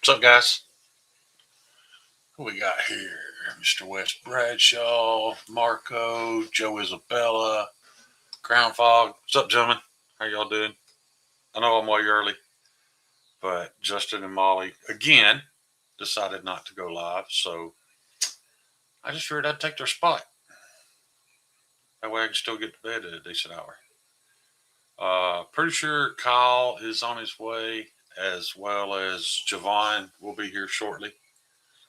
What's up, guys? Who we got here? Mr. Wes Bradshaw, Marco, Joe Isabella, Crown Fog. What's up, gentlemen? How y'all doing? I know I'm way early, but Justin and Molly, again, decided not to go live, so I just figured I'd take their spot. That way I can still get to bed at a decent hour. Pretty sure Kyle is on his way, as well as Javon will be here shortly.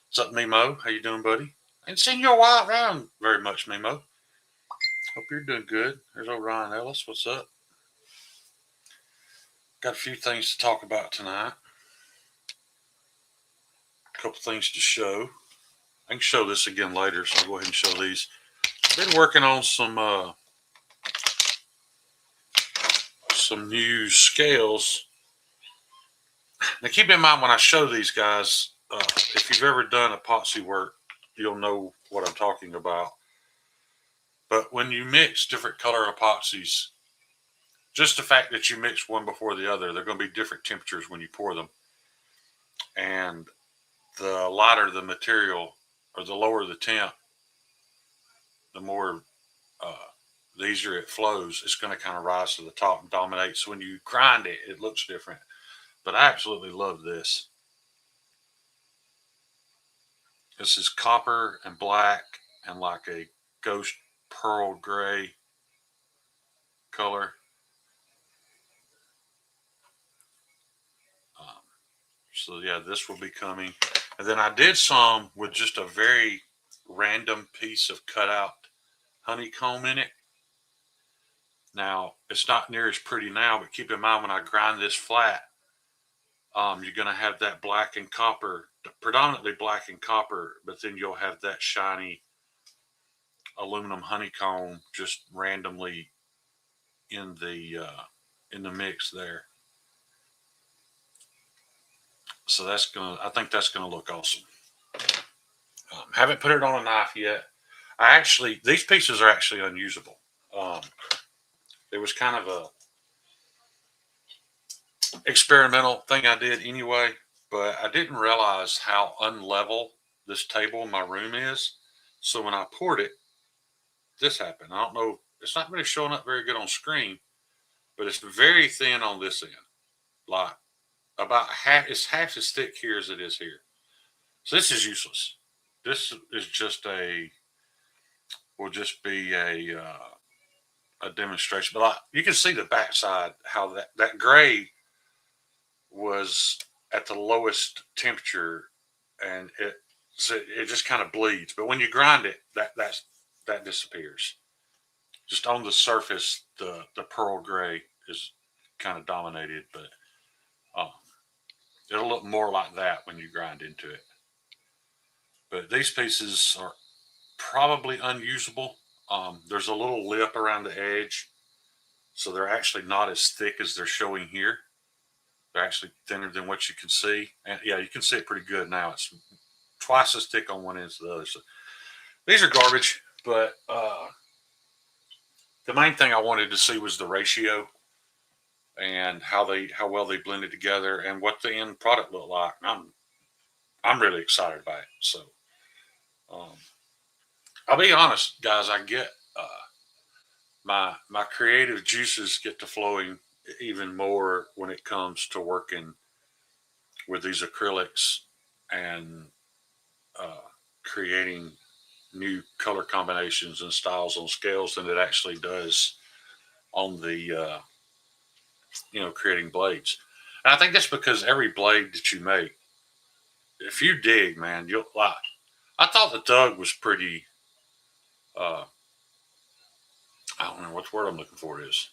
What's up, Mimo? How you doing, buddy? Ain't seen you a while around very much, Mimo. Hope you're doing good. There's old Ryan Ellis. What's up? Got a few things to talk about tonight. A couple things to show. I can show this again later, so I'll go ahead and show these. Been working on some new scales. Now, keep in mind when I show these guys, if you've ever done epoxy work, you'll know what I'm talking about. But when you mix different color epoxies, just the fact that you mix one before the other, they're going to be different temperatures when you pour them. And the lighter the material, or the lower the temp, the more, the easier it flows. It's going to kind of rise to the top and dominate. So when you grind it, it looks different. But I absolutely love this. This is copper and black and like a ghost pearl gray color. So yeah, this will be coming. And then I did some with just a very random piece of cutout honeycomb in it. Now, it's not near as pretty now, but keep in mind when I grind this flat, you're going to have that black and copper, predominantly black and copper, but then you'll have that shiny aluminum honeycomb just randomly in the mix there. So I think that's gonna look awesome. Haven't put it on a knife yet. These pieces are actually unusable. It was kind of a experimental thing I did anyway, but I didn't realize how unlevel this table in my room is. So when I poured it, this happened. I don't know. It's not really showing up very good on screen, but it's very thin on this end. Like about half, it's half as thick here as it is here. So this is useless. This is will just be a demonstration. But you can see the backside, how that gray was at the lowest temperature, and it just kind of bleeds. But when you grind it, that disappears. Just on the surface, the pearl gray is kind of dominated, but it'll look more like that when you grind into it. But these pieces are probably unusable. There's a little lip around the edge, so they're actually not as thick as they're showing here. They're actually thinner than what you can see. And yeah, you can see it pretty good now. It's twice as thick on one end as the other. So these are garbage, but the main thing I wanted to see was the ratio and how well they blended together and what the end product looked like. I'm really excited by it. So I'll be honest, guys. I get my creative juices get to flowing even more when it comes to working with these acrylics and creating new color combinations and styles on scales than it actually does on the creating blades. And I think that's because every blade that you make, if you dig, man, you'll like. I thought the Thug was pretty. I don't know what the word I'm looking for is.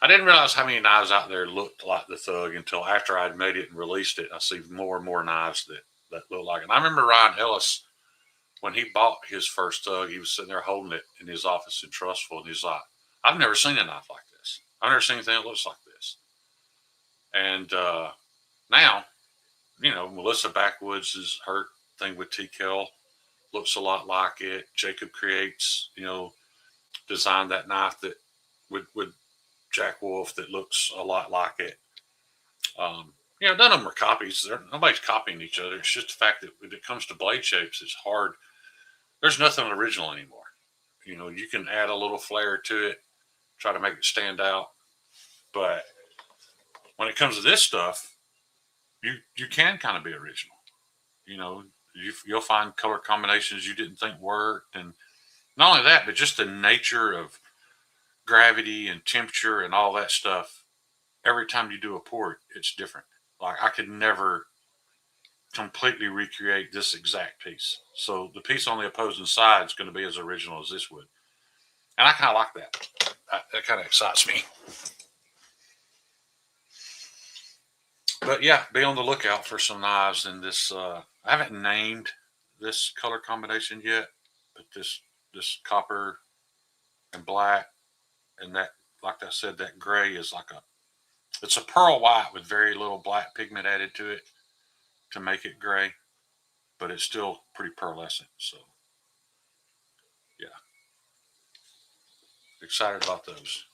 I didn't realize how many knives out there looked like the Thug until after I'd made it and released it. I see more and more knives that look like it. And I remember Ryan Ellis, when he bought his first Thug, he was sitting there holding it in his office in Trustful, and he's like, I've never seen a knife like this. I've never seen anything that looks like this. And now, Melissa Backwoods' her thing with TKL looks a lot like it. Jacob Creates, designed that knife with Jack Wolf that looks a lot like it. None of them are copies. Nobody's copying each other. It's just the fact that when it comes to blade shapes, it's hard. There's nothing original anymore. You can add a little flair to it, try to make it stand out. But when it comes to this stuff, you can kind of be original. You'll find color combinations you didn't think worked, and not only that, but just the nature of gravity and temperature and all that stuff. Every time you do a port, it's different. Like I could never completely recreate this exact piece. So the piece on the opposing side is going to be as original as this would. And I kind of like that. That kind of excites me. But yeah, be on the lookout for some knives in this. I haven't named this color combination yet, but this copper and black, and that, like I said, that gray is it's a pearl white with very little black pigment added to it to make it gray, but it's still pretty pearlescent. So yeah, excited about those.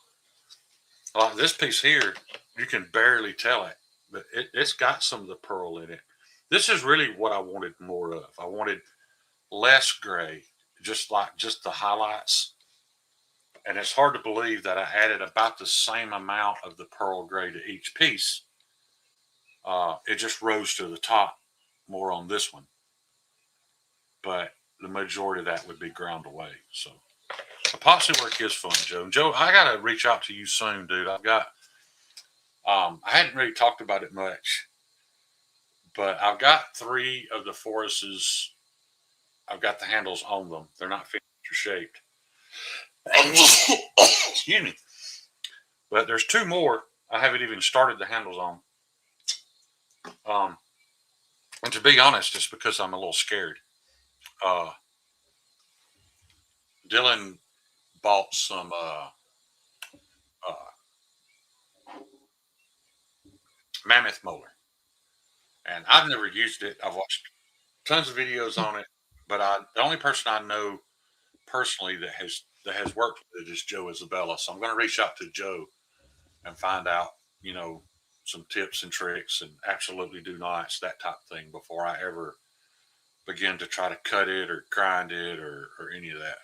Like this piece here, you can barely tell it, but it's got some of the pearl in it. This is really what I wanted more of. I wanted less gray, just the highlights. And it's hard to believe that I added about the same amount of the pearl gray to each piece. It just rose to the top more on this one, but the majority of that would be ground away. So epoxy work is fun, Joe. Joe, I gotta reach out to you soon, dude. I hadn't really talked about it much, but I've got 3 of the Foruses. I've got the handles on them. They're not finished or shaped. Excuse me. But there's 2 more I haven't even started the handles on. And to be honest, it's because I'm a little scared. Dylan bought some Mammoth molar, and I've never used it. I've watched tons of videos on it, but the only person I know personally that has worked with it is Joe Isabella. So I'm going to reach out to Joe and find out, some tips and tricks, and absolutely do not that type of thing before I ever begin to try to cut it or grind it or any of that.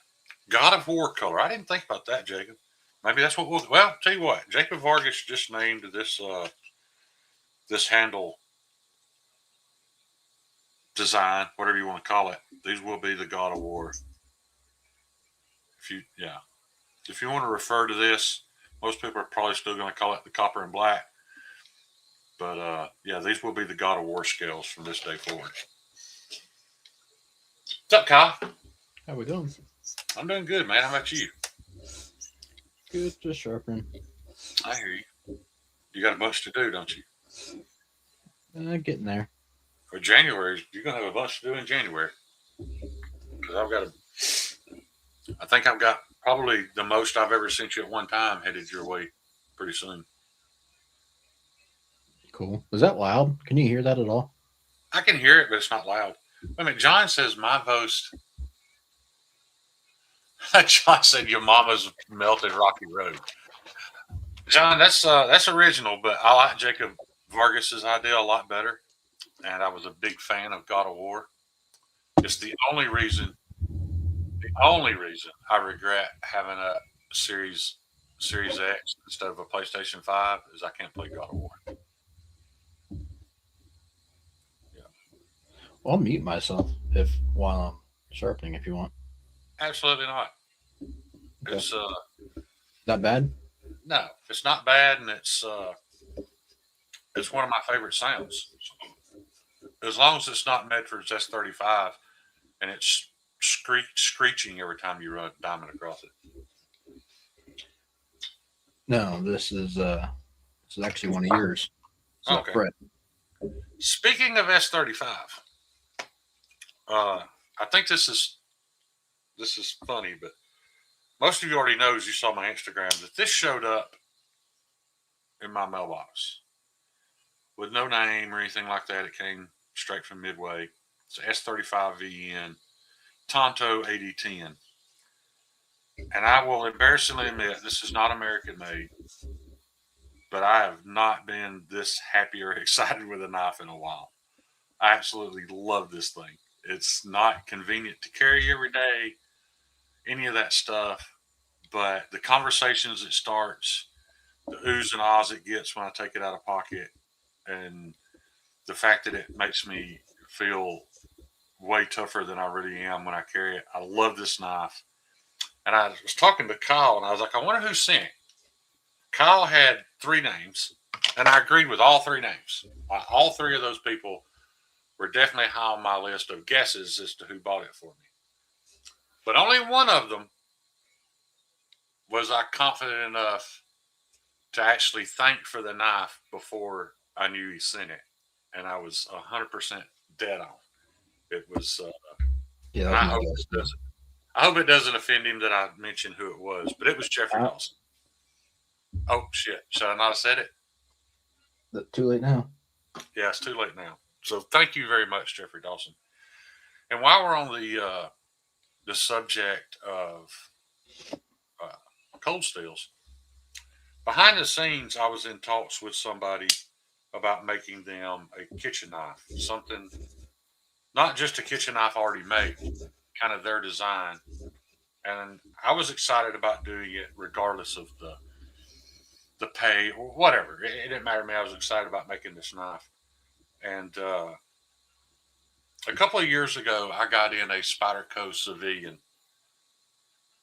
God of War color. I didn't think about that, Jacob. Maybe that's what well, tell you what, Jacob Vargas just named this handle design, whatever you want to call it. These will be the God of War. If you want to refer to this, most people are probably still going to call it the copper and black. But these will be the God of War scales from this day forward. What's up, Kyle? How we doing? I'm doing good, man. How about you? Good, just sharpening. I hear you. You got a bunch to do, don't you? Getting there. For January, you're gonna have a bunch to do in January. Because I think I've got probably the most I've ever sent you at one time headed your way pretty soon. Cool. Is that loud? Can you hear that at all? I can hear it, but it's not loud. I mean, John says my voice. John said your mama's melted rocky road. John, that's original, but I like Jacob Vargas's idea a lot better, and I was a big fan of God of War. It's the only reason I regret having a Series X instead of a PlayStation 5 is I can't play God of War. Yeah. Well, I'll mute myself while I'm sharpening if you want. Absolutely not. Okay. It's That bad? no, it's not bad, and it's one of my favorite sounds. As long as it's not Medford's S35 and it's screeching every time you run a diamond across it. No, this is actually one of yours. Okay. Brett. Speaking of S35, I think this is funny, but most of you already knows, you saw my Instagram, that this showed up in my mailbox with no name or anything like that. It came straight from Midway. It's an S35 VN Tonto 8010. And I will embarrassingly admit, this is not American made. but I have not been this happy or excited with a knife in a while. I absolutely love this thing. It's not convenient to carry every day, any of that stuff, but the conversations it starts, the oohs and ahs it gets when I take it out of pocket, and the fact that it makes me feel way tougher than I really am when I carry it. I love this knife. And I was talking to Kyle, and I was like, I wonder who sent it. Kyle had 3 names, and I agreed with all 3 names. All 3 of those people were definitely high on my list of guesses as to who bought it for me. But only one of them was I confident enough to actually thank for the knife before I knew he sent it. And I was 100% dead on. It was, Yeah, I that's my hope guess. it doesn't. I hope it doesn't offend him that I mentioned who it was, but it was Jeffrey Dawson. Oh shit! Should I not have said it? Too late now. Yeah, it's too late now. So thank you very much, Jeffrey Dawson. And while we're on the subject of cold steels, behind the scenes, I was in talks with somebody about making them a kitchen knife, something not just a kitchen knife already made, kind of their design. And I was excited about doing it regardless of the pay or whatever. It didn't matter to me. I was excited about making this knife. And a couple of years ago, I got in a Spyderco Civilian.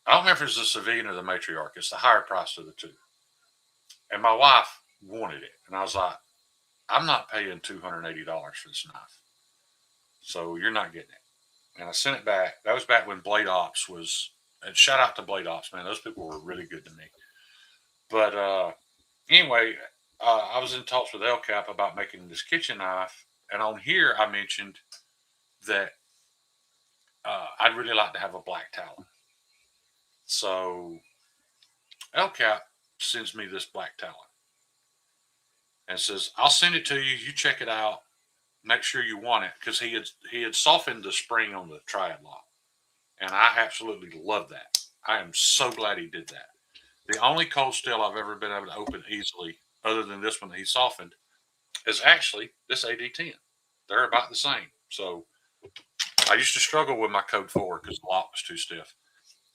I don't remember if it's the Civilian or the Matriarch. It's the higher price of the two. And my wife wanted it. And I was like, I'm not paying $280 for this knife. So you're not getting it. And I sent it back. That was back when Blade Ops was, and shout out to Blade Ops, man. Those people were really good to me. But anyway, I was in talks with El Cap about making this kitchen knife. And on here, I mentioned that I'd really like to have a black talon. So El Cap sends me this black talon and says, I'll send it to you. You check it out. Make sure you want it, because he had softened the spring on the triad lock. And I absolutely love that. I am so glad he did that. The only cold steel I've ever been able to open easily, other than this one that he softened, is actually this AD10. They're about the same. So I used to struggle with my Code 4 because the lock was too stiff.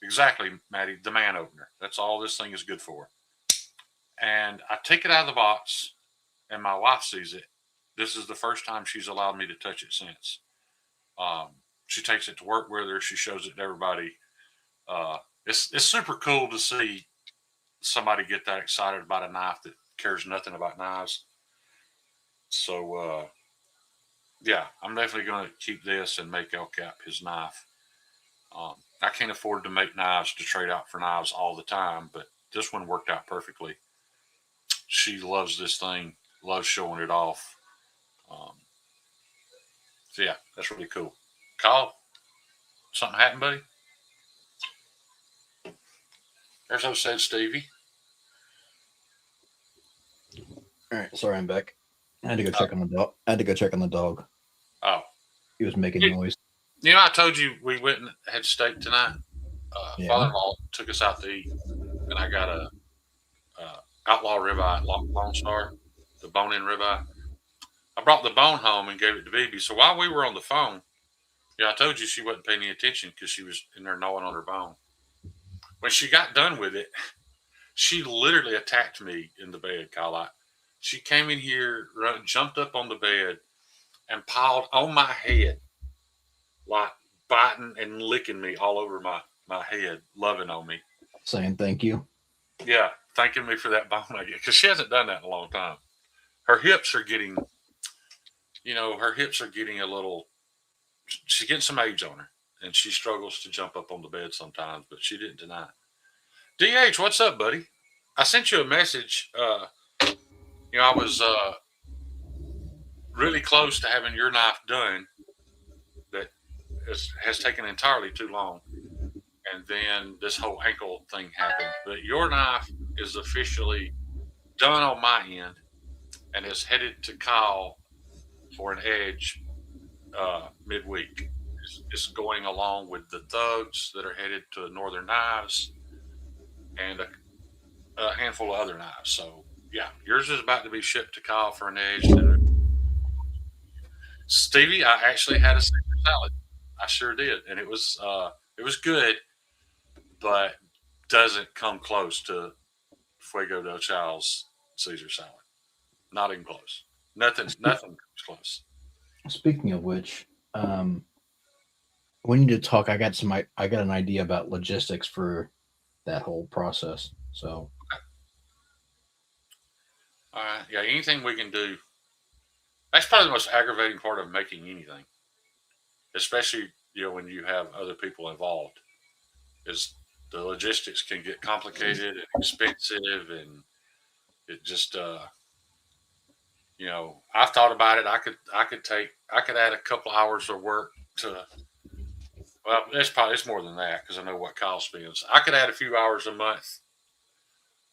Exactly, Maddie, the man opener. That's all this thing is good for. And I take it out of the box, and my wife sees it. This is the first time she's allowed me to touch it since. She takes it to work with her. She shows it to everybody. It's super cool to see somebody get that excited about a knife that cares nothing about knives. So, yeah, I'm definitely going to keep this and make El Cap his knife. I can't afford to make knives to trade out for knives all the time, but this one worked out perfectly. She loves this thing, loves showing it off. So, yeah, that's really cool. Kyle, something happened, buddy? There's no said Stevie. All right, sorry, I'm back. I had to go check on the dog. Oh, He was making noise. you know, I told you we went and had steak tonight. Yeah. Father-in-law took us out to eat, and I got a outlaw ribeye, Lone Star, the bone-in ribeye. I brought the bone home and gave it to Bibi. So while we were on the phone, yeah, I told you she wasn't paying any attention because she was in there gnawing on her bone. When she got done with it, she literally attacked me in the bed, Kyle. She came in here, jumped up on the bed, and piled on my head, like biting and licking me all over my head, loving on me. Saying thank you. Yeah, thanking me for that bone I get, because she hasn't done that in a long time. Her hips are getting, a little, she's getting some age on her, and she struggles to jump up on the bed sometimes, but she didn't tonight. DH, what's up, buddy? I sent you a message. I was really close to having your knife done. That has taken entirely too long. And then this whole ankle thing happened. But your knife is officially done on my end and is headed to Kyle for an edge midweek. It's going along with the thugs that are headed to Northern Knives and a handful of other knives. So Yeah, yours is about to be shipped to Kyle for an edge. Stevie, I actually had a Caesar salad. I sure did, and it was good, but doesn't come close to Fuego del Chal's Caesar salad. Not even close. Nothing comes close. Speaking of which, we need to talk. I got an idea about logistics for that whole process. So All right, yeah, anything we can do. That's probably the most aggravating part of making anything, especially when you have other people involved. Is the logistics can get complicated and expensive, and it just I've thought about it. I could add a couple hours of work to. Well, it's more than that because I know what Kyle spends. I could add a few hours a month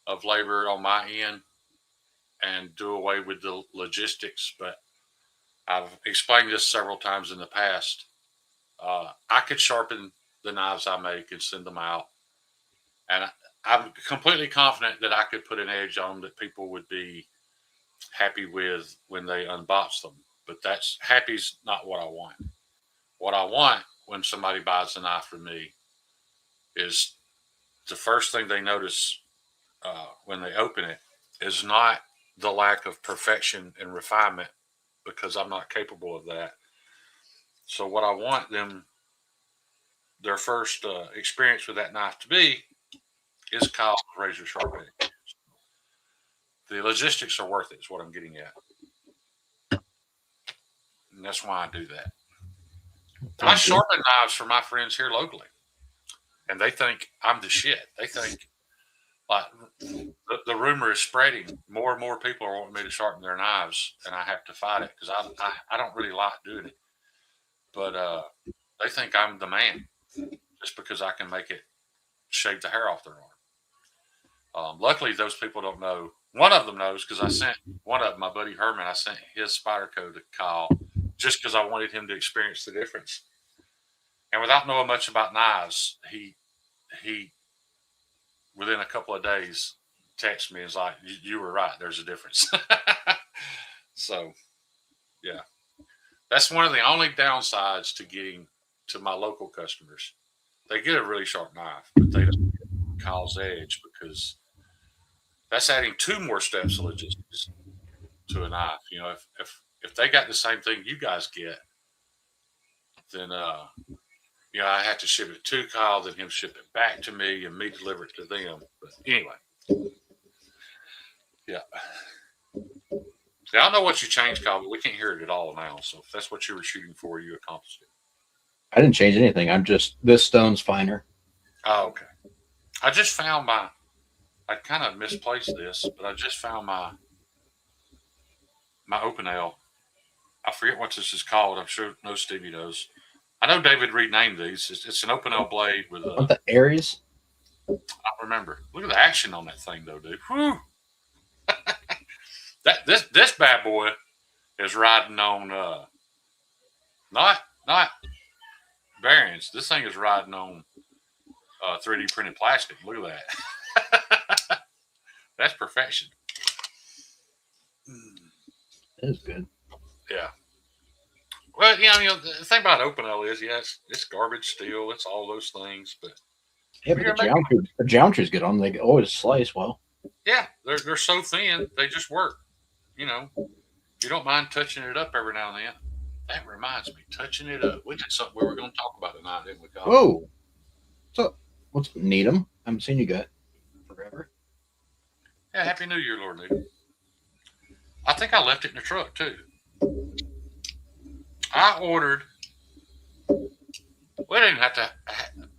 of labor on my end and do away with the logistics. But I've explained this several times in the past. I could sharpen the knives I make and send them out, and I'm completely confident that I could put an edge on them that people would be happy with when they unbox them. But happy's not what I want. What I want when somebody buys a knife from me is the first thing they notice when they open it is not the lack of perfection and refinement, because I'm not capable of that. So what I want their first experience with that knife to be is Kyle's razor sharp edge. The logistics are worth it, is what I'm getting at. And that's why I do that. I sharpen knives for my friends here locally, and they think I'm the shit. They think like the rumor is spreading. More and more people are wanting me to sharpen their knives, and I have to fight it because I don't really like doing it. But they think I'm the man just because I can make it shave the hair off their arm. Luckily, those people don't know. One of them knows because I sent one of them, my buddy Herman. I sent his Spyderco to Kyle just because I wanted him to experience the difference. And without knowing much about knives, he within a couple of days texted me and was like, "You were right. There's a difference." So, yeah, that's one of the only downsides to getting to my local customers. They get a really sharp knife, but they don't get Kyle's edge because that's adding 2 more steps of logistics to a knife. If they got the same thing you guys get, then I have to ship it to Kyle, then him ship it back to me, and me deliver it to them. But anyway, yeah. See, I don't know what you changed, Kyle, but we can't hear it at all now. So if that's what you were shooting for, you accomplished it. I didn't change anything. This stone's finer. Oh, okay. I just found I kind of misplaced this, but I just found my Opinel. I forget what this is called. I'm sure no Stevie knows. I know David renamed these. It's an Opinel blade with a. The Aries? I don't remember. Look at the action on that thing, though, dude. Whew. This bad boy is riding on not bearings. This thing is riding on 3D printed plastic. Look at that. That's perfection. That is good. Yeah. Well, the thing about Opinel is, it's garbage steel. It's all those things, but yeah, but the geometry's good on them. They always slice well. Yeah, they're so thin, they just work. You don't mind touching it up every now and then. That reminds me, touching it up. We did something we were going to talk about tonight, didn't we, Kyle? Whoa. So, what's Needham? I haven't seen you guys forever. Yeah, Happy New Year, Lord Needham. I think I left it in the truck, too. I ordered. We didn't have to.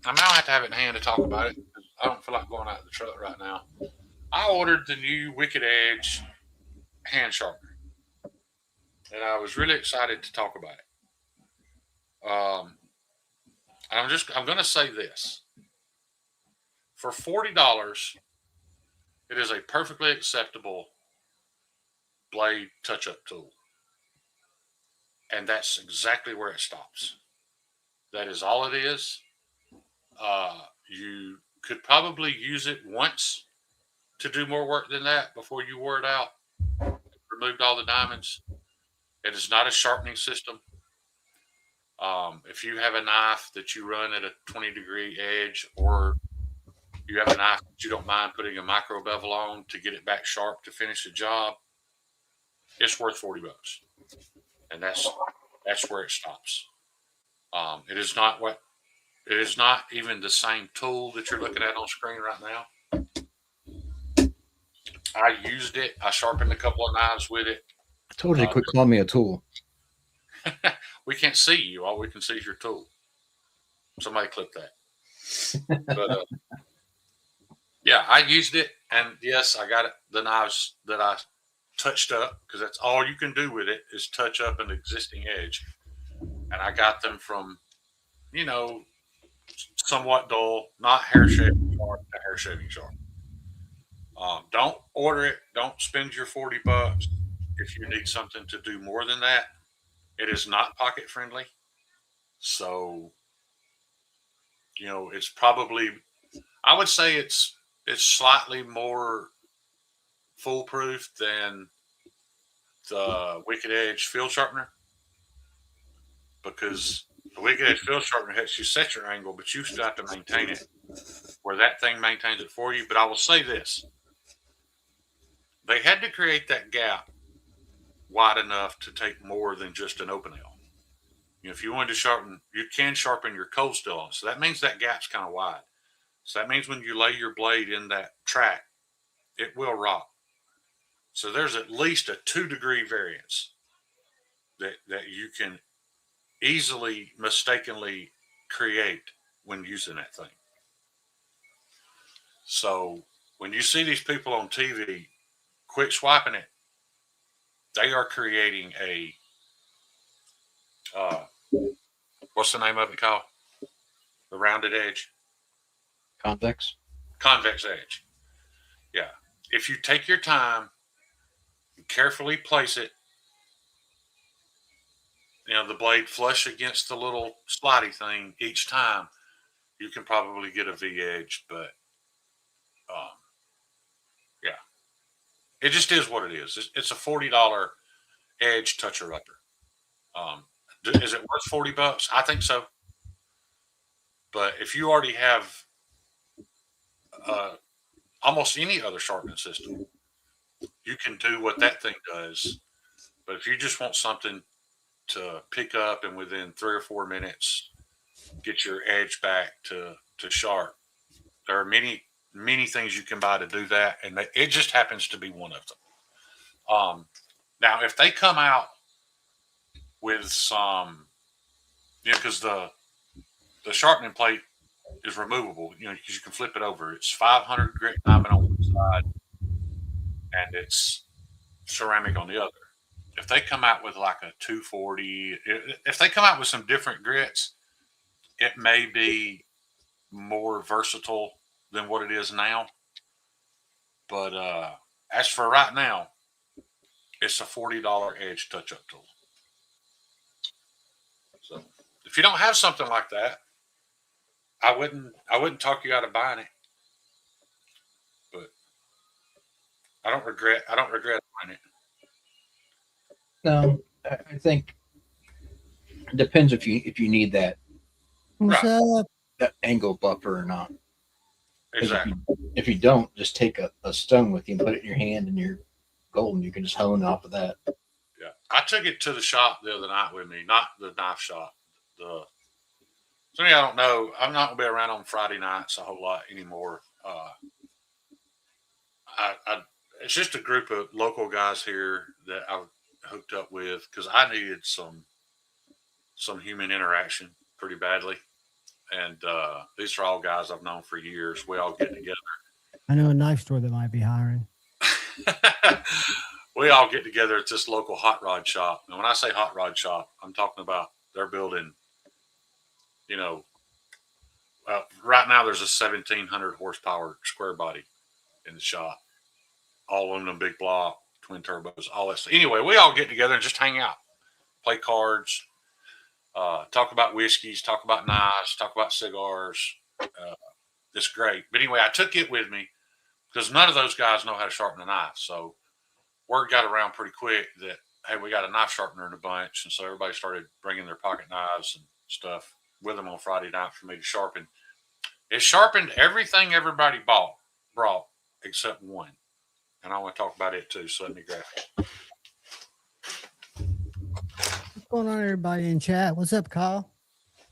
I now have to have it in hand to talk about it. I don't feel like going out of the truck right now. I ordered the new Wicked Edge hand sharpener, and I was really excited to talk about it. I'm going to say this: for $40, it is a perfectly acceptable blade touch-up tool. And that's exactly where it stops. That is all it is. You could probably use it once to do more work than that before you wore it out, removed all the diamonds. It is not a sharpening system. If you have a knife that you run at a 20-degree edge, or you have a knife that you don't mind putting a micro bevel on to get it back sharp to finish the job, it's worth $40, and that's where it stops. It is not even the same tool that you're looking at on screen right now. I used it. I sharpened a couple of knives with it. I told you, quit calling me a tool. We can't see you. All we can see is your tool. Somebody clip that. But yeah, I used it, and yes, I got it. The knives that I touched up, because that's all you can do with it is touch up an existing edge, and I got them from, somewhat dull, not hair shaving sharp to hair shaving sharp. Don't order it. Don't spend your $40 if you need something to do more than that. It is not pocket friendly, so it's probably, I would say it's slightly more foolproof than the Wicked Edge field sharpener, because the Wicked Edge field sharpener helps you set your angle, but you still have to maintain it, where that thing maintains it for you. But I will say this: they had to create that gap wide enough to take more than just an open L. If you wanted to sharpen, you can sharpen your cold steel on. So that means that gap's kind of wide. So that means when you lay your blade in that track, it will rock. So there's at least a 2-degree variance that you can easily, mistakenly create when using that thing. So when you see these people on TV quick swiping it, they are creating a, what's the name of it called? The rounded edge? Convex edge. Yeah. If you take your time and carefully place it, the blade flush against the little slidey thing each time, you can probably get a V edge, but yeah, it just is what it is. It's a $40 edge toucher upper. Is it worth $40? I think so. But if you already have almost any other sharpening system, you can do what that thing does. But if you just want something to pick up and within 3 or 4 minutes get your edge back to sharp, there are many things you can buy to do that, and it just happens to be one of them. Now, if they come out with some, because the sharpening plate is removable, because you can flip it over. It's 500 grit diamond on one side, and it's ceramic on the other. If they come out with like a 240, if they come out with some different grits, it may be more versatile than what it is now. But as for right now, it's a $40 edge touch-up tool. So if you don't have something like that, I wouldn't talk you out of buying it. But I don't regret buying it. No, I think it depends if you need that that angle buffer or not. Exactly. If you don't, just take a stone with you and put it in your hand, and you're golden. You can just hone off of that. Yeah, I took it to the shop the other night with me, not the knife shop. So I don't know. I'm not gonna be around on Friday nights a whole lot anymore. It's just a group of local guys here that I hooked up with because I needed some human interaction pretty badly. And these are all guys I've known for years. We all get together. I know a knife store that might be hiring. We all get together at this local hot rod shop. And when I say hot rod shop, I'm talking about they're building, right now there's a 1,700 horsepower square body in the shop. All aluminum, big block, twin turbos, all that stuff. Anyway, we all get together and just hang out, play cards, talk about whiskeys, talk about knives, talk about cigars. It's great. But anyway, I took it with me because none of those guys know how to sharpen a knife. So word got around pretty quick that, hey, we got a knife sharpener in a bunch. And so everybody started bringing their pocket knives and stuff with them on Friday night for me to sharpen. It sharpened everything everybody brought except one. And I want to talk about it too. So let me grab it. What's going on, everybody in chat? What's up, Kyle?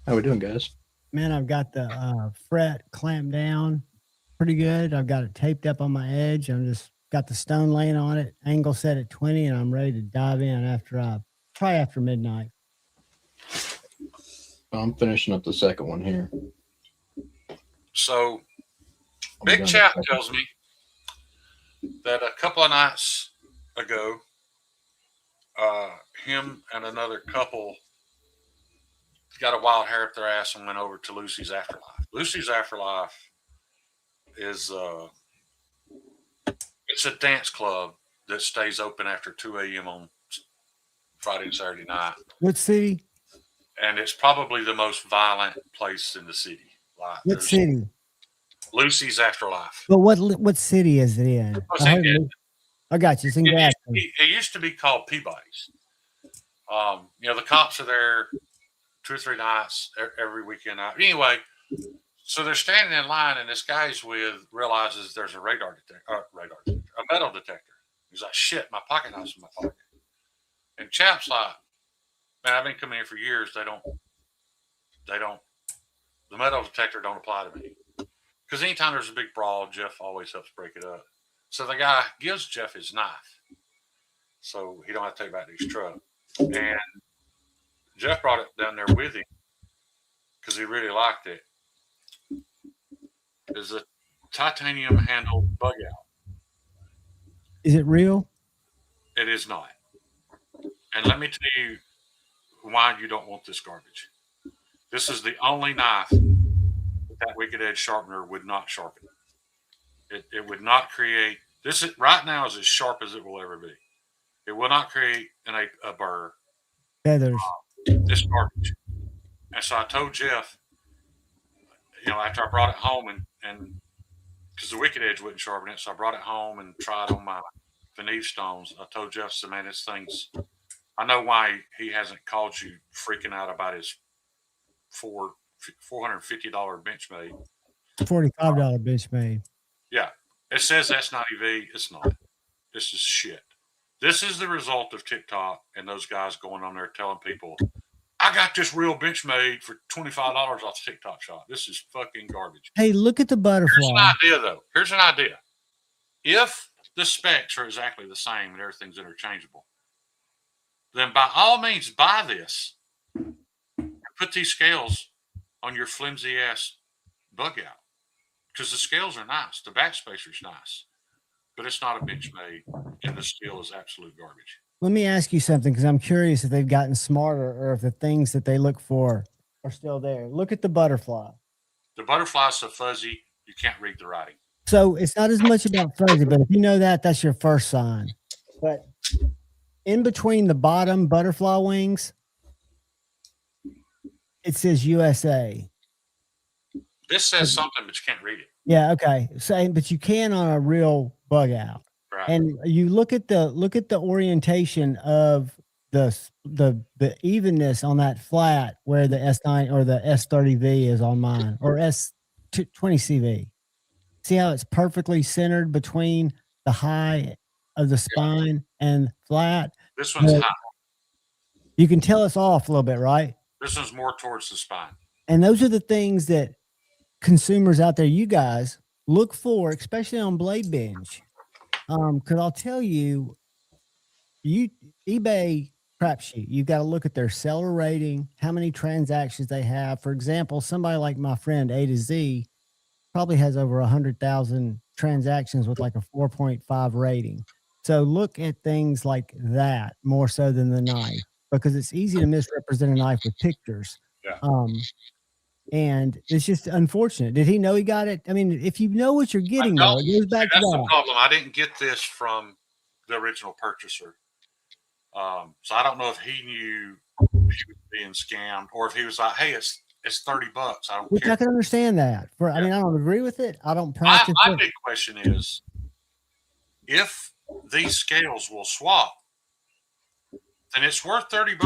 How we doing, guys? Man, I've got the fret clamped down pretty good. I've got it taped up on my edge. I'm just got the stone laying on it, angle set at 20, and I'm ready to dive in after midnight. I'm finishing up the second one here. So Big Chap tells me that a couple of nights ago, him and another couple got a wild hair up their ass and went over to Lucy's Afterlife. Lucy's Afterlife is it's a dance club that stays open after 2 a.m. on Friday and Saturday night. What city? And it's probably the most violent place in the city. Like, What city? Lucy's Afterlife. But what city is it in? I got you. It's in Gadsden. It used to be called Peabody's. The cops are there 2 or 3 nights every weekend. Anyway, so they're standing in line, and this guy's realizes there's a a metal detector. He's like, shit, my pocket knife's in my pocket. And Chap's like, man, I've been coming here for years. The metal detector don't apply to me. Because anytime there's a big brawl, Jeff always helps break it up. So the guy gives Jeff his knife, so he don't have to take it back to his truck. And Jeff brought it down there with him because he really liked it. It's a titanium handle bug out. Is it real? It is not. And let me tell you why you don't want this garbage. This is the only knife that Wicked Edge sharpener would not sharpen. It would not create this. Right now is as sharp as it will ever be. It will not create a burr. Feathers. This garbage. And so I told Jeff, after I brought it home and because the Wicked Edge wouldn't sharpen it, so I brought it home and tried on my Veneve stones. I told Jeff, so man, this thing's. I know why he hasn't called you freaking out about his $450 Benchmade. $45 Benchmade. Yeah. It says that's not EV. It's not. This is shit. This is the result of TikTok and those guys going on there telling people, I got this real Benchmade for $25 off the TikTok shop. This is fucking garbage. Hey, look at the butterfly. Here's an idea, though. Here's an idea. If the specs are exactly the same and everything's interchangeable, then by all means buy this and put these scales on your flimsy ass bug out. Because the scales are nice. The backspacer's nice. But it's not a Benchmade, and the steel is absolute garbage. Let me ask you something, because I'm curious if they've gotten smarter or if the things that they look for are still there. Look at the butterfly. The butterfly's so fuzzy, you can't read the writing. So it's not as much about fuzzy, but if you know that, that's your first sign. But in between the bottom butterfly wings, it says USA. This says something, but you can't read it. Yeah, okay. So, but you can on a real bug out. Right. And you look at the orientation of the evenness on that flat where the S9 or the S30V is on mine, or S20CV. See how it's perfectly centered between the high of the spine and flat? This one's high. You can tell it's off a little bit, right? This one's more towards the spine. And those are the things that consumers out there, you guys, look for, especially on Blade Binge. Because I'll tell you, eBay crapshoot. You've got to look at their seller rating, how many transactions they have. For example, somebody like my friend A to Z probably has over 100,000 transactions with like a 4.5 rating. So look at things like that more so than the knife, because it's easy to misrepresent a knife with pictures. Yeah. And it's just unfortunate. Did he know he got it? I mean, if you know what you're getting, though, it goes back to that's that. the problem. I didn't get this from the original purchaser. So I don't know if he knew he was being scammed or if he was like, hey, it's $30. I don't Which care. I can understand that. I mean, I don't agree with it. I don't practice My it. big question is, if these scales will swap, then it's worth $30.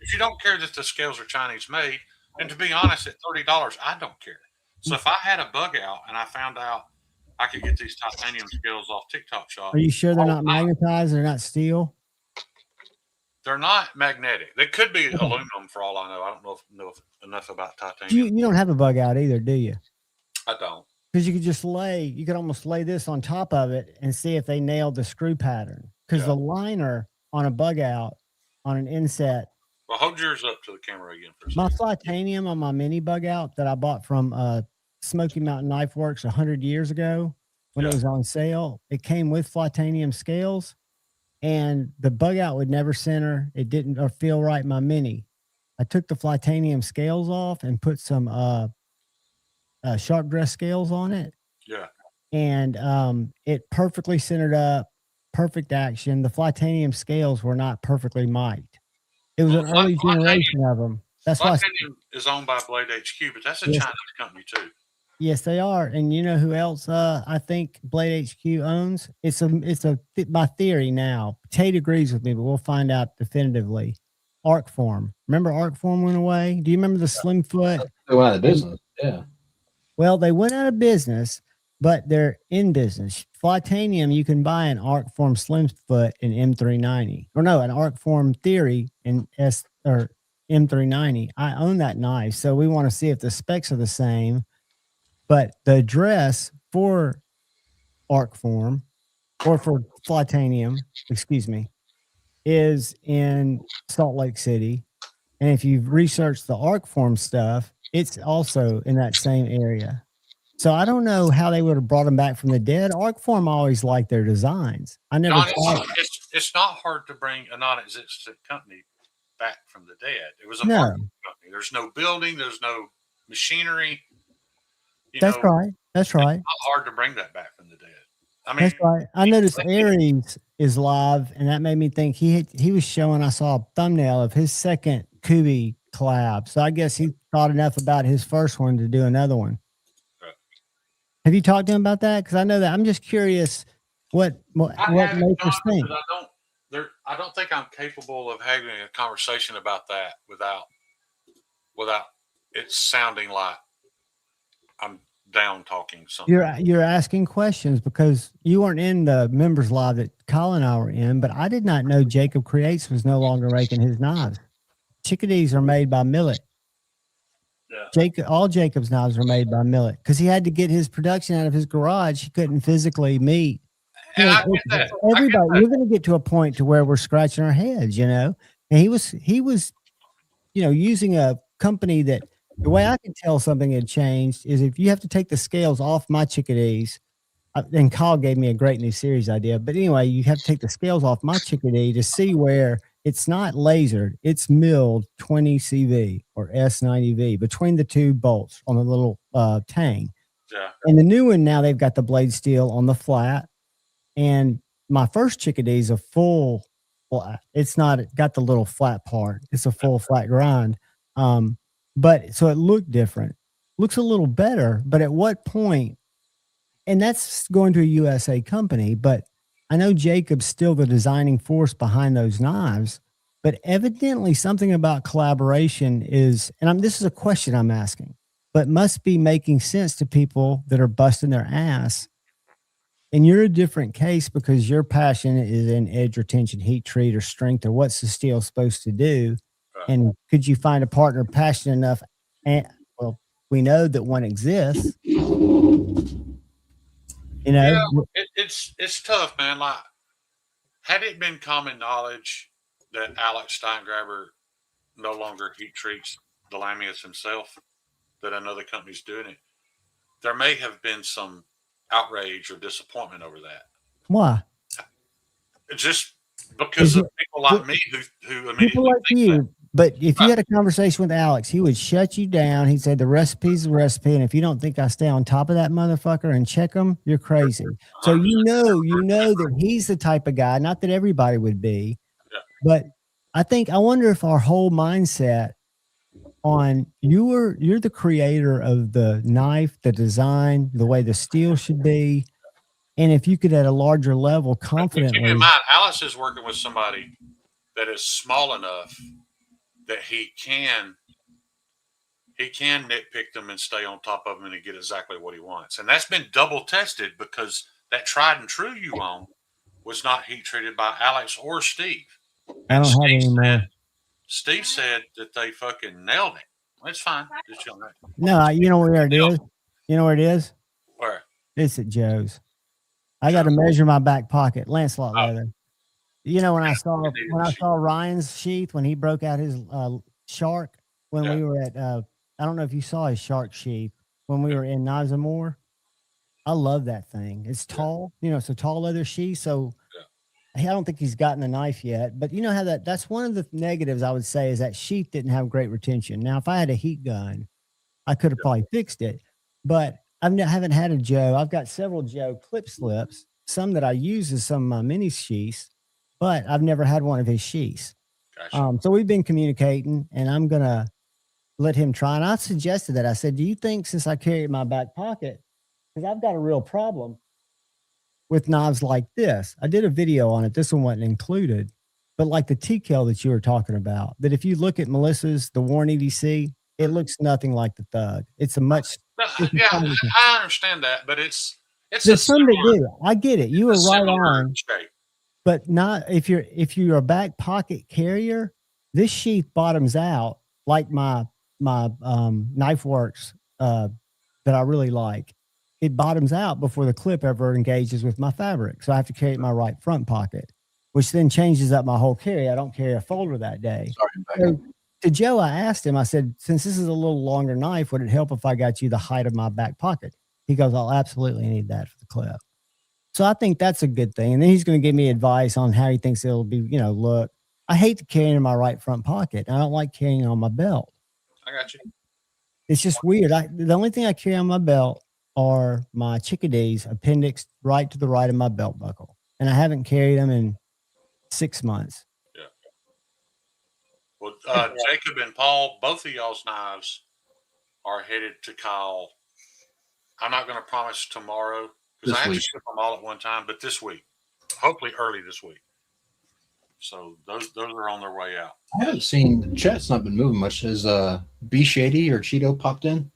If you don't care that the scales are Chinese made, and to be honest, at $30, I don't care. So if I had a bug out and I found out I could get these titanium scales off TikTok Shop, Are you sure they're not magnetized? They're not steel? they're not magnetic. They could be Okay. aluminum for all I know. I don't know enough about titanium. You don't have a bug out either, do you? I don't. Because you could almost lay this on top of it and see if they nailed the screw pattern. Because Yeah. the liner on a bug out on an inset, Well, hold yours up to the camera again for a my second. Flytanium on my mini bug out that I bought from Smoky Mountain Knife Works 100 years ago when Yeah. it was on sale, it came with Flytanium scales, and the bug out would never center. It didn't or feel right in my mini. I took the Flytanium scales off and put some sharp dress scales on it, Yeah. and it perfectly centered up, perfect action. The Flytanium scales were not perfectly mic'd. It was Well, an early Flytanium- generation of them. That's why. Titanium is owned by Blade HQ, but that's a Yes. Chinese company too. Yes, they are. And you know who else I think Blade HQ owns? It's my theory now. Tate agrees with me, but we'll find out definitively. Arcform. Remember Arcform went away? Do you remember the Slim Foot? They went out of business. Yeah. Well, they went out of business, but they're in business. Flytanium, you can buy an Arcform Slim Foot in M390. Or no, an Arcform Theory in M390. I own that knife, so we want to see if the specs are the same. But the address for Arcform or for Flytanium, excuse me, is in Salt Lake City. And if you've researched the Arcform stuff, it's also in that same area. So I don't know how they would have brought them back from the dead. Arcform always liked their designs. I never thought. It's not hard to bring a non-existent company back from the dead. It was a No. marketing company. There's no building. There's no machinery. That's right. That's right. It's not hard to bring that back from the dead. I mean, That's right. I noticed Aries is live, and that made me think he was showing. I saw a thumbnail of his second Kubi collab. So I guess he thought enough about his first one to do another one. Right. Have you talked to him about that? Because I know that I'm just curious what haven't, makers John, think. because I don't think I'm capable of having a conversation about that without it sounding like I'm down talking something. You're asking questions because you weren't in the members live that Colin and I were in, but I did not know Jacob Creates was no longer making his knives. Chickadees are made by Millet. Yeah. All Jacob's knives are made by Millet because he had to get his production out of his garage. He couldn't physically meet. And I get that. Everybody, we're going to get to a point to where we're scratching our heads, and he was, using a company that the way I can tell something had changed is if you have to take the scales off my chickadees, and Kyle gave me a great new series idea, but anyway, you have to take the scales off my chickadee to see where it's not lasered, it's milled 20 CV or S90V between the two bolts on the little tang. Yeah. And the new one now they've got the blade steel on the flat. And my first chickadee is a full flat. It's not got the little flat part. It's a full flat grind. But so it looked different. Looks a little better. But at what point? And that's going to a USA company. But I know Jacob's still the designing force behind those knives. But evidently something about collaboration is, and this is a question I'm asking, but must be making sense to people that are busting their ass. And you're a different case because your passion is in edge retention, heat treat, or strength, or what's the steel supposed to do. Right. And could you find a partner passionate enough? And well, we know that one exists. It's tough, man. Like, had it been common knowledge that Alex Steingraber no longer heat treats the Lamias himself, that another company's doing it, there may have been some outrage or disappointment over that. Why? Just because of people like me who immediately people like think you. that. But if you had a conversation with Alex, he would shut you down. He'd say the recipe's the recipe, and if you don't think I stay on top of that motherfucker and check them, you're crazy. So you know that he's the type of guy. Not that everybody would be, but I wonder if our whole mindset on you're the creator of the knife, the design, the way the steel should be. And if you could at a larger level But keep in confidently, mind, Alice is working with somebody that is small enough that he can nitpick them and stay on top of them and get exactly what he wants. And that's been double tested because that tried and true you own was not heat treated by Alex or Steve. I And don't have any more. Steve said that they fucking nailed it. It's fine. Just chill out. No, you know where it is? You know where it is? Where? It's at Joe's. I got to measure my back pocket. Lancelot leather. You know, when I saw Ryan's sheath when he broke out his shark when we were at I don't know if you saw his shark sheath when we were in Knives and More. I love that thing. It's tall, you know, it's a tall leather sheath. So I don't think he's gotten the knife yet, but you know how that's one of the negatives I would say is that sheath didn't have great retention. Now, if I had a heat gun, I could have probably fixed it, but haven't had a Joe. I've got several Joe clip slips, some that I use as some of my mini sheaths, but I've never had one of his sheaths. Gotcha. So we've been communicating, and I'm going to let him try. And I suggested that. I said, do you think since I carry it in my back pocket, because I've got a real problem with knives like this. I did a video on it. This one wasn't included, but like the TKL that you were talking about, that if you look at Melissa's, the Warren EDC, it looks nothing like the Thug. It's a much. Yeah, I understand that, but it's there's some that do. I get it. You were right on. Shape. But not if you're a back pocket carrier, this sheath bottoms out like my Knife Works that I really like. It bottoms out before the clip ever engages with my fabric. So I have to carry it in my right front pocket, which then changes up my whole carry. I don't carry a folder that day. So to Joe, I asked him, I said, since this is a little longer knife, would it help if I got you the height of my back pocket? He goes, I'll absolutely need that for the clip. So I think that's a good thing. And then he's going to give me advice on how he thinks it'll be, you know, look. I hate to carry it in my right front pocket. I don't like carrying it on my belt. I got you. It's just weird. The only thing I carry on my belt are my Chickadees appendix right to the right of my belt buckle. And I haven't carried them in 6 months. Yeah. Well, Jacob and Paul, both of y'all's knives are headed to Kyle. I'm not going to promise tomorrow because I have to ship them all at one time, but this week, hopefully early this week. So those are on their way out. I haven't seen the chat's not been moving much. Has B Shady or Cheeto popped in?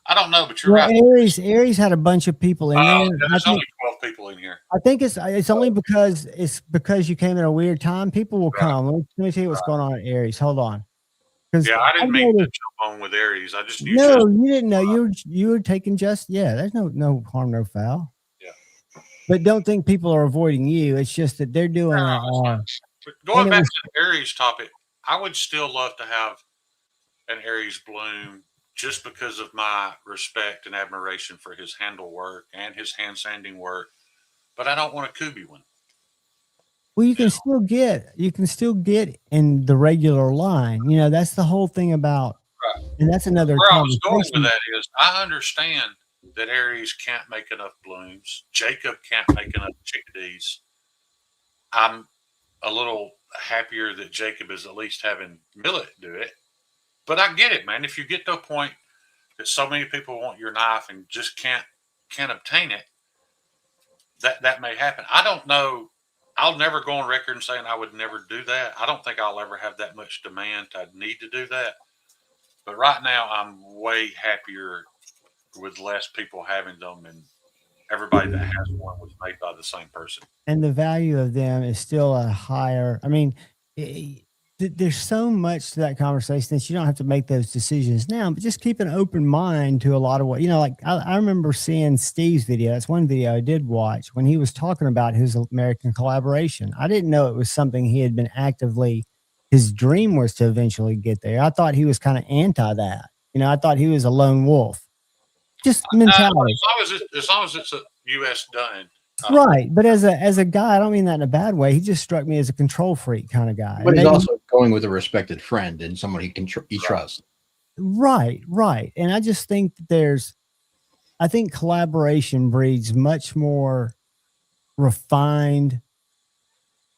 I don't know, but you're right. Aries had a bunch of people in there. There's only 12 people in here. I think it's only because you came at a weird time. People will come. Let me tell you what's going on at Aries. Hold on. Yeah, I didn't mean to jump on with Aries. I just you didn't know you were taking there's no harm, no foul. Yeah. But don't think people are avoiding you. It's just that they're doing going back to the Aries topic, I would still love to have an Aries bloom just because of my respect and admiration for his handle work and his hand sanding work. But I don't want a Kubi one. Well, you can still get in the regular line. You know, that's the whole thing about, and that's another. Where I was going with that is, I understand that Aries can't make enough blooms. Jacob can't make enough Chickadees. I'm a little happier that Jacob is at least having Millet do it. But I get it, man. If you get to a point that so many people want your knife and just can't obtain it, that may happen. I don't know. I'll never go on record and saying I would never do that. I don't think I'll ever have that much demand to need to do that. But right now, I'm way happier with less people having them, and everybody that has one was made by the same person. And the value of them is still a higher. I mean, there's so much to that conversation that you don't have to make those decisions now, but just keep an open mind to a lot of what, you know, like I remember seeing Steve's video. That's one video I did watch when he was talking about his American collaboration. I didn't know it was something he had been actively, his dream was to eventually get there. I thought he was kind of anti that. You know, I thought he was a lone wolf. Just mentality. As long as it's a U.S. done. Right, but as a guy, I don't mean that in a bad way. He just struck me as a control freak kind of guy. But he's also going with a respected friend and someone he trusts. Right. And I just think that I think collaboration breeds much more refined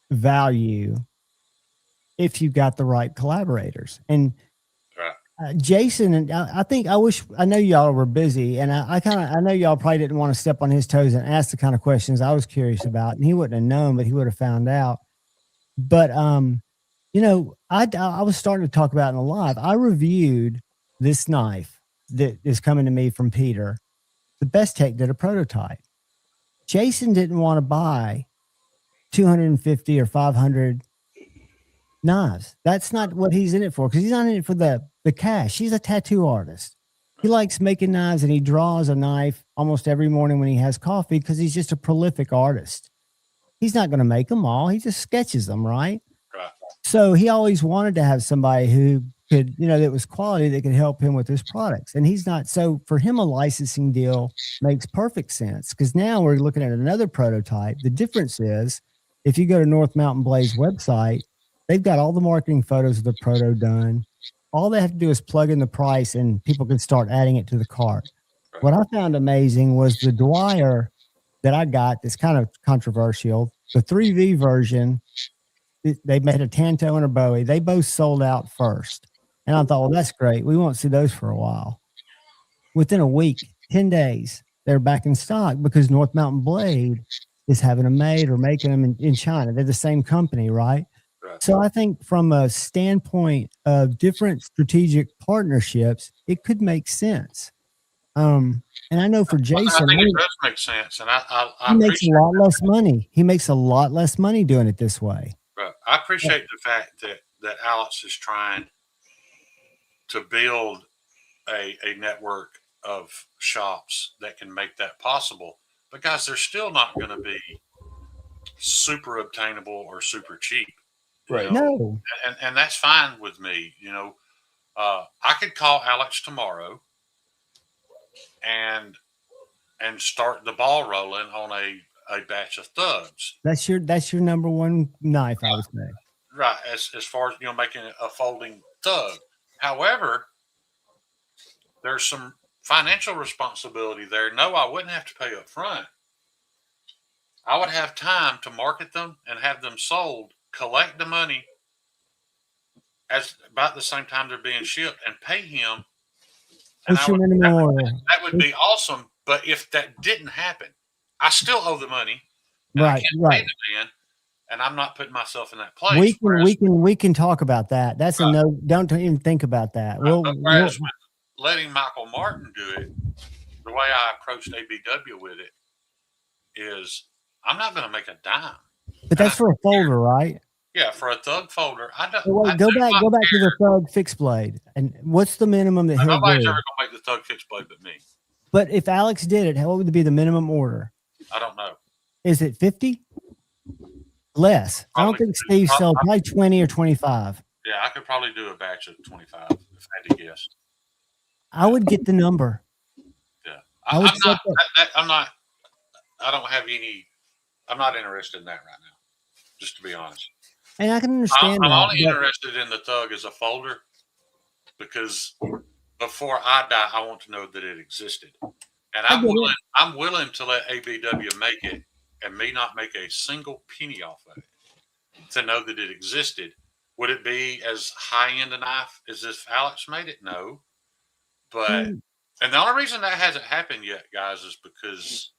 value if you've got the right collaborators. And Jason, and I think I know y'all were busy, and I know y'all probably didn't want to step on his toes and ask the kind of questions I was curious about, and he wouldn't have known, but he would have found out. But you know, I was starting to talk about in the live. I reviewed this knife that is coming to me from Peter. The Best Tech did a prototype. Jason didn't want to buy 250 or 500 knives. That's not what he's in it for, because he's not in it for the cash. He's a tattoo artist. He likes making knives, and he draws a knife almost every morning when he has coffee because he's just a prolific artist. He's not going to make them all. He just sketches them, right? Right. So he always wanted to have somebody who could, you know, that was quality that could help him with his products. And he's not. So for him, a licensing deal makes perfect sense, because now we're looking at another prototype. The difference is, if you go to North Mountain Blades website, they've got all the marketing photos of the proto done. All they have to do is plug in the price, and people can start adding it to the cart. Right. What I found amazing was the Dwyer that I got that's kind of controversial. The 3V version, they made a Tanto and a Bowie. They both sold out first. And I thought, well, that's great. We won't see those for a while. Within a week, 10 days, they're back in stock because North Mountain Blade is having them made or making them in China. They're the same company, right? Right. So I think from a standpoint of different strategic partnerships, it could make sense. And I know for Jason, I think it does make sense, and I he makes a appreciate lot less money. He makes a lot less money doing it this way. Right. I appreciate the fact that Alex is trying to build a network of shops that can make that possible. But guys, they're still not going to be super obtainable or super cheap. Right. No, And that's fine with me. You know, I could call Alex tomorrow and start the ball rolling on a batch of thugs. that's your number one knife, I would say. Right. As far as, you know, making a folding thug. However, there's some financial responsibility there. No, I wouldn't have to pay up front. I would have time to market them and have them sold, collect the money as about the same time they're being shipped, and pay him. And What's your minimum order? that would be awesome. But if that didn't happen, I still owe the money. And I Right, can't right. pay the man, and I'm not putting myself in that place. We can talk about that. That's a no. Don't even think about that. Whereas with letting Michael Martin do it, the way I approached ABW with it is, I'm not going to make a dime. But that's for a folder, right? Yeah, for a thug folder, I don't. So wait, go back to the thug fixed blade. And what's the minimum that he'll Nobody's do? ever going to make the thug fixed blade but me. But if Alex did it, what would be the minimum order? I don't know. Is it 50? Less. I don't Probably. think Steve sold probably 20 or 25. Yeah, I could probably do a batch of 25 if I had to guess. I would get the number. Yeah, I would set I'm not. I don't have any. I'm not interested in that right now. Just to be honest. And I can understand I'm that. only interested in the thug as a folder because before I die, I want to know that it existed, and I'm willing to let ABW make it and me not make a single penny off of it to know that it existed. Would it be as high end a knife as if Alex made it? No, but and the only reason that hasn't happened yet, guys, is because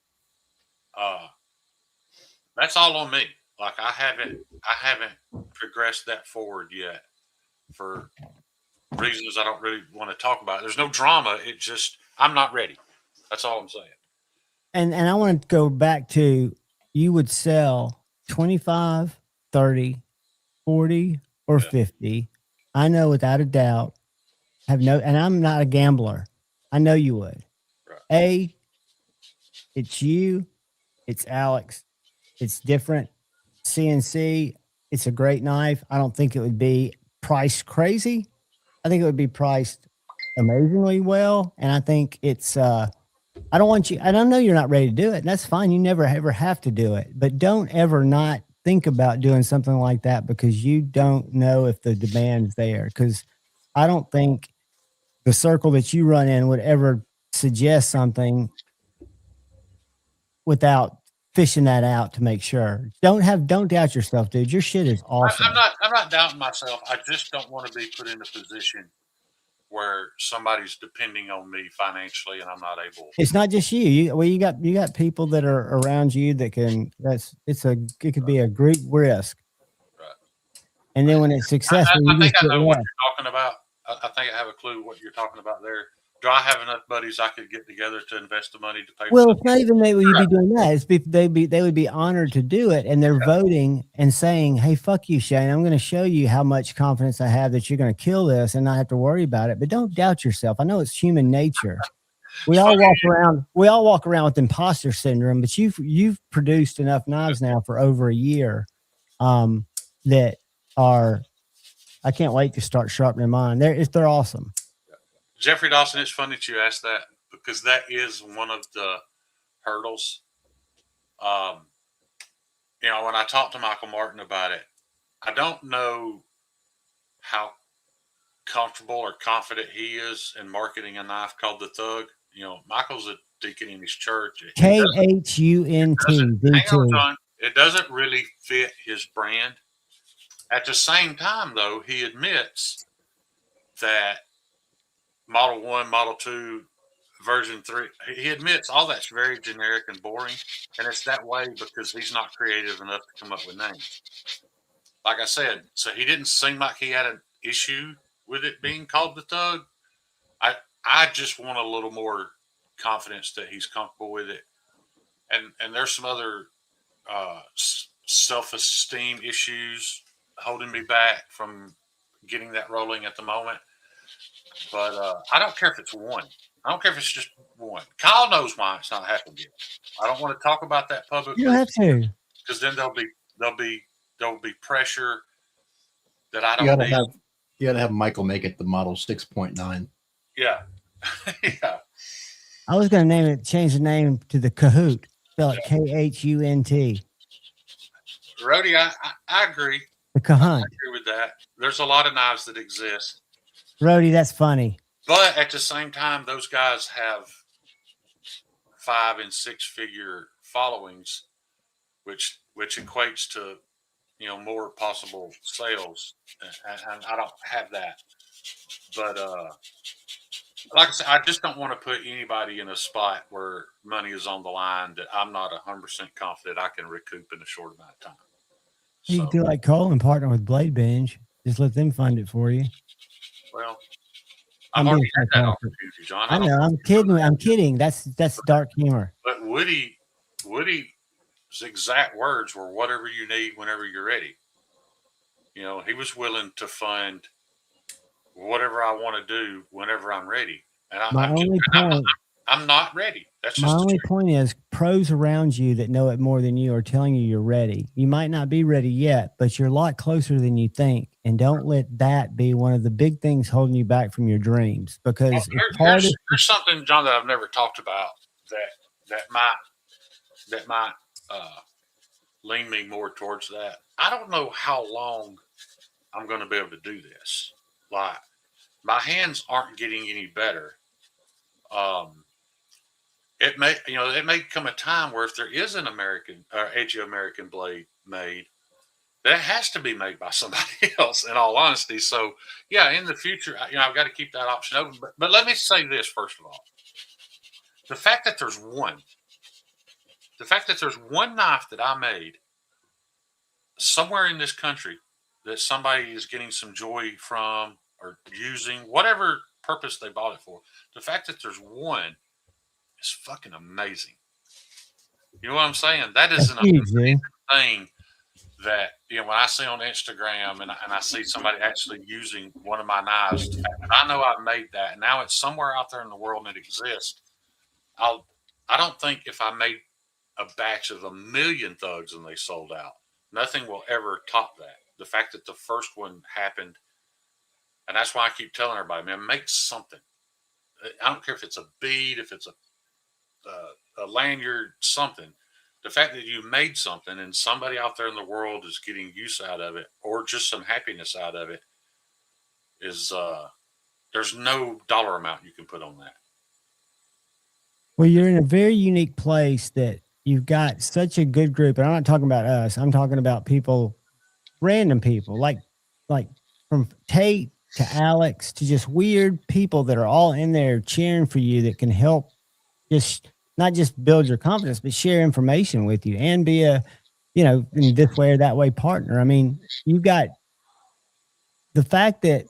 that's all on me. Like I haven't progressed that forward yet for reasons I don't really want to talk about. There's no drama. It just, I'm not ready. That's all I'm saying. And I want to go back to, you would sell 25, 30, 40, or 50. I know without a doubt, and I'm not a gambler. I know you would. Right. It's you, it's Alex. It's different. CNC, it's a great knife. I don't think it would be priced crazy. I think it would be priced amazingly well. And I think it's, I don't want you, I don't know you're not ready to do it. And that's fine. You never ever have to do it, but don't ever not think about doing something like that because you don't know if the demand's there. Because I don't think the circle that you run in would ever suggest something without fishing that out to make sure. Don't doubt yourself, dude. Your shit is awesome. I'm not doubting myself. I just don't want to be put in a position where somebody's depending on me financially and I'm not able. It's not just you. You got people that are around you that can. It could be a group risk. Right. And then when it's successful, I you think just I get know what left. you're talking about. I think I have a clue what you're talking about there. Do I have enough buddies I could get together to invest the money to pay Well, for it's not even they would be doing that. They would be honored to do it, and they're voting and saying, "Hey, fuck you, Shane. I'm going to show you how much confidence I have that you're going to kill this and not have to worry about it." But don't doubt yourself. I know it's human nature. We all walk around with imposter syndrome. But you've produced enough knives now for over a year that are. I can't wait to start sharpening mine. They're awesome. Jeffrey Dawson, it's funny that you asked that because that is one of the hurdles. You know, when I talked to Michael Martin about it, I don't know how comfortable or confident he is in marketing a knife called the Thug. You know, Michael's a deacon in his church. KHUNT. Hang on, John. It doesn't really fit his brand. At the same time, though, he admits that Model 1, Model 2, version 3, he admits all that's very generic and boring, and it's that way because he's not creative enough to come up with names. Like I said, so he didn't seem like he had an issue with it being called the Thug. I just want a little more confidence that he's comfortable with it. And there's some other self-esteem issues holding me back from getting that rolling at the moment. But I don't care if it's one. I don't care if it's just one. Kyle knows why it's not happened yet. I don't want to talk about that publicly. You don't have to, because then there'll be pressure that I don't need. You got to have Michael make it the Model 6.9. Yeah, yeah. I was going to change the name to the Kahoot. Spell it KHUNT. Rody, I agree. The Kahunt. I agree with that. There's a lot of knives that exist. Rody, that's funny. But at the same time, those guys have 5 and 6 figure followings, which equates to, you know, more possible sales. And I don't have that. But like I said, I just don't want to put anybody in a spot where money is on the line that I'm not 100% confident I can recoup in a short amount of time. You can do like Cole and partner with Blade Binge. Just let them fund it for you. Well, I've already had that opportunity, John. I know. I'm kidding. That's dark humor. But Woody's exact words were whatever you need whenever you're ready. You know, he was willing to fund whatever I want to do whenever I'm ready. And I'm not ready. That's just my only point is pros around you that know it more than you are telling you you're ready. You might not be ready yet, but you're a lot closer than you think. And don't let that be one of the big things holding you back from your dreams. Because there's something, John, that I've never talked about that might lean me more towards that. I don't know how long I'm going to be able to do this. Like, my hands aren't getting any better. It may come a time where if there is an American blade made, that has to be made by somebody else, in all honesty. So, yeah, in the future, I've got to keep that option open. But let me say this, first of all. The fact that there's one knife that I made somewhere in this country that somebody is getting some joy from or using, whatever purpose they bought it for, the fact that there's one is fucking amazing. You know what I'm saying? That is an amazing thing that, when I see on Instagram and I see somebody actually using one of my knives, and I know I made that, and now it's somewhere out there in the world and it exists. I don't think if I made a batch of 1 million Thugs and they sold out, nothing will ever top that. The fact that the first one happened, and that's why I keep telling everybody, man, make something. I don't care if it's a bead, if it's a lanyard, something. The fact that you made something and somebody out there in the world is getting use out of it or just some happiness out of it is, there's no dollar amount you can put on that. Well, you're in a very unique place that you've got such a good group. And I'm not talking about us. I'm talking about people, random people like from Tate to Alex, to just weird people that are all in there cheering for you that can help just not just build your confidence, but share information with you and be a, in this way or that way partner. I mean, you got the fact that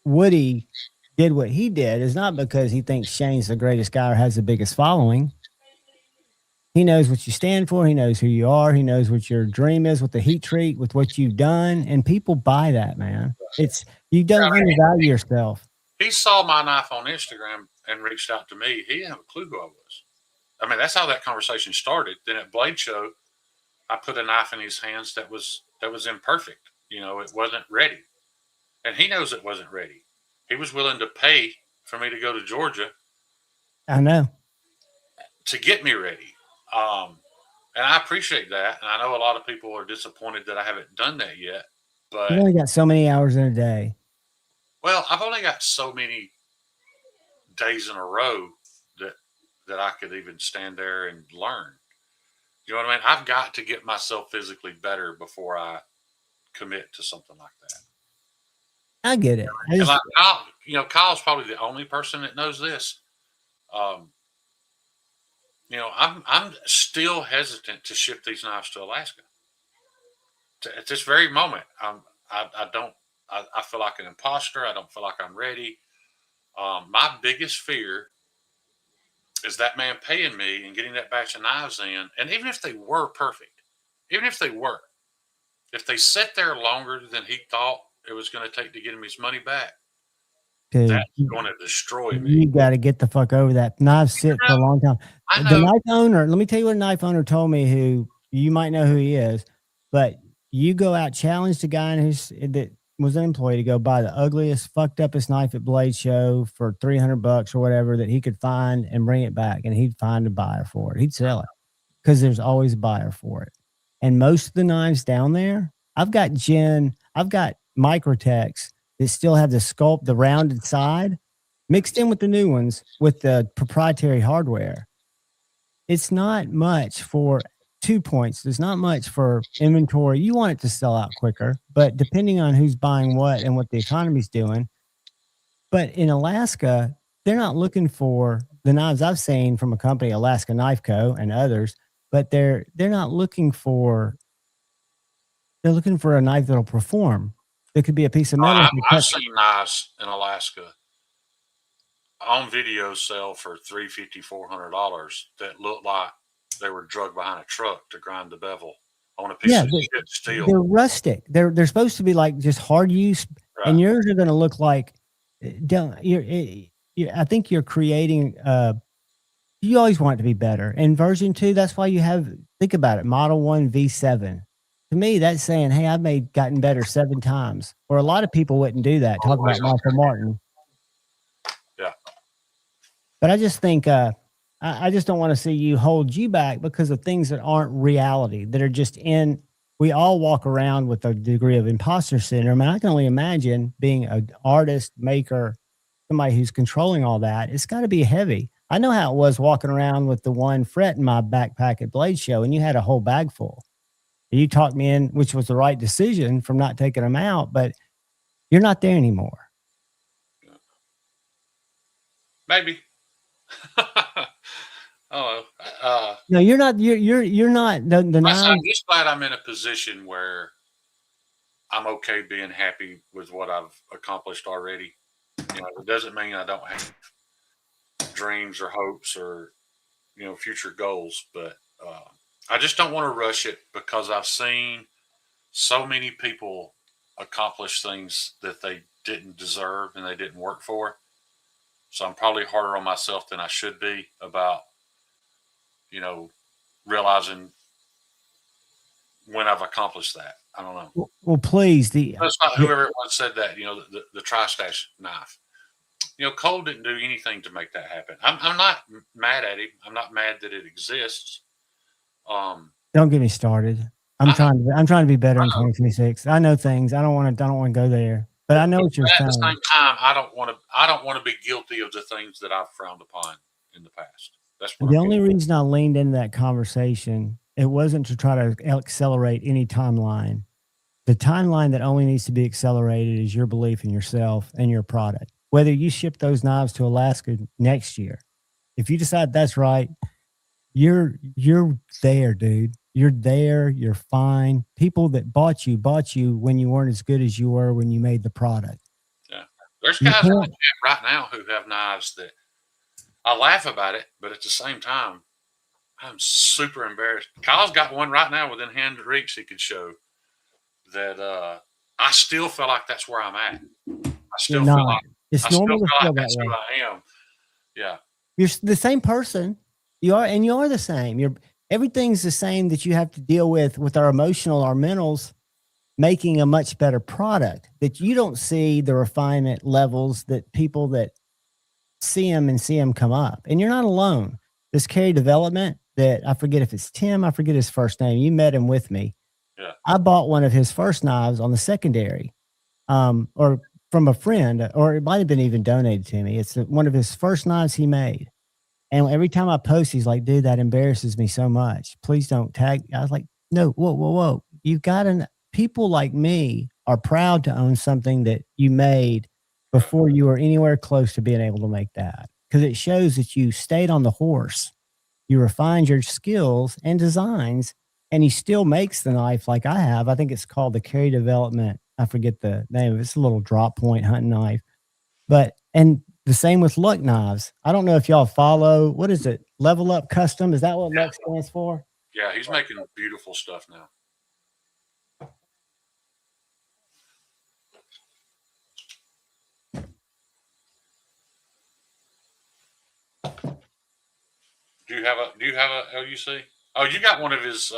Woody did what he did is not because he thinks Shane's the greatest guy or has the biggest following. He knows what you stand for. He knows who you are. He knows what your dream is with the heat treat, with what you've done. And people buy that, man. You don't undervalue yourself. He saw my knife on Instagram and reached out to me. He didn't have a clue who I was. I mean, that's how that conversation started. Then at Blade Show, I put a knife in his hands that was imperfect. It wasn't ready. And he knows it wasn't ready. He was willing to pay for me to go to Georgia. I know. To get me ready. And I appreciate that. And I know a lot of people are disappointed that I haven't done that yet. But you only got so many hours in a day. Well, I've only got so many days in a row that I could even stand there and learn. You know what I mean? I've got to get myself physically better before I commit to something like that. I get it. Kyle's probably the only person that knows this. I'm still hesitant to ship these knives to Alaska. At this very moment, I feel like an imposter. I don't feel like I'm ready. My biggest fear is that man paying me and getting that batch of knives in, and even if they were perfect, if they sat there longer than he thought it was going to take to get him his money back, that's going to destroy me. You got to get the fuck over that. Knives sit for a long time. The knife owner, let me tell you what a knife owner told me, who you might know who he is, but you go out, challenge the guy that was an employee to go buy the ugliest, fucked upest knife at Blade Show for $300 or whatever that he could find and bring it back, and he'd find a buyer for it. He'd sell it because there's always a buyer for it. And most of the knives down there, I've got Microtex that still have the rounded side mixed in with the new ones with the proprietary hardware. It's not much for 2 points. There's not much for inventory. You want it to sell out quicker, but depending on who's buying what and what the economy's doing. But in Alaska, they're not looking for the knives I've seen from a company, Alaska Knife Co. and others, but they're not looking for, they're looking for a knife that'll perform. It could be a piece of metal. I've seen knives in Alaska on video sell for $350, $400 that look like they were drugged behind a truck to grind the bevel on a piece of shit steel. They're rustic. They're supposed to be like just hard use, right. And yours are going to look like. I think you're creating. You always want it to be better. And version 2, that's why you have. Think about it. Model 1 V7. To me, that's saying, hey, I've gotten better 7 times. Or a lot of people wouldn't do that. Talk about Michael Martin. Yeah. But I just think I just don't want to see you hold you back because of things that aren't reality, that are just we all walk around with a degree of imposter syndrome. And I can only imagine being an artist, maker, somebody who's controlling all that. It's got to be heavy. I know how it was walking around with the one fret in my backpack at Blade Show, and you had a whole bag full. You talked me in, which was the right decision from not taking them out, but you're not there anymore. Maybe. No, you're not. You're not. I'm just glad I'm in a position where I'm okay being happy with what I've accomplished already. It doesn't mean I don't have dreams or hopes or future goals, but I just don't want to rush it because I've seen so many people accomplish things that they didn't deserve and they didn't work for. So I'm probably harder on myself than I should be about, realizing when I've accomplished that. I don't know. Well, please. That's not whoever once said that, the Tri-Stash knife. Cole didn't do anything to make that happen. I'm not mad at him. I'm not mad that it exists. Don't get me started. I'm trying to be better in 2026. I know things. I don't want to go there. But I know what you're saying. At the same time, I don't want to be guilty of the things that I've frowned upon in the past. That's the only reason I leaned into that conversation. It wasn't to try to accelerate any timeline. The timeline that only needs to be accelerated is your belief in yourself and your product. Whether you ship those knives to Alaska next year, if you decide that's right, you're there, dude. You're there. You're fine. People that bought you when you weren't as good as you were when you made the product. Yeah. There's You guys in the can't- chat right now who have knives that I laugh about it, but at the same time, I'm super embarrassed. Kyle's got one right now within hand reach he could show that I still feel like that's where I'm at. I still You're feel not. like It's I still normal feel to feel like that that's way. who I am. Yeah. You're the same person. You are, and you are the same. Everything's the same that you have to deal with our emotional, our mentals, making a much better product. That you don't see the refinement levels that people that see them come up, and you're not alone. This Carry Development that I forget if it's Tim, I forget his first name. You met him with me. Yeah. I bought one of his first knives on the secondary, or from a friend, or it might have been even donated to me. It's one of his first knives he made. And every time I post, he's like, dude, that embarrasses me so much. Please don't tag. I was like, no, whoa. You've got people like me are proud to own something that you made before you were anywhere close to being able to make that. Because it shows that you stayed on the horse. You refined your skills and designs, and he still makes the knife like I have. I think it's called the Carry Development. I forget the name of it. It's a little drop point hunting knife. And the same with Luck knives. I don't know if y'all follow, what is it? Level Up Custom. Is that what Luck stands for? Yeah, he's making beautiful stuff now. Do you have a LUC? Oh, you got one of his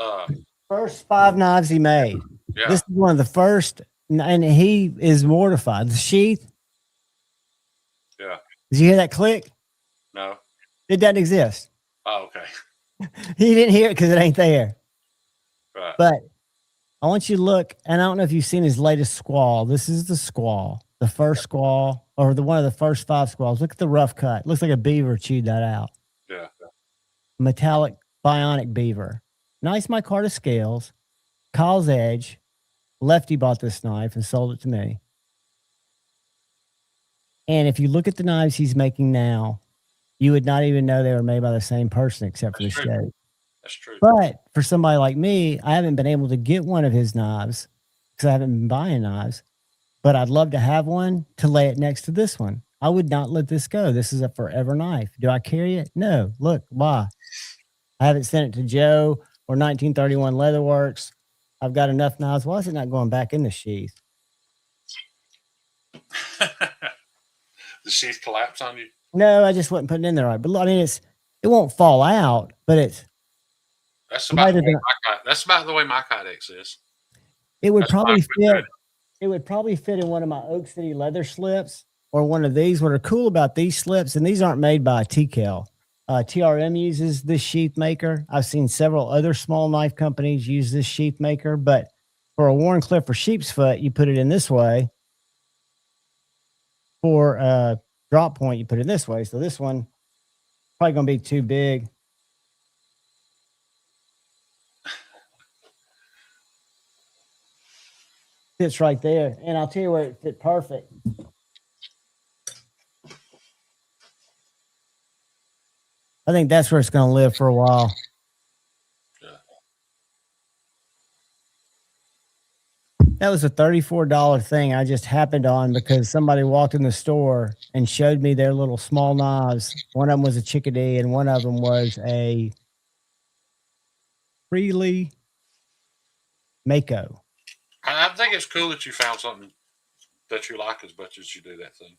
First 5 knives he made. yeah. This is one of the first, and he is mortified. The sheath. Yeah. Did you hear that click? No. It doesn't exist. Oh, okay. He didn't hear it because it ain't there. Right. But I want you to look, and I don't know if you've seen his latest squall. This is the squall, the first squall, or one of the first 5 squalls. Look at the rough cut. Looks like a beaver chewed that out. Yeah. Metallic bionic beaver. Nice micarta scales. Kyle's Edge. Lefty bought this knife and sold it to me. And if you look at the knives he's making now, you would not even know they were made by the same person except for the That's true. shape. That's true. But for somebody like me, I haven't been able to get one of his knives because I haven't been buying knives. But I'd love to have one to lay it next to this one. I would not let this go. This is a forever knife. Do I carry it? No. Look, why? I haven't sent it to Joe or 1931 Leatherworks. I've got enough knives. Why is it not going back in the sheath? The sheath collapse on you? No, I just wasn't putting it in there right. But I mean, it won't fall out, but That's about the Might way have that's about the way my Kydex is. it would That's probably fine with fit. It would probably fit in one of my Oak City leather slips or one of these. What are cool about these slips, and these aren't made by TKL. TRM uses this sheath maker. I've seen several other small knife companies use this sheath maker, but for a Warncliffe or sheep's foot, you put it in this way. For a drop point, you put it this way. So this one probably going to be too big. Fits right there. And I'll tell you where it fit perfect. I think that's where it's going to live for a while. Yeah. That was a $34 thing I just happened on because somebody walked in the store and showed me their little small knives. One of them was a Chickadee and one of them was a Freely Mako. I think it's cool that you found something that you like as much as you do that thing.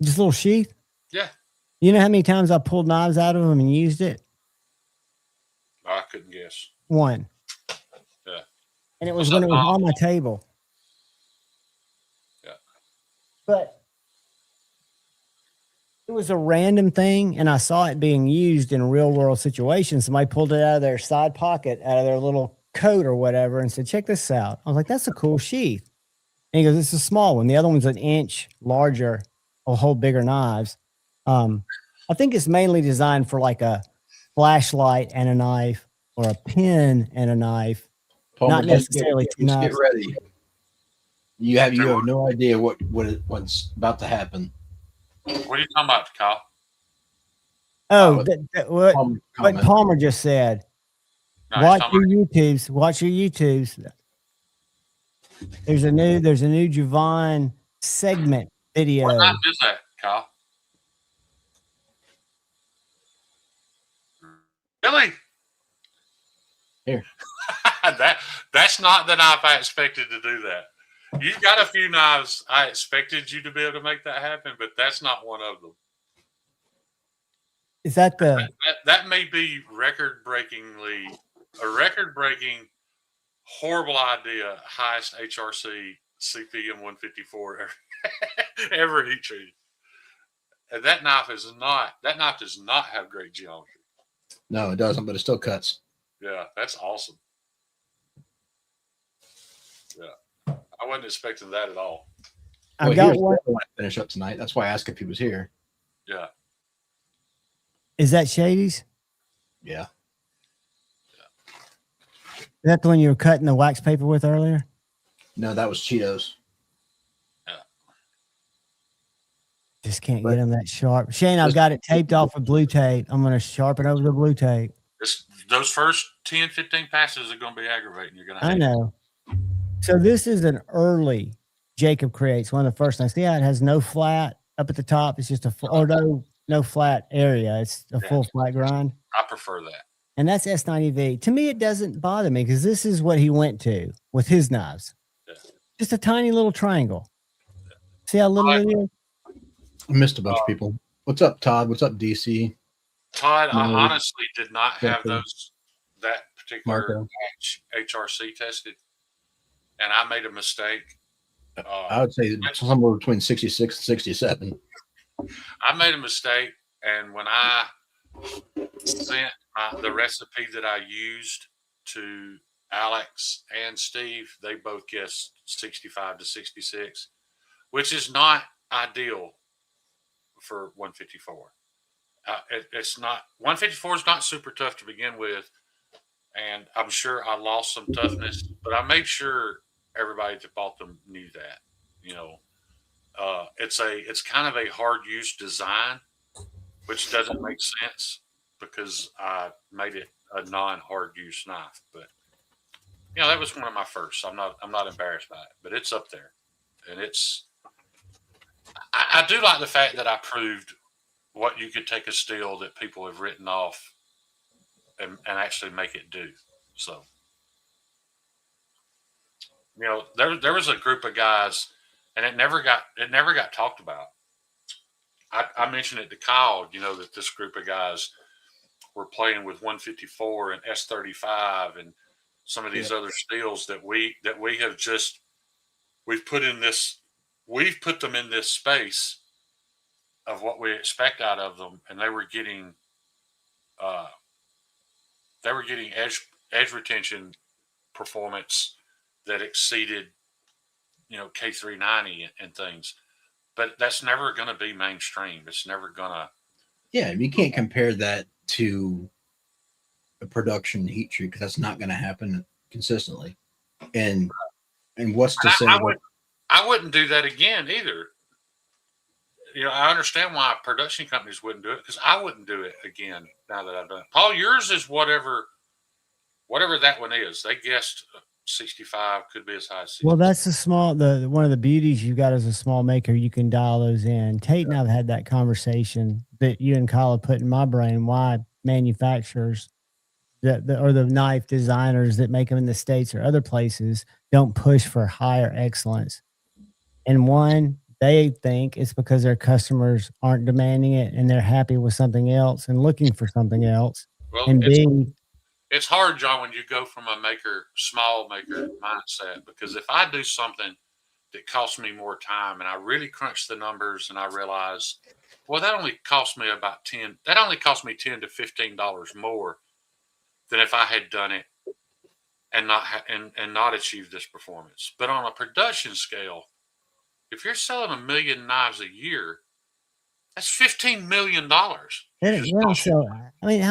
Just a little sheath. Yeah. You know how many times I pulled knives out of them and used it? I couldn't guess. One. Yeah. And it was What's when up, it was Mom? on my table. Yeah. But it was a random thing, and I saw it being used in real world situations. Somebody pulled it out of their side pocket, out of their little coat or whatever, and said, check this out. I was like, that's a cool sheath. And he goes, it's a small one. The other one's an inch larger, will hold bigger knives. I think it's mainly designed for like a flashlight and a knife or a pen and a knife. Not necessarily Just two get knives. ready. You have no idea what's about to happen. What are you talking about, Kyle? Oh, what Palmer just said. No, Watch your YouTubes. Watch your YouTubes. There's a new Javon segment video. What knife is that, Kyle? Really? Here. That's not the knife I expected to do that. You've got a few knives I expected you to be able to make that happen, but that's not one of them. Is that that may be a record-breaking horrible idea, highest HRC CPM 154 ever heat treated. And that knife does not have great geometry. No, it doesn't, but it still cuts. Yeah, that's awesome. Yeah, I wasn't expecting that at all. I got one. Finish up tonight. That's why I asked if he was here. Yeah. Is that Shady's? Yeah. Is that the one you were cutting the wax paper with earlier? No, that was Cheetos. Yeah. Just can't get them that sharp. Shane, I've got it taped off with blue tape. I'm going to sharpen over the blue tape. Those first 10, 15 passes are going to be aggravating. You're going to. I know. So this is an early Jacob Creates, one of the first ones. See how it has no flat up at the top? It's just no flat area. It's a full flat grind. I prefer that. And that's S90V. To me, it doesn't bother me because this is what he went to with his knives. Yeah. Just a tiny little triangle. Yeah. See how little it is? I missed a bunch of people. What's up, Todd? What's up, DC? Todd, I honestly did not have that particular HRC tested, and I made a mistake. I would say somewhere between 66 and 67. I made a mistake, and when I sent the recipe that I used to Alex and Steve, they both guessed 65 to 66, which is not ideal for 154. It's not 154 is not super tough to begin with, and I'm sure I lost some toughness, but I made sure everybody that bought them knew that. You know, it's kind of a hard use design, which doesn't make sense because I made it a non-hard use knife. But you know, that was one of my first. I'm not embarrassed by it, but it's up there, and I do like the fact that I proved what you could take a steel that people have written off and actually make it do. So, you know, there was a group of guys, and it never got talked about. I mentioned it to Kyle, you know, that this group of guys were playing with 154 and S35 and some of these other steels that we've put them in this space of what we expect out of them, and they were getting edge retention performance that exceeded, you know, K390 and things. But that's never going to be mainstream. It's never going to. Yeah, you can't compare that to a production heat treat because that's not going to happen consistently. And what's to say? I wouldn't do that again either. You know, I understand why production companies wouldn't do it because I wouldn't do it again now that I've done it. Paul, yours is whatever that one is. They guessed 65, could be as high as 60. Well, that's one of the beauties you got as a small maker. You can dial those in. Tate and I've had that conversation that you and Kyle have put in my brain. Why manufacturers or the knife designers that make them in the States or other places don't push for higher excellence. And one, they think it's because their customers aren't demanding it and they're happy with something else and looking for something else. Well, and it's hard, John, when you go from a small maker mindset, because if I do something that costs me more time and I really crunch the numbers and I realize, well, that only cost me $10 to $15 more than if I had done it and not achieved this performance. But on a production scale, if you're selling 1 million knives a year, that's $15 million. I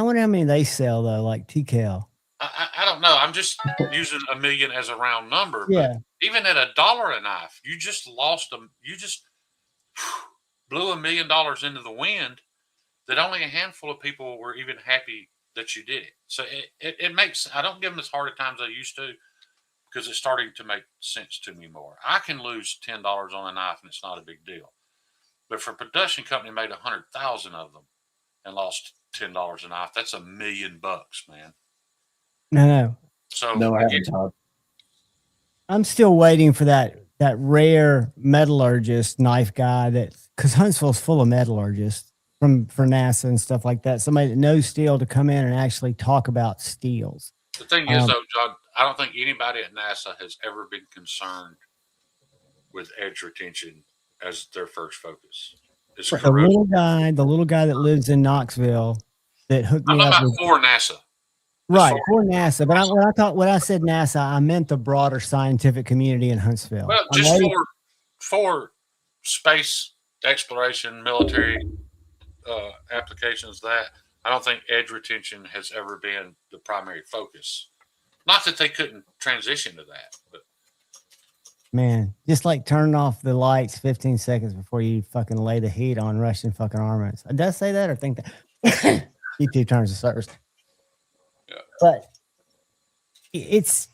wonder how many they sell though, like TKL. I don't know. I'm just using $1 million as a round number. Yeah. But even at $1 a knife, you just lost them. You just blew $1 million into the wind. That only a handful of people were even happy that you did it. So it makes. I don't give them as hard a time as I used to because it's starting to make sense to me more. I can lose $10 on a knife and it's not a big deal. But for a production company made 100,000 of them and lost $10 a knife, that's $1 million, man. No. So No, I haven't, Todd. I'm still waiting for that rare metallurgist knife guy because Huntsville's full of metallurgists for NASA and stuff like that. Somebody that knows steel to come in and actually talk about steels. The thing is, though, John, I don't think anybody at NASA has ever been concerned with edge retention as their first focus. It's The little guy that lives in Knoxville that hooked me up with, for NASA. right, for NASA. But when I said NASA, I meant the broader scientific community in Huntsville. Well, just for space exploration, military applications, that I don't think edge retention has ever been the primary focus. Not that they couldn't transition to that, but man, just like turning off the lights 15 seconds before you fucking lay the heat on Russian fucking armaments. Did I say that or think that? YouTube terms of service. Yeah. But it's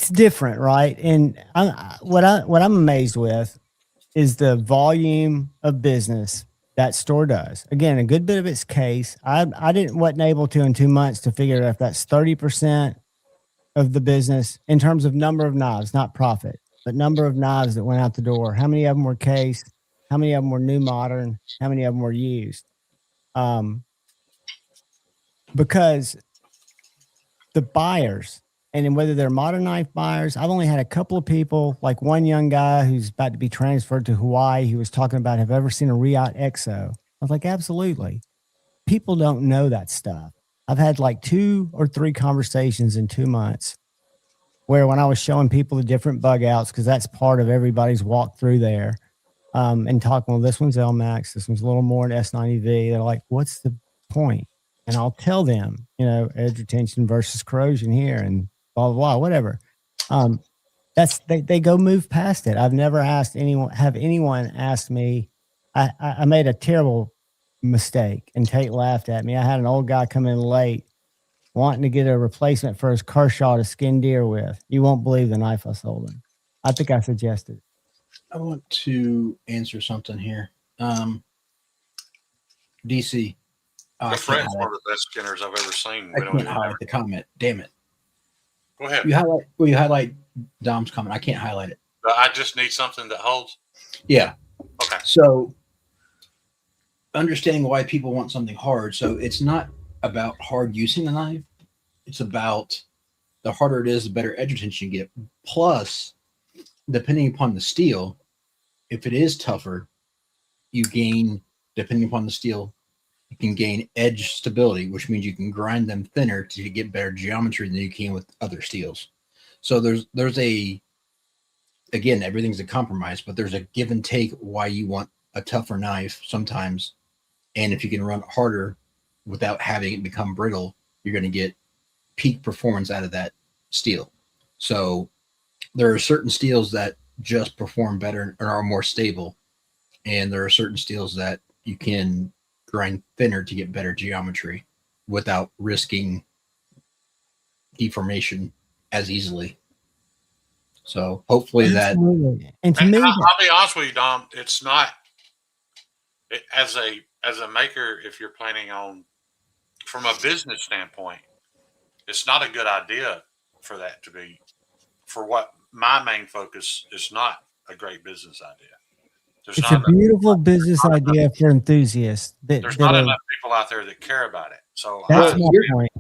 different, right? And what I'm amazed with is the volume of business that store does. Again, a good bit of it's case. I wasn't able to in 2 months to figure out if that's 30% of the business in terms of number of knives, not profit, but number of knives that went out the door. How many of them were case? How many of them were new modern? How many of them were used? Because the buyers, and then whether they're modern knife buyers, I've only had a couple of people, like one young guy who's about to be transferred to Hawaii. He was talking about, have ever seen a Riot Exo? I was like, absolutely. People don't know that stuff. I've had like 2 or 3 conversations in 2 months where when I was showing people the different bug outs, because that's part of everybody's walk through there, and talking, well, this one's LMAX, this one's a little more an S90V. They're like, what's the point? And I'll tell them, edge retention versus corrosion here and blah, blah, blah, whatever. They go move past it. I've never asked anyone asked me. I made a terrible mistake and Tate laughed at me. I had an old guy come in late wanting to get a replacement for his Kershaw to skin deer with. You won't believe the knife I sold him. I think I suggested. I want to answer something here. DC. the friend's one of the best skinners I've ever seen. I can't highlight the comment. Damn it. Go ahead. You highlight Dom's comment. I can't highlight it. I just need something that holds. Yeah. Okay. So understanding why people want something hard. So it's not about hard using the knife. It's about the harder it is, the better edge retention you get. Plus, depending upon the steel, if it is tougher, you gain, depending upon the steel, you can gain edge stability, which means you can grind them thinner to get better geometry than you can with other steels. So there's a, again, everything's a compromise, but there's a give and take why you want a tougher knife sometimes. And if you can run harder without having it become brittle, you're going to get peak performance out of that steel. So there are certain steels that just perform better and are more stable. And there are certain steels that you can grind thinner to get better geometry without risking deformation as easily. So hopefully that. And to me, I'll be honest with you, Dom. It's not as a maker. If you're planning on, from a business standpoint, it's not a good idea for that to be. For what my main focus is not a great business idea. It's a beautiful business idea for enthusiasts. There's not enough people out there that care about it. So that's my point.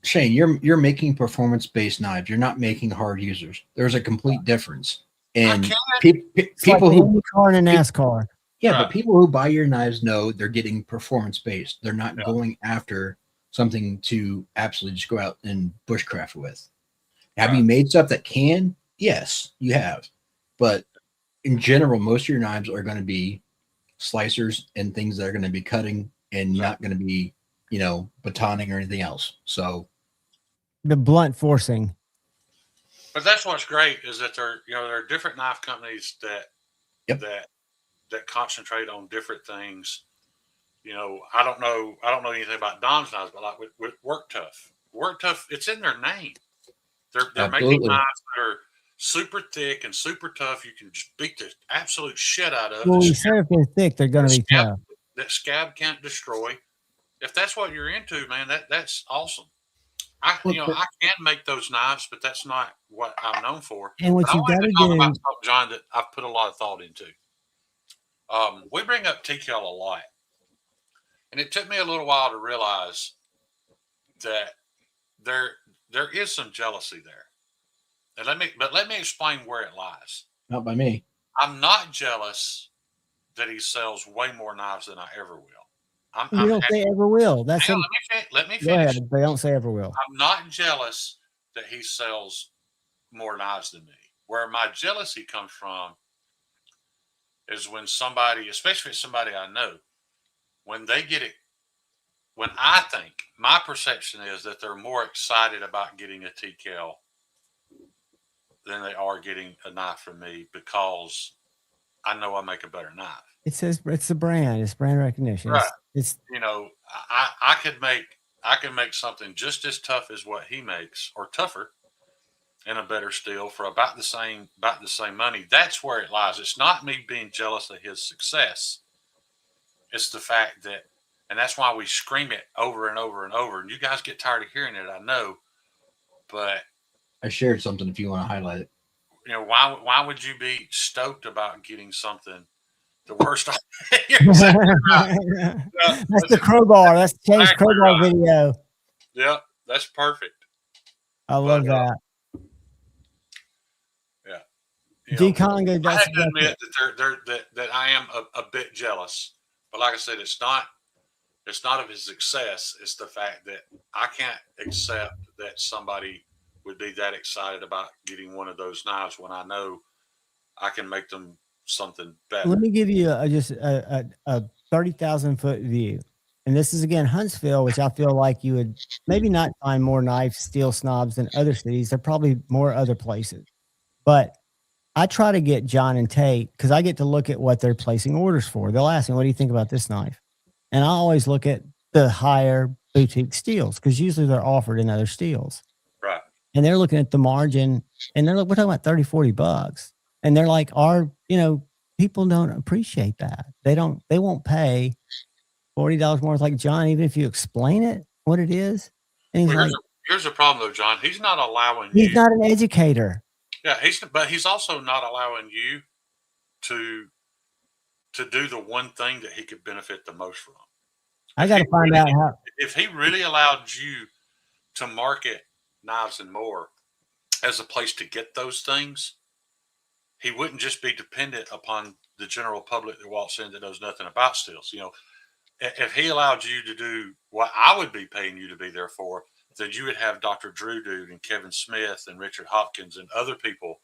Shane, you're making performance-based knives. You're not making hard users. There's a complete difference. And people who car in a NASCAR. Yeah, but people who buy your knives know they're getting performance-based. They're not going after something to absolutely just go out and bushcraft with. Have you made stuff that can? Yes, you have. But in general, most of your knives are going to be slicers and things that are going to be cutting and not going to be, batoning or anything else. So the blunt forcing. But that's what's great is that there are different knife companies that Yep. that concentrate on different things. I don't know anything about Don's knives, but like with Work Tough, it's in their name. They're making Absolutely. knives that are super thick and super tough. You can just beat the absolute shit out of. Well, you said if they're thick, they're going to be tough. That scab can't destroy. If that's what you're into, man, that's awesome. I can make those knives, but that's not what I'm known for. And what But I you got wanted to to talk do, about something, John, that I've put a lot of thought into. We bring up TCAL a lot, and it took me a little while to realize that there is some jealousy there. And let me explain where it lies. Not by me. I'm not jealous that he sells way more knives than I ever will. you don't say ever will. That's Hang on, let me go finish. ahead. They don't say ever will. I'm not jealous that he sells more knives than me. Where my jealousy comes from is when somebody, especially somebody I know, when they get it, when I think, my perception is that they're more excited about getting a TCAL than they are getting a knife from me because I know I make a better knife. It says it's the brand. It's brand recognition. Right. It's I can make something just as tough as what he makes, or tougher, and a better steel for about the same money. That's where it lies. It's not me being jealous of his success. It's the fact that, and that's why we scream it over and over and over. And you guys get tired of hearing it, I know, but I shared something if you want to highlight it. why would you be stoked about getting something the worst? that's the crowbar. That's James Crowbar right. video. Yep, that's perfect. I love that. D Conga, I have to admit that I am a bit jealous, but like I said, it's not of his success. It's the fact that I can't accept that somebody would be that excited about getting one of those knives when I know I can make them something better. Let me give you just a 30,000-foot view. And this is, again, Huntsville, which I feel like you would maybe not find more knife steel snobs than other cities. There are probably more other places. But I try to get John and Tate, because I get to look at what they're placing orders for. They'll ask me, what do you think about this knife? And I always look at the higher boutique steels, because usually they're offered in other steels. Right. And they're looking at the margin, and we're talking about $30-$40. And they're like, people don't appreciate that. They won't pay $40 more. It's like, John, even if you explain it, what it is. And here's the problem though, John. He's not allowing He's not an educator. Yeah, but he's also not allowing you to do the one thing that he could benefit the most from. I got to find out how. If he really allowed you to market Knives and More as a place to get those things, he wouldn't just be dependent upon the general public that walks in that knows nothing about steels. If he allowed you to do what I would be paying you to be there for, then you would have Dr. Drew Dude and Kevin Smith and Richard Hopkins and other people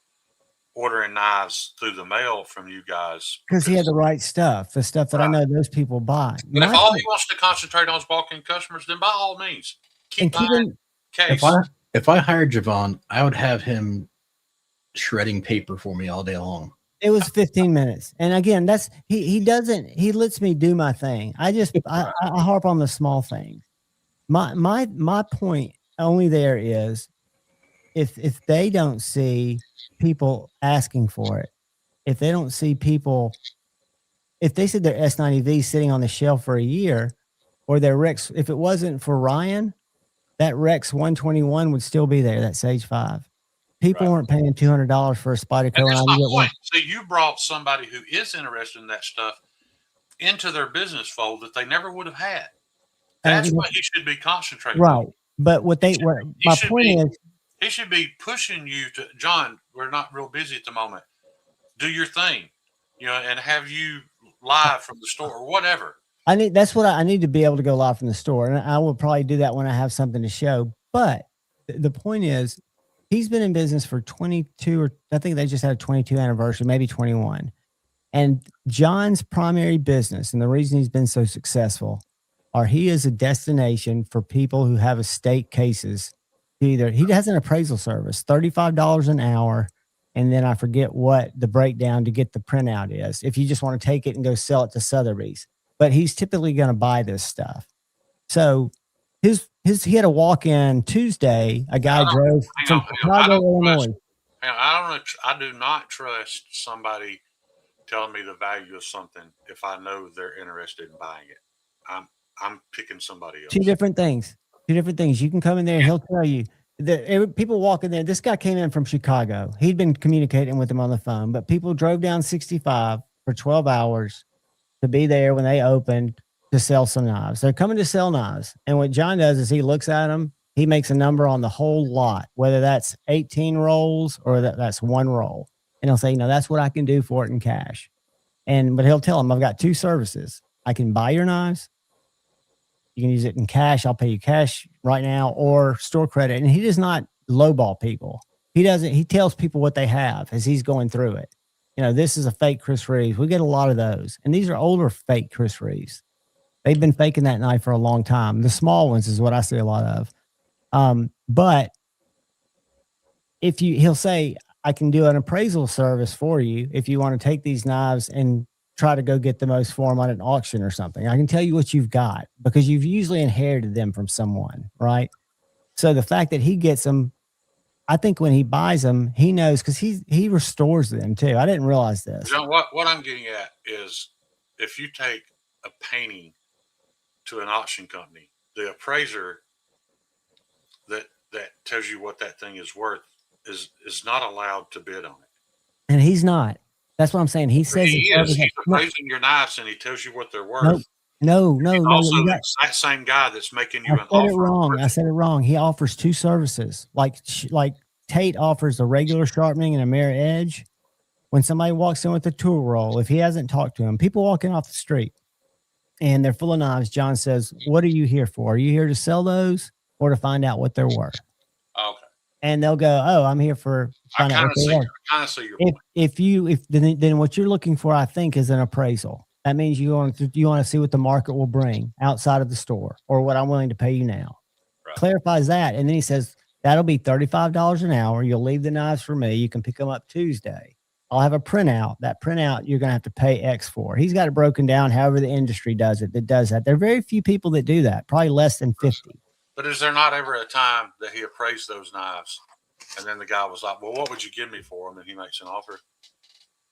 ordering knives through the mail from you guys. Because he had the right stuff, the stuff that I know those people buy. And if all he wants to concentrate on is walk-in customers, then by all means, keep buying case. If I hired Javon, I would have him shredding paper for me all day long. It was 15 minutes. And again, he lets me do my thing. I harp on the small things. My point only there is if they don't see people asking for it, if they don't see people, if they said their S90V sitting on the shelf for a year, or their Rex, if it wasn't for Ryan, that Rex 121 would still be there, that Sage 5. People weren't paying $200 for a Spyderco. And that's my point. So you brought somebody who is interested in that stuff into their business fold that they never would have had. That's what he should be concentrating on. But my point is, he should be pushing you to, John, we're not real busy at the moment. Do your thing, and have you live from the store or whatever. That's what I need to be able to go live from the store. And I will probably do that when I have something to show. But the point is, he's been in business for 22, or I think they just had a 22 anniversary, maybe 21. And John's primary business, and the reason he's been so successful, he is a destination for people who have estate cases either. He has an appraisal service, $35 an hour. And then I forget what the breakdown to get the printout is. If you just want to take it and go sell it to Sotheby's, but he's typically going to buy this stuff. So he had a walk in Tuesday. A guy drove from Chicago, Illinois. I do not trust somebody telling me the value of something if I know they're interested in buying it. I'm picking somebody else. Two different things. You can come in there and he'll tell you that people walk in there. This guy came in from Chicago. He'd been communicating with him on the phone, but people drove down 65 for 12 hours to be there when they opened to sell some knives. They're coming to sell knives. And what John does is he looks at them. He makes a number on the whole lot, whether that's 18 rolls or that's one roll. And he'll say, that's what I can do for it in cash. But he'll tell them, I've got two services. I can buy your knives. You can use it in cash. I'll pay you cash right now or store credit. And he does not lowball people. He tells people what they have as he's going through it. This is a fake Chris Reeves. We get a lot of those. And these are older fake Chris Reeves. They've been faking that knife for a long time. The small ones is what I see a lot of. But he'll say, I can do an appraisal service for you if you want to take these knives and try to go get the most for them on an auction or something. I can tell you what you've got because you've usually inherited them from someone, right? So the fact that he gets them, I think when he buys them, he knows because he restores them too. I didn't realize this. John, what I'm getting at is if you take a painting to an auction company, the appraiser that tells you what that thing is worth is not allowed to bid on it. And he's not. That's what I'm saying. He says he's appraising your knives and he tells you what they're worth. No. Also, that same guy that's making you an offer. I said it wrong. He offers two services. Like Tate offers a regular sharpening and a mirror edge. When somebody walks in with a tool roll, if he hasn't talked to him, people walking off the street and they're full of knives, John says, what are you here for? Are you here to sell those or to find out what they're worth? Okay. And they'll go, oh, I'm here for I kind of see your point. Then what you're looking for, I think, is an appraisal. That means you want to see what the market will bring outside of the store or what I'm willing to pay you now. Right. Clarifies that. And then he says, that'll be $35 an hour. You'll leave the knives for me. You can pick them up Tuesday. I'll have a printout. That printout you're going to have to pay X for. He's got it broken down however the industry does it that does that. There are very few people that do that, probably less than 50. But is there not ever a time that he appraised those knives and then the guy was like, well, what would you give me for them? And he makes an offer?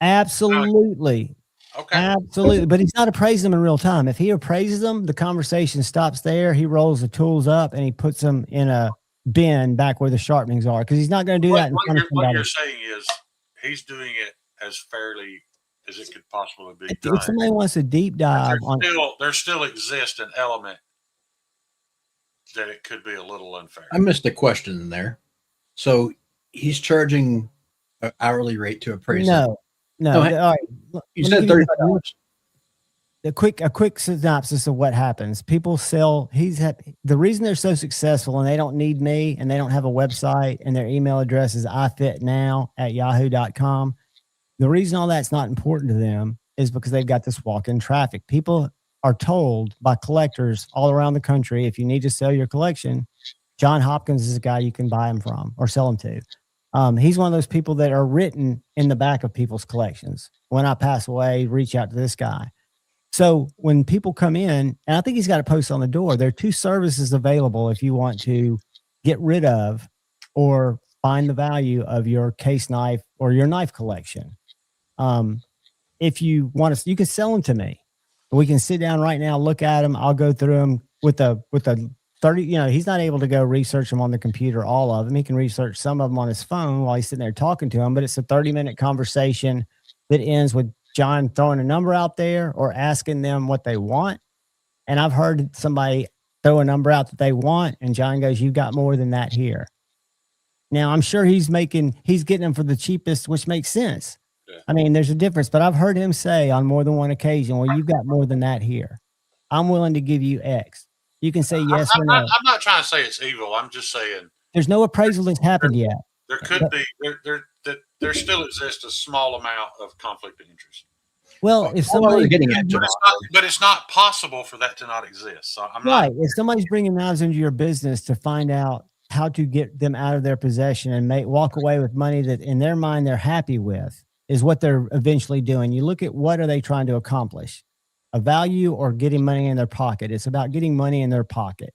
Absolutely. Okay. Absolutely. But he's not appraising them in real time. If he appraises them, the conversation stops there. He rolls the tools up and he puts them in a bin back where the sharpenings are because he's not going to do that in front of somebody. What you're saying is he's doing it as fairly as it could possibly be done. If somebody wants to deep dive there still exists an element that it could be a little unfair. I missed a question in there. So he's charging an hourly rate to appraise. No. All right. You said $35. A quick synopsis of what happens. People sell. The reason they're so successful and they don't need me and they don't have a website and their email address is ifitnow@yahoo.com. The reason all that's not important to them is because they've got this walk-in traffic. People are told by collectors all around the country, if you need to sell your collection, John Hopkins is a guy you can buy them from or sell them to. He's one of those people that are written in the back of people's collections. When I pass away, reach out to this guy. So when people come in, and I think he's got a post on the door, there are two services available if you want to get rid of or find the value of your case knife or your knife collection. If you want to, you can sell them to me. We can sit down right now, look at them. I'll go through them with a 30, he's not able to go research them on the computer, all of them. He can research some of them on his phone while he's sitting there talking to him, but it's a 30-minute conversation that ends with John throwing a number out there or asking them what they want. And I've heard somebody throw a number out that they want, and John goes, you've got more than that here. Now, I'm sure he's getting them for the cheapest, which makes sense. Yeah. I mean, there's a difference, but I've heard him say on more than one occasion, well, you've got more than that here. I'm willing to give you X. You can say yes or no. I'm not trying to say it's evil. I'm just saying there's no appraisal that's happened yet. There could be. There still exists a small amount of conflict of interest. Well, if somebody's getting at, but it's not possible for that to not exist. So I'm right. If somebody's bringing knives into your business to find out how to get them out of their possession and walk away with money that in their mind they're happy with is what they're eventually doing. You look at what are they trying to accomplish, a value or getting money in their pocket. It's about getting money in their pocket.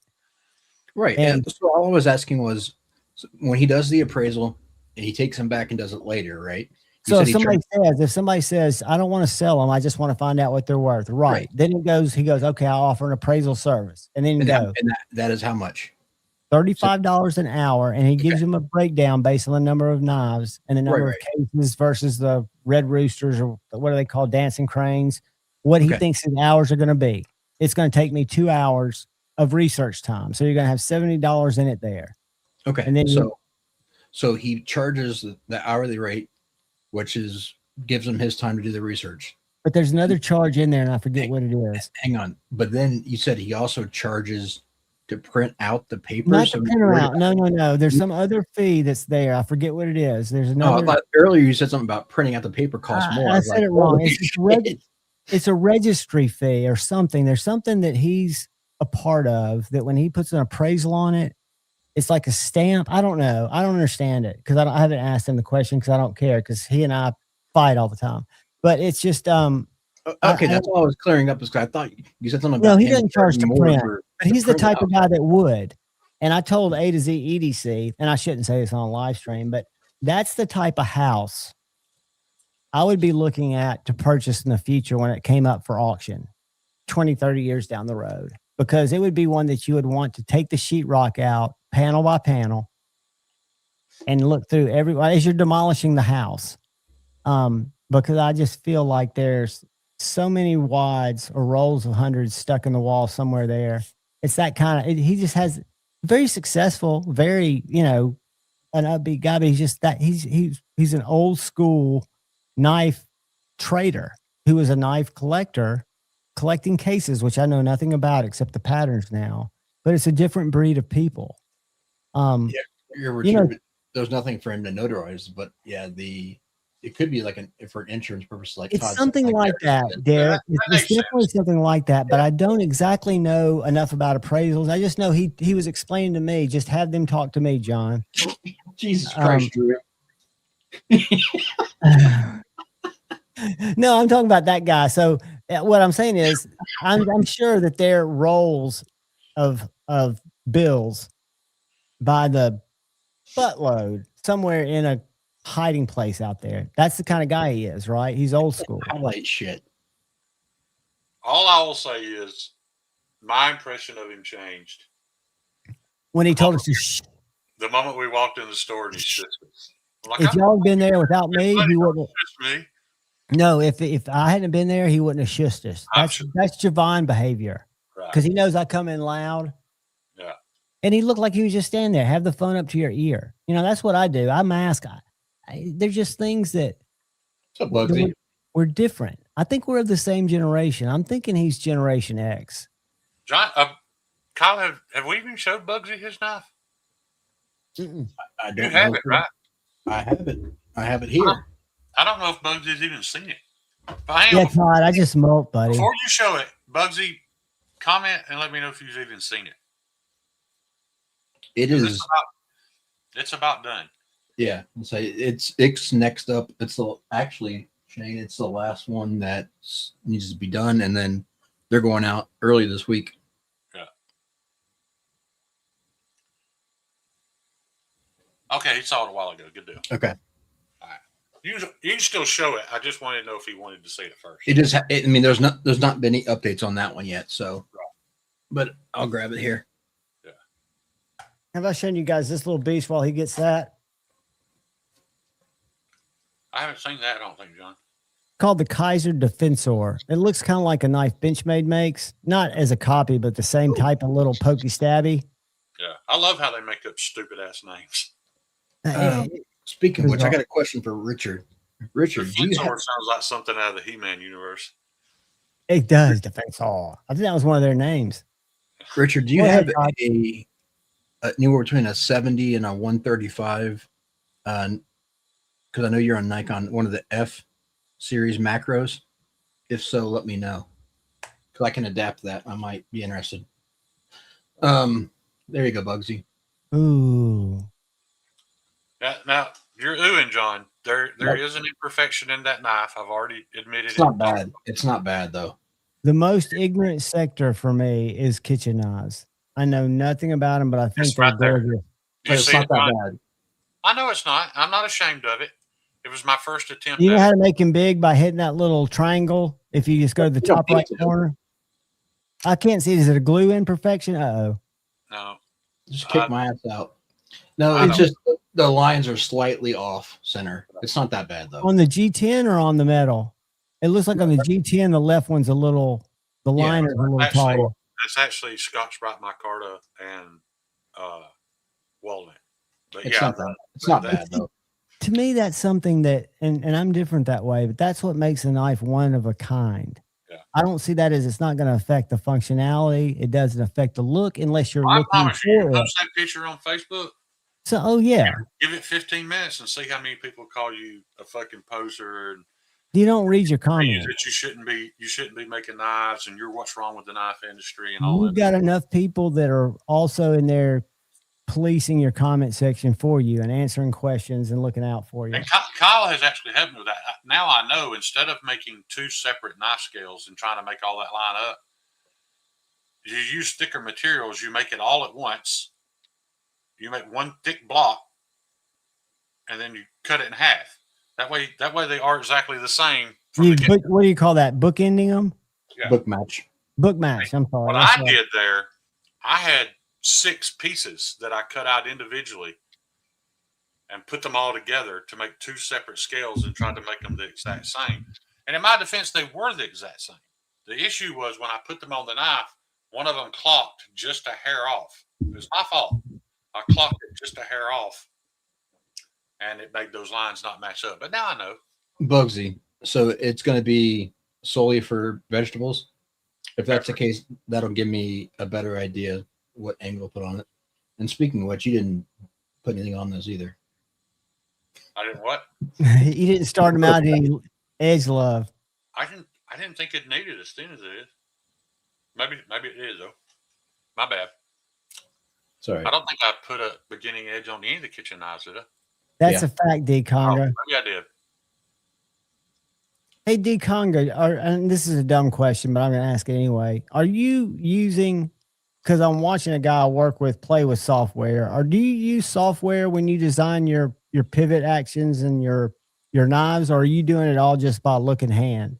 Right. And- And so all I was asking was when he does the appraisal and he takes them back and does it later, right? You So said if somebody says, I don't want to sell them, I just want to find out what they're worth. Right. Then he goes, okay, I'll offer an appraisal service. And then that is how much? $35 an hour, and he gives them a breakdown based on the number of knives and the number of cases versus the red roosters, or what are they called, dancing cranes, what he thinks his hours are going to be. It's going to take me 2 hours of research time. So you're going to have $70 in it there. Okay. And then so he charges the hourly rate, which gives him his time to do the research. But there's another charge in there, and I forget what it is. Hang on. But then you said he also charges to print out the paper. Not to print out. No. There's some other fee that's there. I forget what it is. There's another. I thought earlier you said something about printing out the paper costs more. I said it wrong. It's a registry fee or something. There's something that he's a part of that when he puts an appraisal on it, it's like a stamp. I don't know. I don't understand it because I haven't asked him the question because I don't care because he and I fight all the time. But it's just okay. That's all I was clearing up. Is I thought you said something about. No, he doesn't charge to print, but he's the type out. of guy that would. And I told A to Z EDC, and I shouldn't say this on a live stream, but that's the type of house I would be looking at to purchase in the future when it came up for auction 20, 30 years down the road, because it would be one that you would want to take the sheetrock out panel by panel and look through as you're demolishing the house. Because I just feel like there's so many wides or rolls of hundreds stuck in the wall somewhere there. It's that kind of, he just has very successful, very, an upbeat guy, but he's just that he's an old school knife trader who is a knife collector collecting cases, which I know nothing about except the patterns now, but it's a different breed of people. There's nothing for him to notarize, but it could be like for an insurance purpose, like it's something like that, Derek. It's definitely something like that, but I don't exactly know enough about appraisals. I just know he was explaining to me, just have them talk to me, John. Jesus Christ, Drew. No, I'm talking about that guy. So what I'm saying is I'm sure that there are rolls of bills by the buttload somewhere in a hiding place out there. That's the kind of guy he is, right? He's old school. Highlight shit. All I will say is my impression of him changed when he told us to the moment we walked in the store and he shit us. Like, if y'all had been there without me, he wouldn't. Me. No, if I hadn't been there, he wouldn't have shushed us. That's Javon behavior, because he knows I come in loud. Yeah, and he looked like he was just standing there. Have the phone up to your ear. That's what I do. I mask. They're just things that we're different. I think we're of the same generation. I'm thinking he's Generation X. John, Kyle, have we even showed Bugsy his knife? I don't you have it, right? I have it. I have it here. I don't know if Bugsy's even seen it. Yeah, Todd, I just smoked, buddy. Before you show it, Bugsy, comment and let me know if you've even seen it. It's about done. Yeah, so it's next up. Shane, it's the last one that needs to be done, and then they're going out early this week. Yeah. Okay, he saw it a while ago. Good deal. Okay. All right. You can still show it. I just wanted to know if he wanted to see it first. There's not been any updates on that one yet. So, but I'll grab it here. Yeah. Have I shown you guys this little beast while he gets that? I haven't seen that, I don't think, John. Called the Kaiser Defensor. It looks kind of like a knife Benchmade makes. Not as a copy, but the same type of little pokey stabby. Yeah. I love how they make up stupid ass names. Speaking of which, I got a question for Richard. Richard, Defensor sounds like something out of the He-Man universe. It does, Defensor. I think that was one of their names. Richard, do you have anywhere between a 70 and a 135? Because I know you're on Nikon, one of the F series macros. If so, let me know, because I can adapt that. I might be interested. There you go, Bugsy. Ooh. Now you're oohing, John. There Nope. is an imperfection in that knife. I've already admitted It's it. not bad. It's not bad though. The most ignorant sector for me is kitchen knives. I know nothing about them, but I think It's they're right there. gorgeous. Do you It's see not it, that John? bad. I know it's not. I'm not ashamed of it. It was my first attempt You know at how it. to make them big by hitting that little triangle? If you just go to the You don't top need right to. corner. I can't see it. Is it a glue imperfection? Uh-oh. No, Just kick I- my ass out. No, I it's don't- just the lines are slightly off center. It's not that bad though. On the G10 or on the metal? It looks like on the G10, the left one's a little, the Yeah. liner's a little Actually, taller. it's actually Scotch-Brite micarta and walnut. But It's yeah, not that. It's not that- bad though. To me, that's something that, and I'm different that way, but that's what makes a knife one of a kind. Yeah. I don't see that as it's not going to affect the functionality. It doesn't affect the look unless you're I looking promise you, for it. post that picture on Facebook. So, oh yeah, Give it 15 minutes and see how many people call you a fucking poser and you don't read your tell you comments. that you shouldn't be making knives and you're what's wrong with the knife industry and all You've that. got enough people that are also in there policing your comment section for you and answering questions and looking out for you. And Kyle has actually helped me with that. Now I know instead of making two separate knife scales and trying to make all that line up, you use thicker materials. You make it all at once. You make one thick block, and then you cut it in half. That way they are exactly the same. From You the book, what do you call that? Bookending them? Yeah. Book match. Book match. I'm sorry. What That's I right. did there, I had 6 pieces that I cut out individually and put them all together to make 2 separate scales and tried to make them the exact same. And in my defense, they were the exact same. The issue was when I put them on the knife, one of them clocked just a hair off. It was my fault. I clocked it just a hair off, and it made those lines not match up. But now I know. Bugsy. So it's going to be solely for vegetables. If that's the case, that'll give me a better idea what angle to put on it. And speaking of which, you didn't put anything on those either. I didn't what? You didn't start them out any edge love. I didn't think it needed as thin as it is. Maybe it is though. My bad. Sorry. I don't think I put a beginning edge on any of the kitchen knives, did I? That's Yeah. a fact, D. Oh, Conga. maybe I did. Hey, D. Conga, and this is a dumb question, but I'm going to ask it anyway. Are you using, because I'm watching a guy I work with play with software, or do you use software when you design your pivot actions and your knives, or are you doing it all just by looking hand?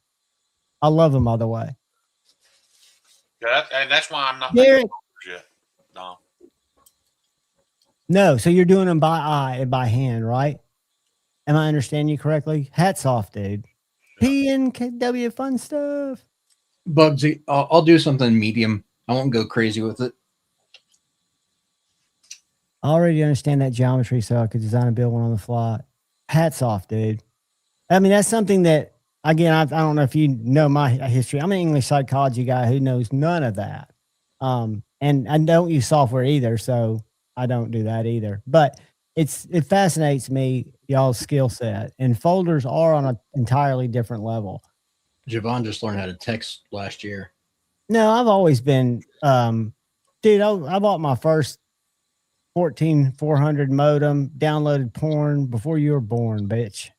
I love them, by the way. Yeah, and that's why I'm not Derek. making offers yet. No. No, so you're doing them by eye and by hand, right? Am I understanding you correctly? Hats off, dude. PNKW fun stuff. Bugsy, I'll do something medium. I won't go crazy with it. I already understand that geometry, so I could design and build one on the fly. Hats off, dude. I mean, that's something that, again, I don't know if you know my history. I'm an English psychology guy who knows none of that. And I don't use software either, so I don't do that either. But it fascinates me, y'all's skill set. And folders are on an entirely different level. Javon just learned how to text last year. No, I've always been, dude, I bought my first 14400 modem, downloaded porn before you were born, bitch.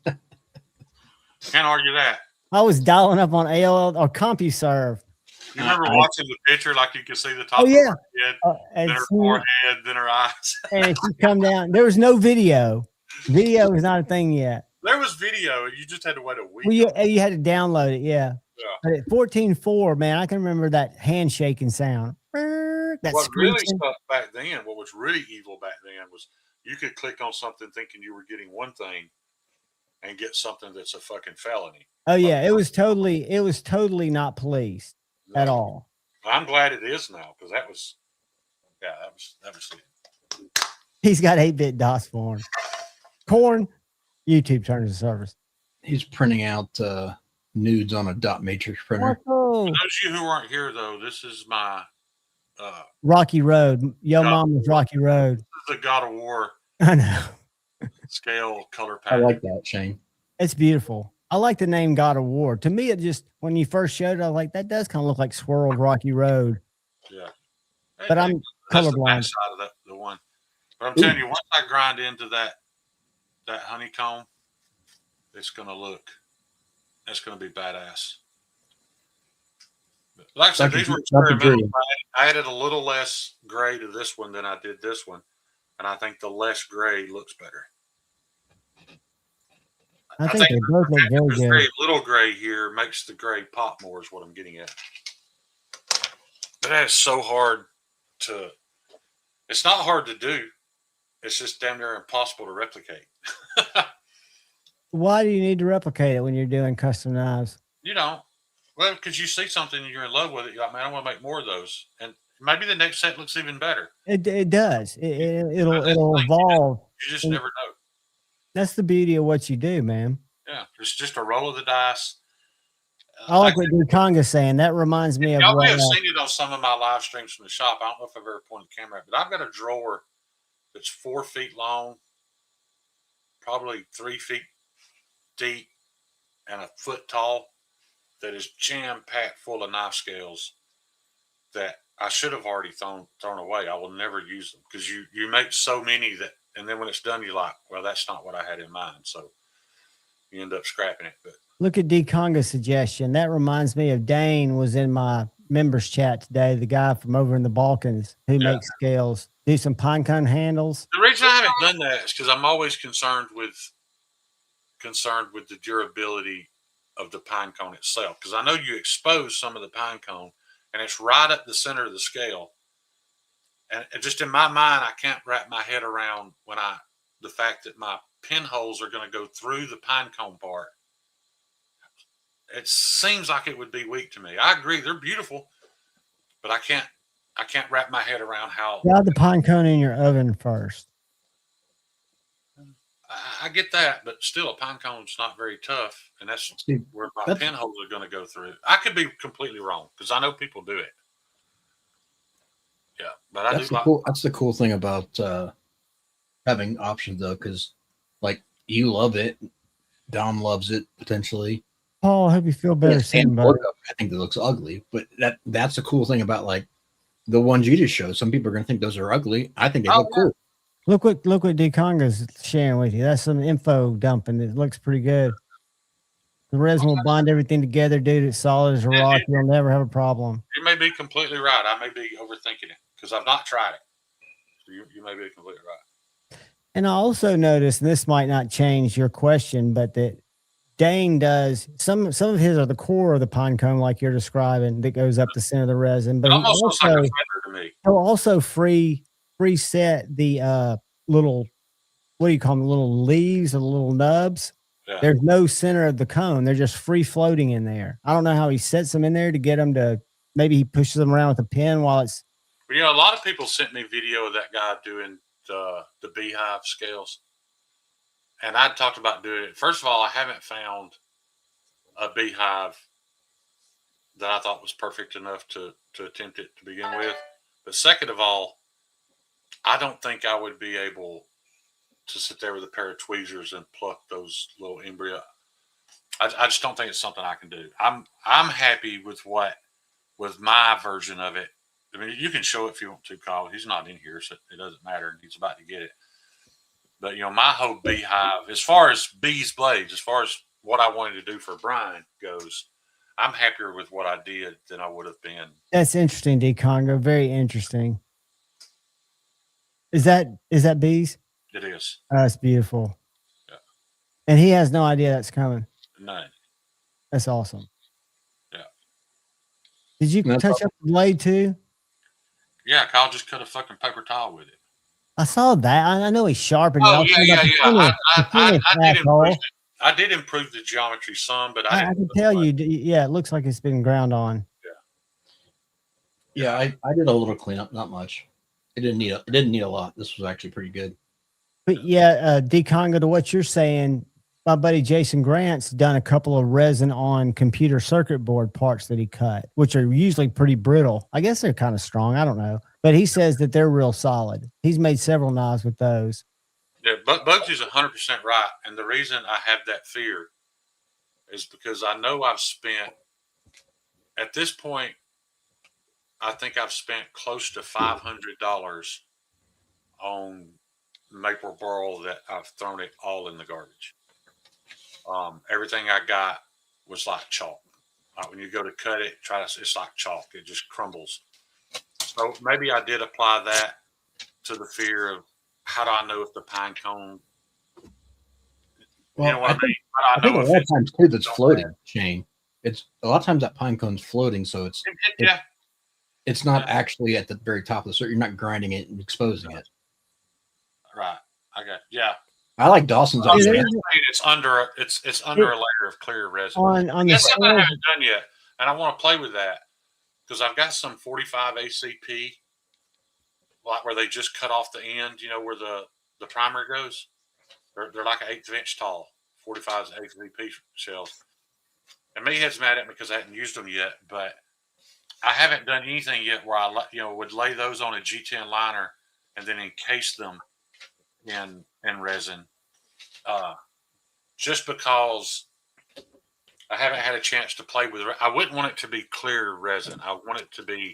Can't argue that. I was dialing up on AOL or CompuServe. You remember I- watching the picture like you could see the top Oh, of yeah. her head, And, then her soon- forehead, then her eyes. and she come down. There was no video. Video was not a thing yet. There was video. You just had to wait a week. Well, you had to download it, yeah. Yeah. But at 14.4, man, I can remember that handshaking sound. That What really screeching. stuck back then, what was really evil back then was you could click on something thinking you were getting one thing and get something that's a fucking felony. Oh yeah, it was totally not policed at all. I'm glad it is now because that was it. He's got 8-bit DOS for him. Corn, YouTube terms of service. He's printing out nudes on a dot matrix printer. Whoa. For those of you who aren't here though, this is my Rocky Road. Yo, God. Mama's Rocky Road. this is the God of War I know. scale color I pattern. like that, Shane. It's beautiful. I like the name God of War. To me, it just, when you first showed it, I was like, that does kind of look like swirled Rocky Road. Yeah. But I'm That's the colorblind. back side of But I'm telling you, once I grind into that honeycomb, it's gonna be badass. But like I said, these were experimental. I added a little less gray to this one than I did this one, and I think the less gray looks better. I think they both look very good. Very little gray here makes the gray pop more, is what I'm getting at. But that is so hard to. It's not hard to do. It's just damn near impossible to replicate. Why do you need to replicate it when you're doing custom knives? You don't. Well, because you see something and you're in love with it. You're like, man, I want to make more of those. And maybe the next set looks even better. It does. It'll evolve. You just never know. That's the beauty of what you do, man. Yeah, it's just a roll of the dice. I like what Dukonga's saying. That reminds me of. Y'all may have seen it on some of my live streams from the shop. I don't know if I've ever pointed the camera at, but I've got a drawer that's 4 feet long, probably 3 feet deep, and a foot tall, that is jam-packed full of knife scales that I should have already thrown away. I will never use them because you make so many that, and then when it's done, you're like, well, that's not what I had in mind. So you end up scrapping it. But look at Dukonga's suggestion. That reminds me of Dane was in my members chat today, the guy from over in the Balkans who makes scales. Do some pine cone handles. The reason I haven't done that is because I'm always concerned with the durability of the pine cone itself. Because I know you expose some of the pine cone, and it's right up the center of the scale. And just in my mind, I can't wrap my head around the fact that my pinholes are going to go through the pine cone part. It seems like it would be weak to me. I agree, they're beautiful, but I can't wrap my head around how. Got the pine cone in your oven first. I get that, but still, a pine cone's not very tough, and that's where my pinholes are going to go through. I could be completely wrong because I know people do it. Yeah, but that's the cool thing about having options, though, because like you love it, Dom loves it potentially. Paul, I hope you feel better. I think it looks ugly, but that's the cool thing about like the ones you just showed. Some people are going to think those are ugly. I think they look cool. Look what Dukonga's sharing with you. That's some info dumping. It looks pretty good. The resin will bind everything together, dude. It's solid as a rock. You'll never have a problem. You may be completely right. I may be overthinking it because I've not tried it. So you may be completely right. And I also noticed, and this might not change your question, but that Dane does some of his are the core of the pine cone, like you're describing, that goes up the center of the resin. But almost looks like a feather to me. He'll also preset the little, what do you call them, the little leaves or the little nubs. Yeah. There's no center of the cone. They're just free floating in there. I don't know how he sets them in there to get them to, maybe he pushes them around with a pen while it's. Well, a lot of people sent me video of that guy doing the beehive scales. And I talked about doing it. First of all, I haven't found a beehive that I thought was perfect enough to attempt it to begin with. But second of all, I don't think I would be able to sit there with a pair of tweezers and pluck those little embryo. I just don't think it's something I can do. I'm happy with my version of it. I mean, you can show it if you want to, Kyle. He's not in here, so it doesn't matter. He's about to get it. But, my whole beehive, as far as bees blades, as far as what I wanted to do for Brian goes, I'm happier with what I did than I would have been. That's interesting, Dukonga. Very interesting. Is that bees? It is. Oh, that's beautiful. Yeah. And he has no idea that's coming. No. That's awesome. Yeah. Did you touch up the blade too? Yeah, Kyle just cut a fucking paper towel with it. I saw that. I know he's sharpened. Oh, yeah. I did improve the geometry some, but I can tell you, it looks like it's been ground on. Yeah, I did a little cleanup, not much. It didn't need a lot. This was actually pretty good. But Dukonga, to what you're saying, my buddy Jason Grant's done a couple of resin on computer circuit board parts that he cut, which are usually pretty brittle. I guess they're kind of strong. I don't know. But he says that they're real solid. He's made several knives with those. Yeah, Bugsy's 100% right. And the reason I have that fear is because I know I've spent, at this point, I think I've spent close to $500 on maple burl that I've thrown it all in the garbage. Everything I got was like chalk. When you go to cut it, it's like chalk. It just crumbles. So maybe I did apply that to the fear of how do I know if the pine cone, Well, you know what I mean? I think a lot of times too that's don't floating, Shane. It's a lot of times that pine cone's floating, so Yeah, it's not actually at the very top of the circle. You're not grinding it and exposing it. right. I got I like Dawson's. I'm Dude, saying it's under a layer of clear resin. on the That's something I sales- haven't done yet, and I want to play with that because I've got some 45 ACP, like where they just cut off the end. You know where the primer goes. They're like an 1/8 inch tall 45 ACP shells. And Meathead's mad at me because I hadn't used them yet, but I haven't done anything yet where I would lay those on a G10 liner and then encase them in resin. Just because I haven't had a chance to play with it. I wouldn't want it to be clear resin. I want it to be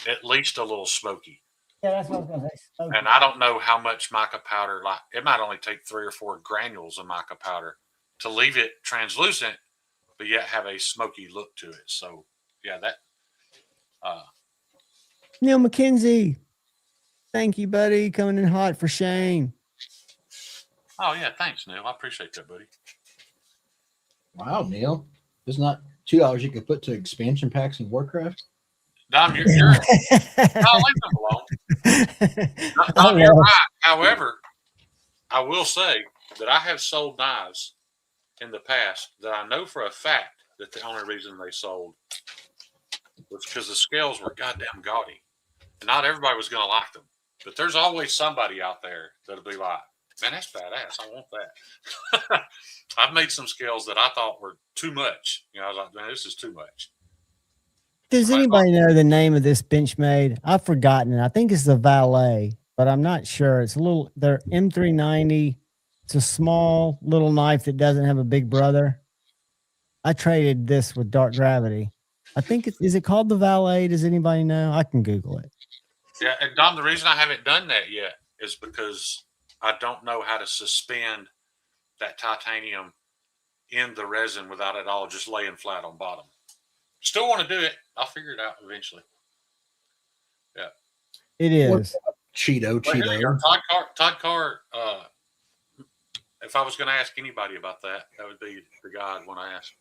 at least a little smoky. Yeah, that's what I was going to say. And I don't know how much mica powder, like it might only take 3 or 4 granules of mica powder to leave it translucent, but yet have a smoky look to it. So yeah, that Neil McKenzie, thank you, buddy, coming in hot for Shane. oh yeah, thanks, Neil. I appreciate that, buddy. Wow, Neil, there's not $2 you could put to expansion packs in Warcraft. Dom, you're no, leave them alone. Dom, you're right. However, I will say that I have sold knives in the past that I know for a fact that the only reason they sold was because the scales were goddamn gaudy. And not everybody was going to like them. But there's always somebody out there that'll be like, man, that's badass. I want that. I've made some scales that I thought were too much. You know, I was like, man, this is too much. Does anybody know the name of this Benchmade? I've forgotten it. I think it's the Valet, but I'm not sure. It's they're M390. It's a small little knife that doesn't have a big brother. I traded this with Dark Gravity. I think is it called the Valet? Does anybody know? I can Google it. Yeah, and Dom, the reason I haven't done that yet is because I don't know how to suspend that titanium in the resin without it all just laying flat on bottom. Still want to do it. I'll figure it out eventually. Yeah. It is. Cheeto. Todd Carr, if I was going to ask anybody about that, that would be the guy I'd want to ask.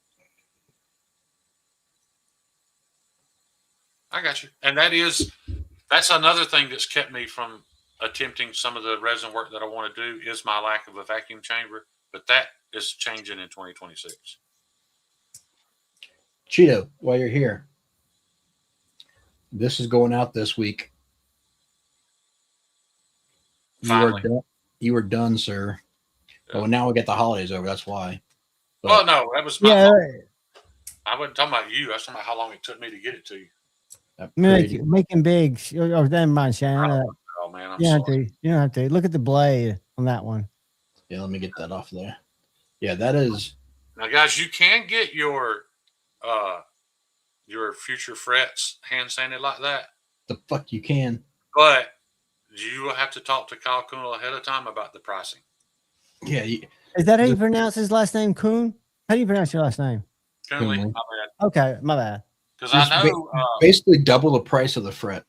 I got you. And that's another thing that's kept me from attempting some of the resin work that I want to do is my lack of a vacuum chamber. But that is changing in 2026. Cheeto, while you're here, this is going out this week. You are done, sir. Yeah. Oh, now we get the holidays over. That's why. But, Well, no, that was my Yeah, fault. I wasn't talking about you. I was talking about how long it took me to get it to you. making big. Oh, never mind, Shane. Oh, man, I'm You don't have sorry. to. You don't have to. Look at the blade on that one. Yeah, let me get that off there. Yeah, that is. Now, guys, you can get your future frets hand sanded like that, The fuck you can. but you will have to talk to Kyle Kunel ahead of time about the pricing. Yeah, Is that how you pronounce his last name, Kuhn? How do you pronounce your last name? Kunle, Kunle. my bad. Okay, my bad. Because I know basically double the price of the fret.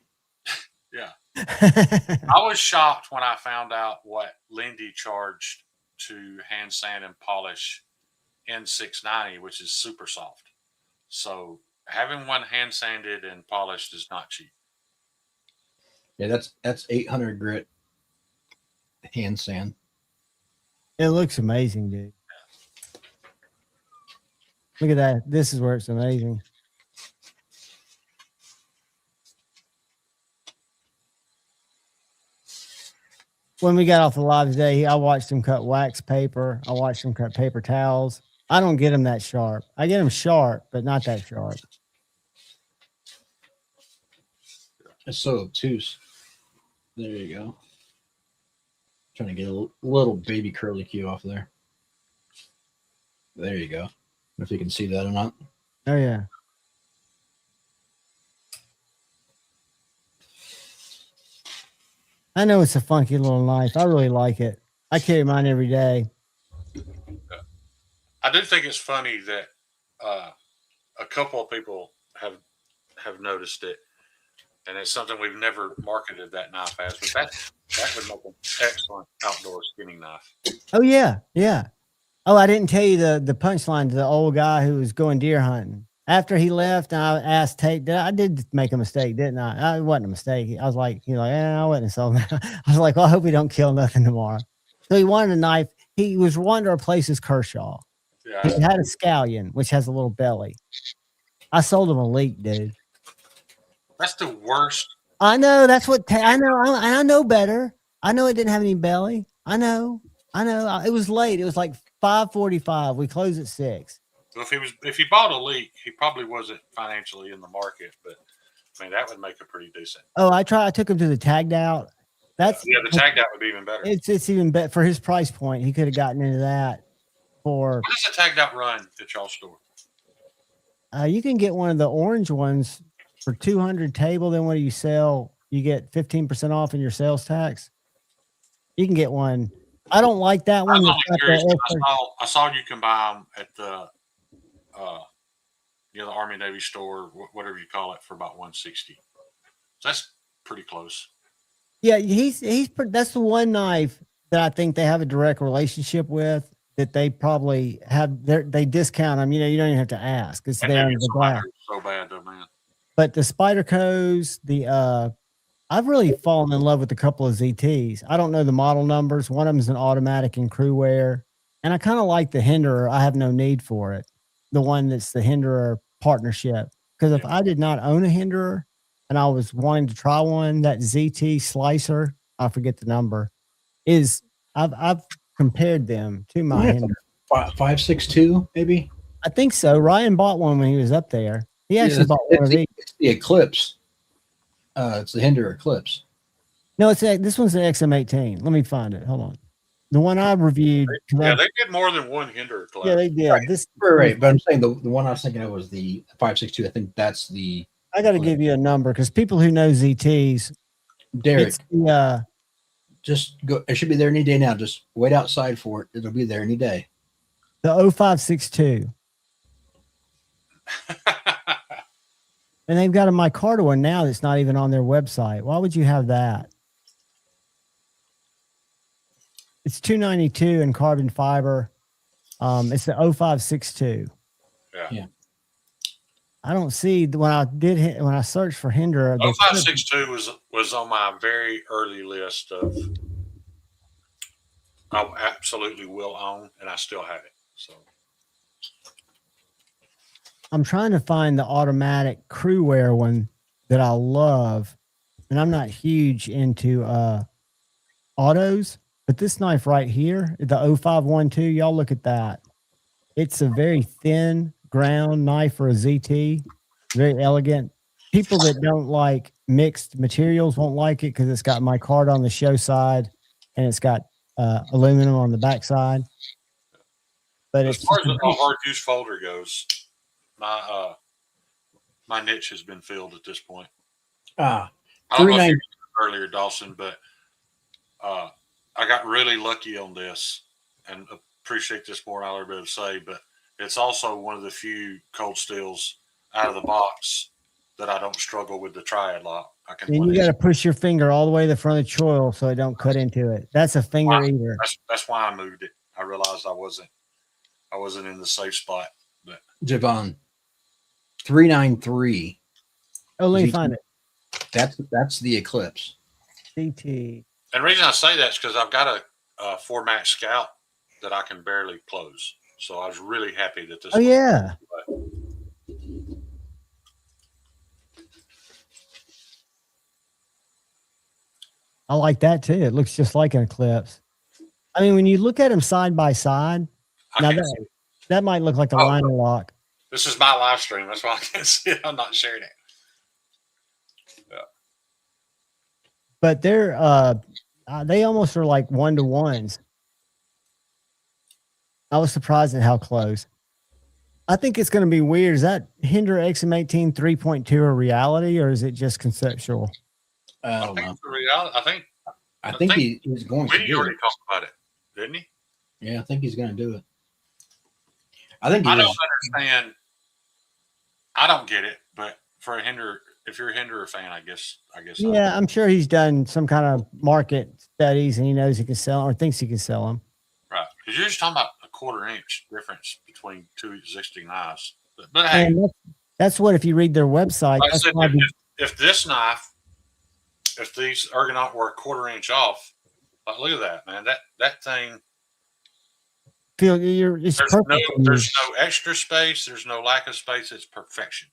I was shocked when I found out what Lindy charged to hand sand and polish N690, which is super soft. So having one hand sanded and polished is not cheap. Yeah, that's 800 grit hand sand. It looks amazing, dude. Look at that. This is where it's amazing. When we got off the live today, I watched him cut wax paper. I watched him cut paper towels. I don't get them that sharp. I get them sharp, but not that sharp. It's so obtuse. There you go. Trying to get a little baby curly Q off there. There you go. I don't know if you can see that or not. Oh, yeah. I know it's a funky little knife. I really like it. I carry mine every day. I do think it's funny that a couple of people have noticed it, and it's something we've never marketed that knife as. But that would make an excellent outdoor skinning knife. Oh yeah, yeah. Oh, I didn't tell you the punchline to the old guy who was going deer hunting. After he left, I asked Tate, I did make a mistake, didn't I? It wasn't a mistake. I was like, I wasn't so. I was like, well, I hope we don't kill nothing tomorrow. So he wanted a knife. He was wanting to replace his Kershaw. Yeah, He had a scallion, which has a little belly. I sold him a leak, dude. that's the worst. I know. That's what I know. I know better. I know it didn't have any belly. I know. It was late. It was like 5:45. We closed at 6. So if he bought a leak, he probably wasn't financially in the market. But I mean, that would make it pretty decent. Oh, I took him to the tagged out. That's The tagged out would be even better. it's even better for his price point. He could have gotten into that for. What does the tagged out run at y'all store? You can get one of the orange ones for 200 table. Then what do you sell? You get 15% off in your sales tax. You can get one. I don't like that I one. was that's only got curious. the I saw you can buy them at the the Army Navy store, whatever you call it, for about 160. So that's pretty close. Yeah, that's the one knife that I think they have a direct relationship with. That they probably have. They discount them. You don't even have to ask. It's And there maybe under the it's glass. so bad though, man. But the Spyderco's, I've really fallen in love with a couple of ZTs. I don't know the model numbers. One of them is an automatic and crew wear. And I kind of like the Hinderer. I have no need for it. The one that's the Hinderer partnership. Because if I did not own a Hinderer and I was wanting to try one, that ZT Slicer, I forget the number, I've compared them to my Yeah. Hinderer. 5.62 maybe. I think so. Ryan bought one when he was up there. He actually bought one of these. It's the Eclipse. It's the Hinder Eclipse. No, this one's an XM18. Let me find it. Hold on. The one I reviewed. Yeah, they did more than one Hinder class. Yeah, they did. Right. Right. But I'm saying the one I was thinking of was the 5.62. I think that's the I got to give you a number because people who know ZTs, Derek. it's the, Just go. It should be there any day now. Just wait outside for it. It'll be there any day. the 0562. And they've got a micarta one now that's not even on their website. Why would you have that? It's $292 in carbon fiber. It's the 0562. Yeah. I don't see when I searched for Hinder. 0562 was on my very early list of I absolutely will own, and I still have it. So I'm trying to find the automatic crew wear one that I love, and I'm not huge into autos, but this knife right here, the 0512, y'all look at that. It's a very thin ground knife for a ZT, very elegant. People that don't like mixed materials won't like it because it's got micarta on the show side and it's got aluminum on the back side. But as far as a hard use folder goes, my niche has been filled at this point. I don't know if you mentioned earlier, Dawson, but I got really lucky on this, and appreciate this more than I'll ever be able to say. But it's also one of the few cold steels out of the box that I don't struggle with the triad lock. And you got to push your finger all the way to the front of the choil so it don't cut into it. That's a finger eater. That's why I moved it. I realized I wasn't in the safe spot. But Javon, 393. Oh, let me find it. That's the Eclipse. CT. And the reason I say that is because I've got a 4MAX Scout that I can barely close. So I was really happy that this. Oh yeah. I like that too. It looks just like an Eclipse. I mean, when you look at them side by side, now that might look like a liner lock. This is my live stream. That's why I can't see it. I'm not sharing it. Yeah. But they almost are like 1-to-1s. I was surprised at how close. I think it's going to be weird. Is that Hinder XM18 3.2 a reality, or is it just conceptual? I think it's a reality. I think I think he's going to Vinny do already it. talked about it, didn't he? Yeah, I think he's going to do it. I think he I don't was. understand. I don't get it, but for a Hinder, if you're a Hinderer fan, I guess. Yeah, I'm sure he's done some kind of market studies and he knows he can sell or thinks he can sell them. Right, because you're just talking about a quarter-inch difference between two existing knives. But hey, And that's what if you read their website. like I That's said, why if this knife, if these Ergonaut were a quarter-inch off, like, look at that, man. That thing. feel it's There's perfect. there's no extra space. There's no lack of space. It's perfection.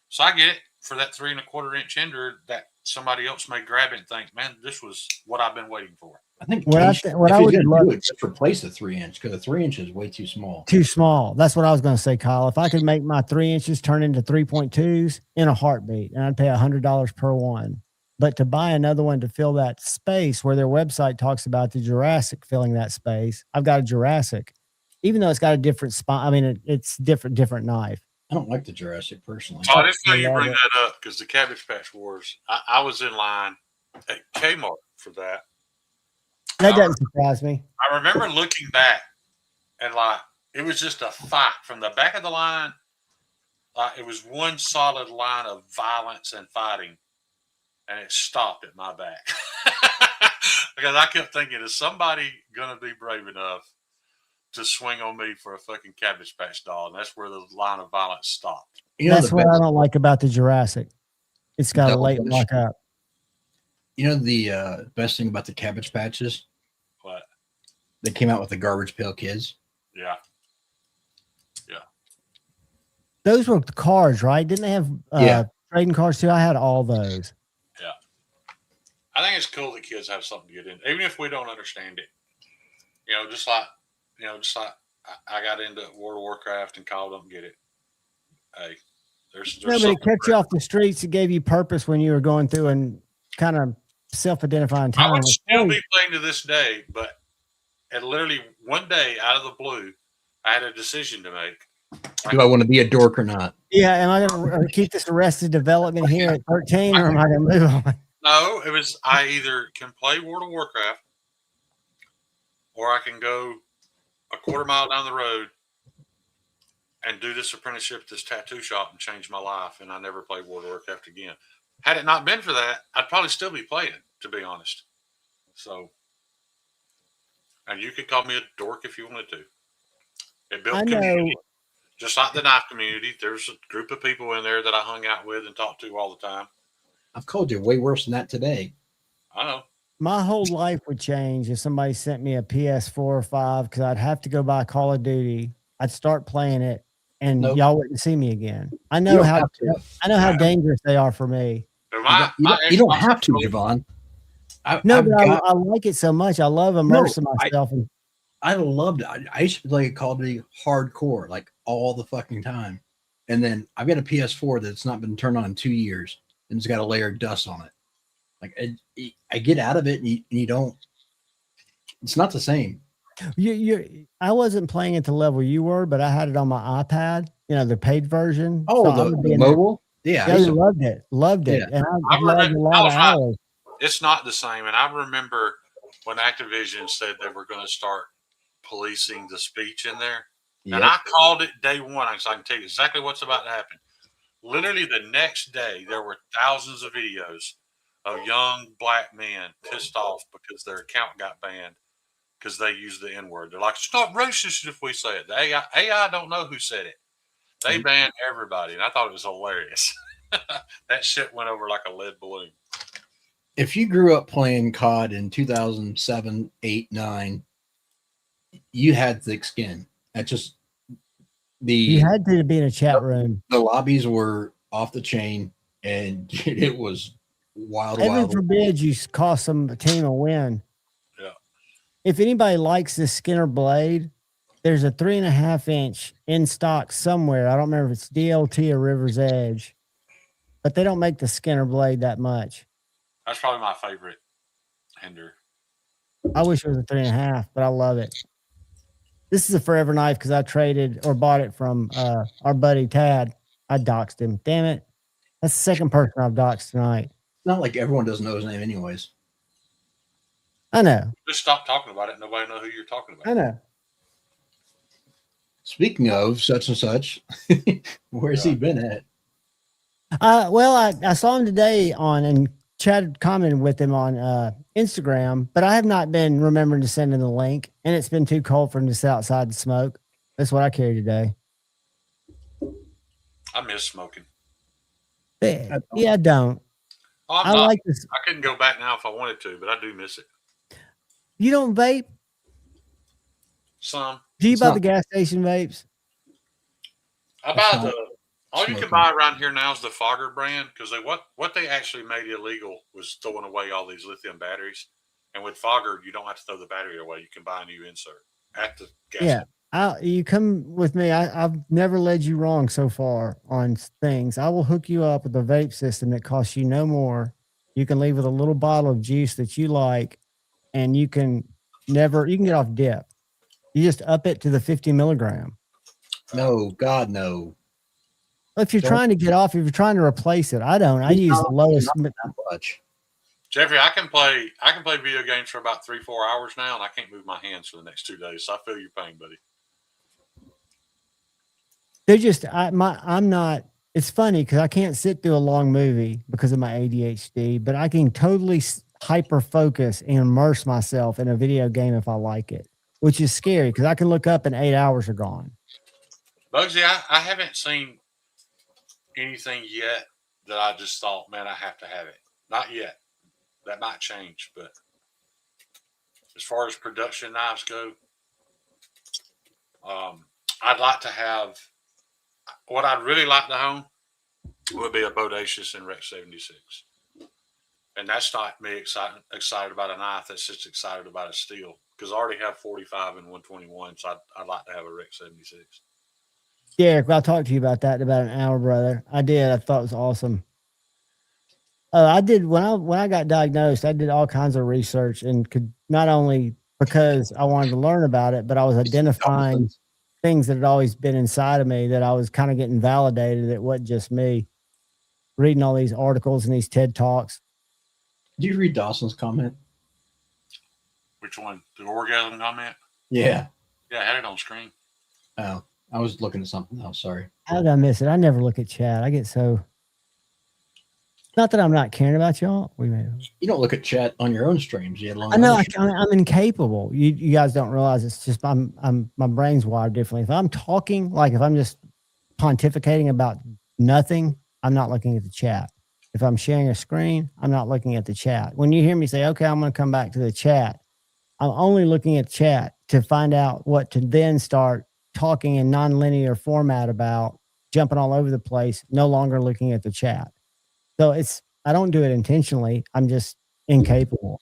So I get it for that 3 1/4-inch Hinder that somebody else may grab it and think, man, this was what I've been waiting for. I think What I Case, th- what if I he's would going to love- do it, just replace the 3-inch because the 3-inch is way too small. too small. That's what I was going to say, Kyle. If I could make my 3 inches turn into 3.2s in a heartbeat, and I'd pay $100 per one. But to buy another one to fill that space where their website talks about the Jurassic filling that space, I've got a Jurassic, even though it's got a different spine. I mean, it's different knife. I don't like the Jurassic personally. Oh, it's funny you love bring it. that up because the Cabbage Patch Wars, I was in line at Kmart for that. That doesn't surprise me. I remember looking back and like it was just a fight from the back of the line. Like it was one solid line of violence and fighting, and it stopped at my back because I kept thinking, is somebody gonna be brave enough to swing on me for a fucking Cabbage Patch doll? And that's where the line of violence stopped. You know That's the what best, I don't like about the Jurassic. It's got a Double late finish. lockup. You know the best thing about the Cabbage Patches? But They came out with the Garbage Pail Kids. yeah, Those were the cars, right? Didn't they have Yeah. trading cards too? I had all those. I think it's cool that kids have something to get in, even if we don't understand it. Just like I got into World of Warcraft and Call don't get it. Hey, there's No, but it something kept you off the streets. It gave you purpose when you were going through and kind of self-identifying I time. would still be playing to this day, but at literally one day out of the blue, I had a decision to make. Do I want to be a dork or not? Yeah, am I going to keep this Arrested Development here at 13, or am I going to move on? No, it was I either can play World of Warcraft or I can go a quarter mile down the road and do this apprenticeship at this tattoo shop and change my life. And I never played World of Warcraft again. Had it not been for that, I'd probably still be playing, to be honest. So, and you could call me a dork if you wanted to. It built I know. community. Just like the knife community, there's a group of people in there that I hung out with and talked to all the time. I've called you way worse than that today. I know. My whole life would change if somebody sent me a PS4 or 5 because I'd have to go buy Call of Duty. I'd start playing it, and Nope. y'all wouldn't see me again. I You know don't how have to. I know how dangerous they are for me. You don't have to, Javon. No, I've but got- I like it so much. I love immersing myself. I loved it. I used to play Call of Duty hardcore, like all the fucking time. And then I've got a PS4 that's not been turned on in 2 years, and it's got a layer of dust on it. Like I get out of it, and you don't. It's not the same. I wasn't playing at the level you were, but I had it on my iPad. The paid version. Oh, So I would be the in there. mobile. Yeah, I Yeah, I used to- loved it. Loved it. Yeah. And I I've loved remember- a lot I of was right. hours. It's not the same. And I remember when Activision said they were going to start policing the speech in there. And Yep. I called it day one, so I can tell you exactly what's about to happen. Literally the next day, there were thousands of videos of young black men pissed off because their account got banned because they used the N-word. They're like, it's not racist if we say it. The AI don't know who said it. They banned everybody, and I thought it was hilarious. That shit went over like a lead balloon. If you grew up playing COD in 2007, 8, 9, you had thick skin. That's just You had to be in a chat room. the lobbies were off the chain, and it was wild. Heaven forbid you cost a team a win. Yeah. If anybody likes this Skinner blade, there's a 3.5-inch in stock somewhere. I don't remember if it's DLT or River's Edge, but they don't make the Skinner blade that much. That's probably my favorite Hinder. I wish it was a 3.5, but I love it. This is a forever knife because I traded or bought it from our buddy Tad. I doxed him. Damn it. That's the second person I've doxed tonight. It's not like everyone doesn't know his name, anyways. I know. Just stop talking about it. Nobody know who you're talking I about. know. Speaking of such and such, where's he been at? Well, I saw him today on and chatted, commented with him on Instagram, but I have not been remembering to send him the link, and it's been too cold for him to sit outside and smoke. That's what I carry today. I miss smoking. Yeah, I don't. Oh, I'm I not. like this. I couldn't go back now if I wanted to, but I do miss it. You don't vape? Some. Do you It's buy not- the gas station vapes? I That's buy not all you can smoking. buy around here now is the Fogger brand because what they actually made illegal was throwing away all these lithium batteries. And with Fogger, you don't have to throw the battery away. You can buy a new insert at the gas Yeah. station. You come with me. I've never led you wrong so far on things. I will hook you up with a vape system that costs you no more. You can leave with a little bottle of juice that you like, and you can get off dip. You just up it to the 50 milligram. No, God, no. If you're Don't- trying to get off, if you're trying to replace it, I don't. I use the lowest. Not that much. Jeffrey, I can play video games for about 3-4 hours now, and I can't move my hands for the next 2 days. So I feel your pain, buddy. They're just I'm not. It's funny because I can't sit through a long movie because of my ADHD, but I can totally hyper focus and immerse myself in a video game if I like it, which is scary because I can look up and 8 hours are gone. Bugsy, I haven't seen anything yet that I just thought, man, I have to have it. Not yet. That might change, but as far as production knives go, I'd like to have what I'd really like to own would be a Bodacious and Rex 76. And that's not me excited about a knife. That's just excited about a steel because I already have 45 and 121. So I'd like to have a Rex 76. Derek, I'll talk to you about that in about an hour, brother. I did. I thought it was awesome. I did when I got diagnosed, I did all kinds of research and could not only because I wanted to learn about it, but I was identifying things that had always been inside of me that I was kind of getting validated. It wasn't just me. Reading all these articles and these TED Talks. Did you read Dawson's comment? Which one? The orgasm comment? Yeah. Yeah, I had it on screen. Oh, I was looking at something else. Sorry. How did I miss it? I never look at chat. I get so. Not that I'm not caring about y'all. You don't look at chat on your own streams yet. I know I'm incapable. You guys don't realize it's just my brain's wired differently. If I'm talking, like if I'm just pontificating about nothing, I'm not looking at the chat. If I'm sharing a screen, I'm not looking at the chat. When you hear me say, okay, I'm going to come back to the chat, I'm only looking at chat to find out what to then start talking in nonlinear format about, jumping all over the place, no longer looking at the chat. So I don't do it intentionally. I'm just incapable.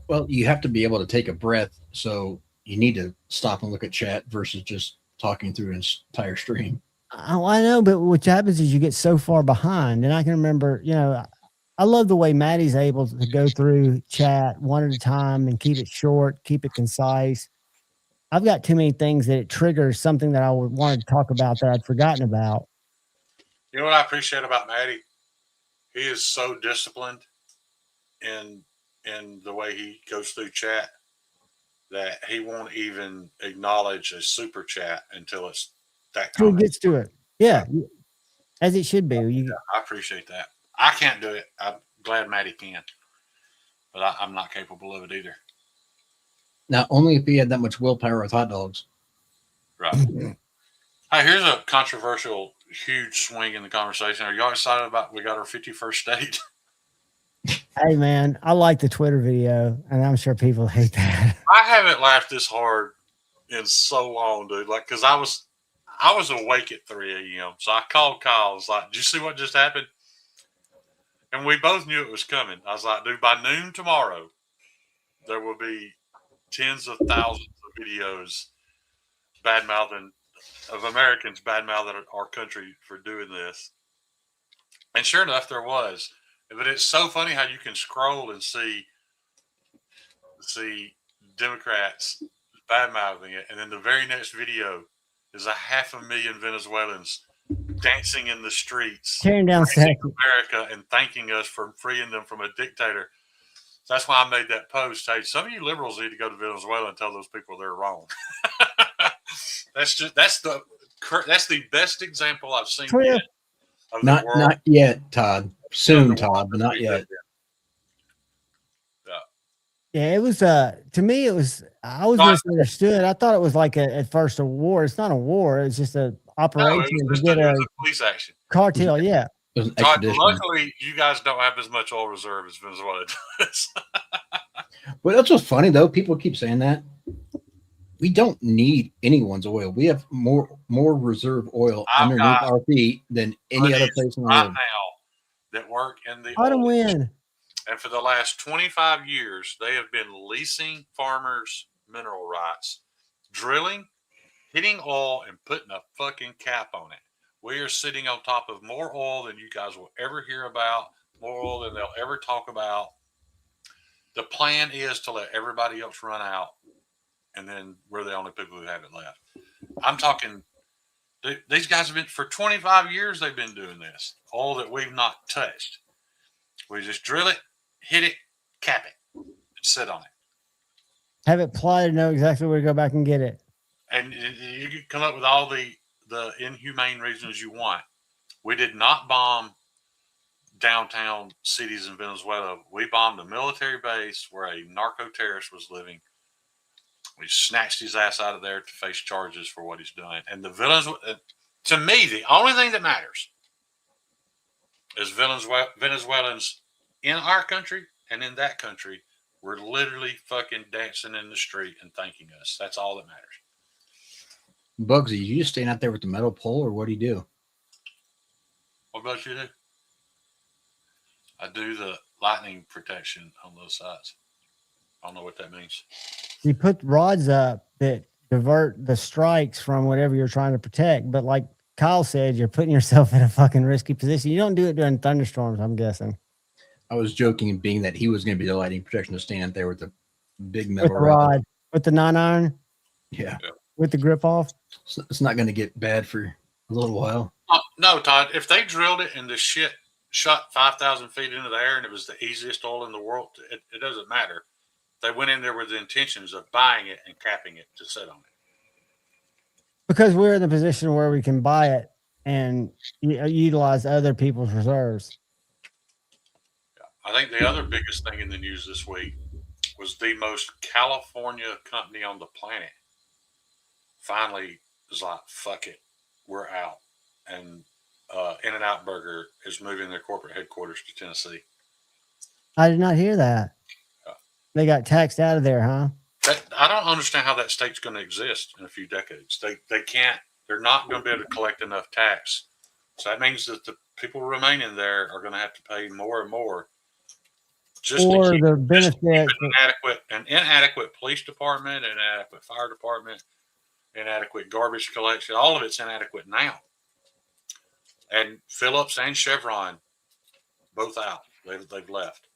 Well, you have to be able to take a breath. So you need to stop and look at chat versus just talking through an entire stream. I know, but what happens is you get so far behind. And I can remember, I love the way Maddie's able to go through chat one at a time and keep it short, keep it concise. I've got too many things that it triggers something that I would want to talk about that I'd forgotten about. You know what I appreciate about Maddie? He is so disciplined in the way he goes through chat that he won't even acknowledge a super chat until it's that Who comment. gets to it? Yeah, as it should be. I appreciate that. I can't do it. I'm glad Maddie can, but I'm not capable of it either. Now, only if he had that much willpower with hot dogs. Right. Hey, here's a controversial, huge swing in the conversation. Are y'all excited about we got our 51st state? Hey, man, I like the Twitter video, and I'm sure people hate that. I haven't laughed this hard in so long, dude. Like, because I was awake at 3 a.m. So I called Kyle. I was like, did you see what just happened? And we both knew it was coming. I was like, dude, by noon tomorrow, there will be tens of thousands of videos of Americans bad-mouthing our country for doing this. And sure enough, there was. But it's so funny how you can scroll and see Democrats bad-mouthing it. And then the very next video is 500,000 Venezuelans dancing in the streets, Tearing down praising Saki. America and thanking us for freeing them from a dictator. It's That's why I made that post. Hey, some of you liberals need to go to Venezuela and tell those people they're wrong. that's the best example I've seen Cliff. yet of the Not world. not yet, Todd. of Soon, the Todd, world but that not we yet. live in. Yeah, it was to me it was I was No, misunderstood. I thought it was like at first a war. It's not a war, it's just an No, operation it to was, get it a was a police action. cartel. Yeah. It was an Todd, expedition. luckily, you guys don't have as much oil reserve as Venezuela does. But that's what's funny though. People keep saying that. We don't need anyone's oil. We have more reserve oil I've underneath got our feet than any other place in the right world. now that work in the Let them oil win. And for the last 25 years, they have been leasing farmers mineral rights, drilling, hitting oil, and putting a fucking cap on it. We are sitting on top of more oil than you guys will ever hear about, more oil than they'll ever talk about. The plan is to let everybody else run out, and then we're the only people who have it left. I'm talking, these guys have been, for 25 years, they've been doing this. Oil that we've not touched. We just drill it, hit it, cap it, and sit on it. Have it plotted, know exactly where to go back and get it. And you can come up with all the inhumane reasons you want. We did not bomb downtown cities in Venezuela. We bombed a military base where a narco terrorist was living. We snatched his ass out of there to face charges for what he's done. And the to me, the only thing that matters is Venezuelans in our country and in that country were literally fucking dancing in the street and thanking us. That's all that matters. Bugsy, you just stand out there with the metal pole, or what do you do? What about you do? I do the lightning protection on those sides. I don't know what that means. You put rods up that divert the strikes from whatever you're trying to protect. But like Kyle said, you're putting yourself in a fucking risky position. You don't do it during thunderstorms, I'm guessing. I was joking, being that he was going to be the lighting protection to stand out there with the big With metal the rod, with the 9-iron, Yeah, with the grip off. it's not going to get bad for a little while. No, Todd, if they drilled it and the shit shot 5,000 feet into the air and it was the easiest oil in the world, it doesn't matter. They went in there with the intentions of buying it and capping it to sit on it. Because we're in the position where we can buy it and utilize other people's reserves. I think the other biggest thing in the news this week was the most California company on the planet finally was like, fuck it, we're out. And In-N-Out Burger is moving their corporate headquarters to Tennessee. I did not hear that. Yeah. They got taxed out of there, huh? I don't understand how that state's going to exist in a few decades. They can't, they're not going to be able to collect enough tax. So that means that the people remaining there are going to have to pay more and more. Just Or to keep, the just to keep benefit. an inadequate police department, an inadequate fire department, inadequate garbage collection. All of it's inadequate now. And Phillips and Chevron both out. They've left.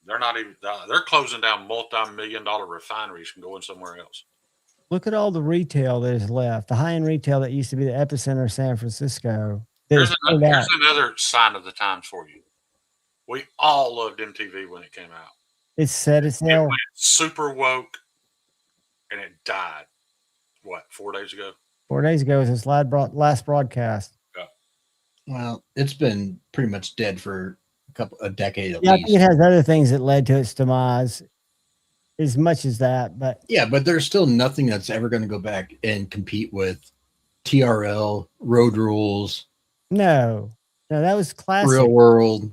They're not even. They're closing down multi-million-dollar refineries and going somewhere else. Look at all the retail that is left. The high-end retail that used to be the epicenter of San Francisco. Here's another sign of the times for you. We all loved MTV when it came out. It's set It itself. went super woke, and it died. What, 4 days ago? 4 days ago was its last broadcast. Well, it's been pretty much dead for a decade at Yeah, I least. think it has other things that led to its demise, as much as that. But Yeah, but there's still nothing that's ever going to go back and compete with TRL, Road Rules, no, that was classic. Real World.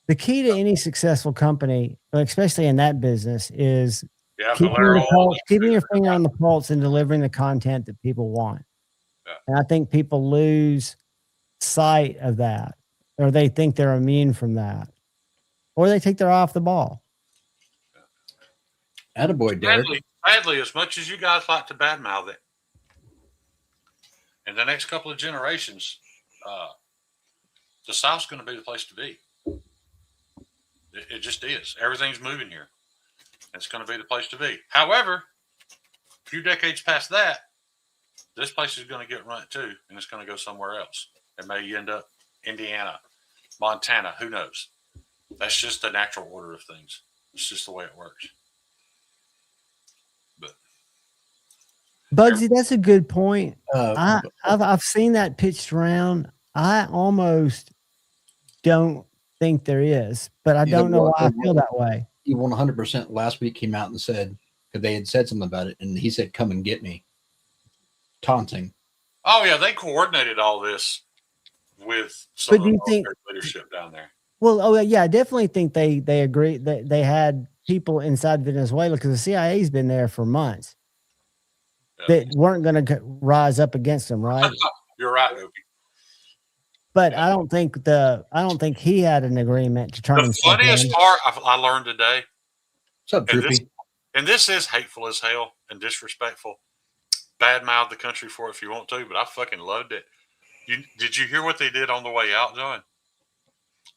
The key to any successful company, especially in that business, is Yeah, keeping your finger on the pulse and delivering the content that people want. Yeah. And I think people lose sight of that, or they think they're immune from that, or they take their eye off the ball. Attaboy, Derek. Sadly, as much as you guys like to badmouth it, in the next couple of generations, the South's going to be the place to be. It just is. Everything's moving here. It's going to be the place to be. However, a few decades past that, this place is going to get run too, and it's going to go somewhere else. It may end up Indiana, Montana, who knows? That's just the natural order of things. It's just the way it works. But Bugsy, that's a good point. Uh, I've seen that pitched around. I almost don't think there is, but I You know don't know what? why I feel that way. he 100% last week came out and said, because they had said something about it, and he said, "Come and get me," taunting. oh yeah, they coordinated all this with some But of do the you think? military leadership down there. Well, oh yeah, I definitely think they agree that they had people inside Venezuela because the CIA's been there for months Yeah. that weren't going to rise up against them, right? You're right, Opie. But Yeah. I don't think he had an agreement to turn The himself funniest in. part I learned today, What's up, and this, Droopy? and this is hateful as hell and disrespectful. Badmouth the country for it if you want to, but I fucking loved it. Did you hear what they did on the way out, John?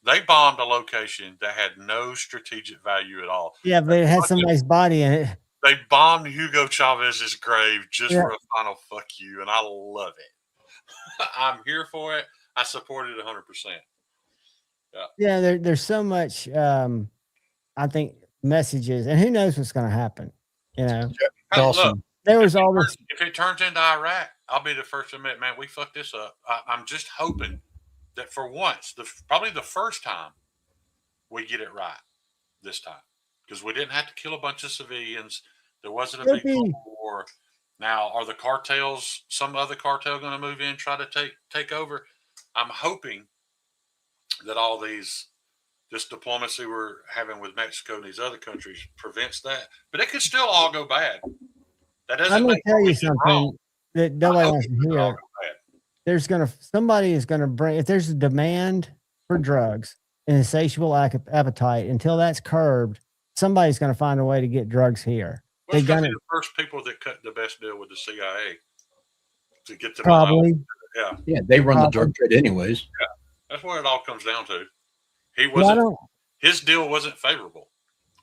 They bombed a location that had no strategic value at all. Yeah, but it had somebody's body in it. They bombed Hugo Chavez's grave just Yeah. for a final fuck you, and I love it. I'm here for it. I support it 100%. Yeah, there's so much. I think messages, and who knows what's going to happen. You know, Hey, look, Dawson. there was all this. if it turns into Iraq, I'll be the first to admit, man, we fucked this up. I'm just hoping that for once, probably the first time, we get it right this time, because we didn't have to kill a bunch of civilians. There wasn't a big Droopy. war. Now, are the cartels, some other cartel, going to move in, try to take over? I'm hoping that all this diplomacy we're having with Mexico and these other countries prevents that. But it could still all go bad. That doesn't I'm going to make tell you anything something wrong. that I nobody hope wants it to doesn't all hear. go bad. Somebody is going to bring, if there's a demand for drugs, an insatiable appetite, until that's curbed, somebody's going to find a way to get drugs here. Well, it's They're going to gonna- be the first people that cut the best deal with the CIA to get them Probably. Yeah, Yeah, they run the drug trade anyways. that's what it all comes down to. He Well, I wasn't. don't. His deal wasn't favorable.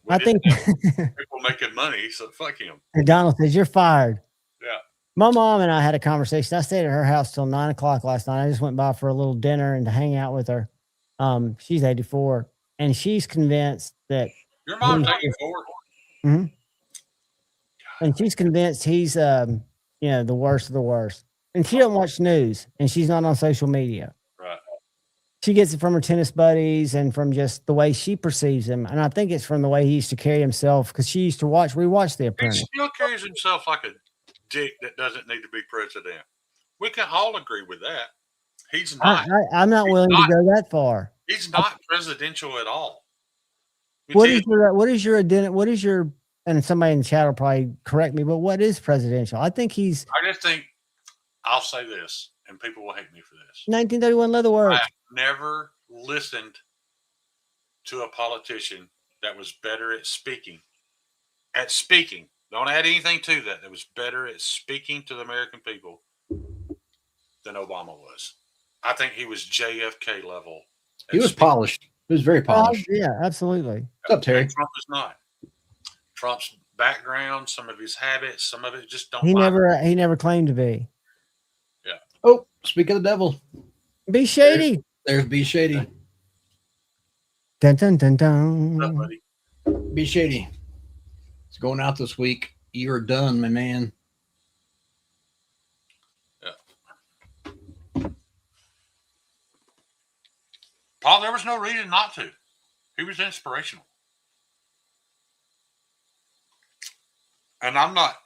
We I didn't think have people making money, so fuck him. Donald says you're fired. Yeah. My mom and I had a conversation. I stayed at her house till 9 o'clock last night. I just went by for a little dinner and to hang out with her. She's 84, and she's convinced that, Your mom's Mhm. 84. and she's convinced he's, the worst of the worst. And she doesn't watch news, and she's not on social media. Right. She gets it from her tennis buddies and from just the way she perceives him. And I think it's from the way he used to carry himself because she used to rewatch The He Apprentice. still carries himself like a dick that doesn't need to be president. We can all agree with that. He's not. I'm not willing to go that far. He's not presidential at all. What is your, and somebody in the chat will probably correct me, but what is presidential? I think he's I just think I'll say this, and people will hate me for this. 1931 Leatherworks. I've never listened to a politician that was better at speaking. Don't add anything to that. That was better at speaking to the American people than Obama was. I think he was JFK level. He was polished. He was very polished. Yeah, absolutely. What's up, Terry? And Trump is not. Trump's background, some of his habits, some of it just don't. He line up. never claimed to be. Oh, speak of the devil. Be shady. There's B Shady. Dun dun dun What's up, dun. buddy? B Shady. It's going out this week. You're done, my man. Paul, there was no reason not to. He was inspirational. And I'm not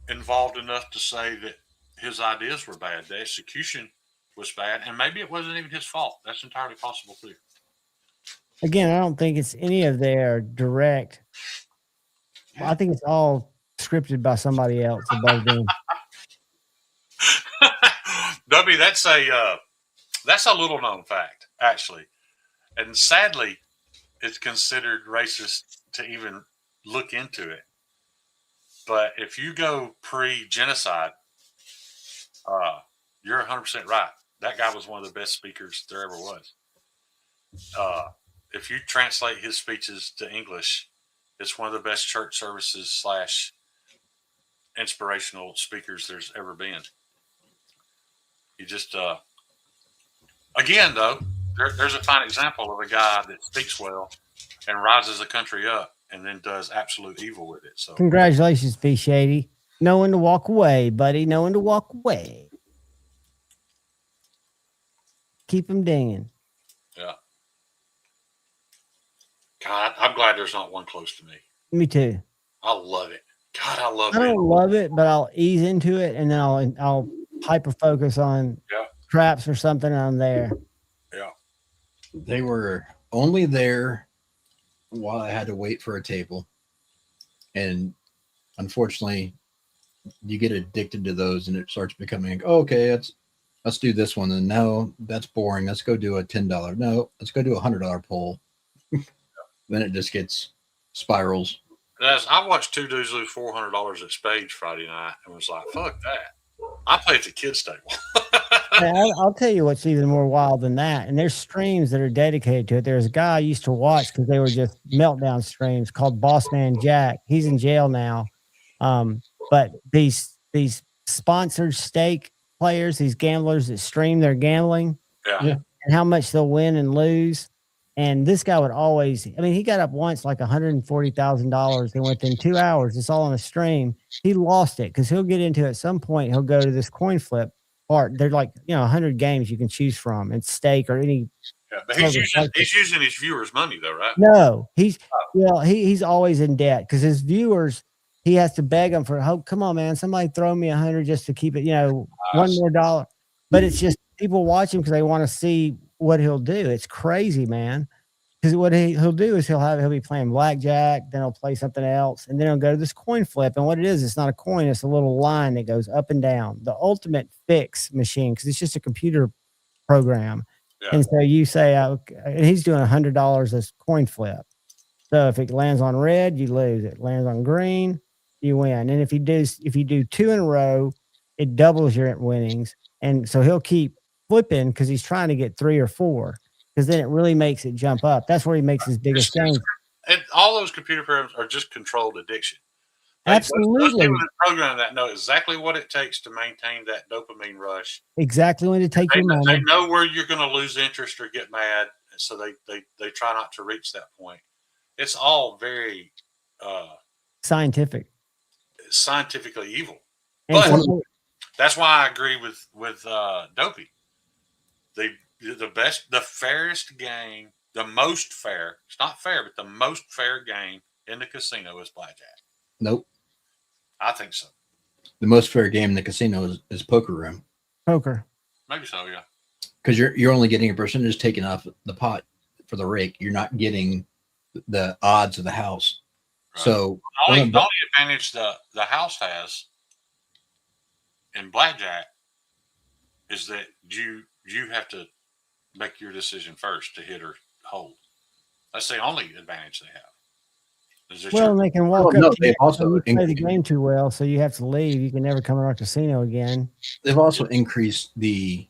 involved enough to say that his ideas were bad. The execution was bad, and maybe it wasn't even his fault. That's entirely possible too. Again, I don't think it's any of their direct. I think it's all scripted by somebody else above them. W, that's a little known fact, actually. And sadly, it's considered racist to even look into it. But if you go pre-genocide, you're 100% right. That guy was one of the best speakers there ever was. If you translate his speeches to English, it's one of the best church services / inspirational speakers there's ever been. He just, again, though, there's a fine example of a guy that speaks well and rises the country up and then does absolute evil with it. So Congratulations, B Shady. Know when to walk away, buddy. Know when to walk away. Keep them dinging. yeah. God, I'm glad there's not one close to me. Me too. I love it. God, I love I it. don't love it, but I'll ease into it and then I'll hyper focus on Yeah. traps or something. And I'm there. Yeah. They were only there while I had to wait for a table. And unfortunately, you get addicted to those and it starts becoming, oh, okay, let's do this one. And no, that's boring. Let's go do a $10. No, let's go do a $100 pull. Then it just gets spirals. As I watched two dudes lose $400 at Spades Friday night and was like, fuck that. I play at the kids' table. Hey, I'll tell you what's even more wild than that. And there's streams that are dedicated to it. There's a guy I used to watch because they were just meltdown streams called Boss Man Jack. He's in jail now. But these sponsored stake players, these gamblers that stream their gambling Yeah. and how much they'll win and lose. And this guy would always, I mean, he got up once like $140,000 and within 2 hours, it's all on a stream. He lost it because he'll get into it at some point. He'll go to this coin flip part. They're like, 100 games you can choose from. It's stake or any. Yeah. But he's using his viewers' money though, right? No, he's always in debt because his viewers, he has to beg them for, oh, come on, man, somebody throw me 100 just to keep it, one more dollar. But it's just people watch him because they want to see what he'll do. It's crazy, man. Because what he'll do is he'll be playing blackjack, then he'll play something else, and then he'll go to this coin flip. And what it is, it's not a coin, it's a little line that goes up and down. The ultimate fix machine, because it's just a computer program. Yeah. And so you say, and he's doing $100 as coin flip. So if it lands on red, you lose. It lands on green, you win. And if you do two in a row, it doubles your winnings. And so he'll keep flipping because he's trying to get 3 or 4, because then it really makes it jump up. That's where he makes his biggest gains. And all those computer programs are just controlled addiction. Absolutely. Those people that program that know exactly what it takes to maintain that dopamine rush. Exactly when to take your money. They know where you're going to lose interest or get mad, so they try not to reach that point. It's all very scientifically evil. And But so, that's why I agree with Dopey. The fairest game, the most fair. It's not fair, but the most fair game in the casino is blackjack. Nope. I think so. The most fair game in the casino is poker room. poker. Maybe so, yeah. Because you're only getting a percentage taken off the pot for the rake. You're not getting the odds of the house. Right. So The only advantage the house has in blackjack is that you have to make your decision first to hit or hold. That's the only advantage they have. Is that Well, and they can walk no, up to they've you. also You play the game too well, so you have to leave. You can never come to our casino again. they've also increased the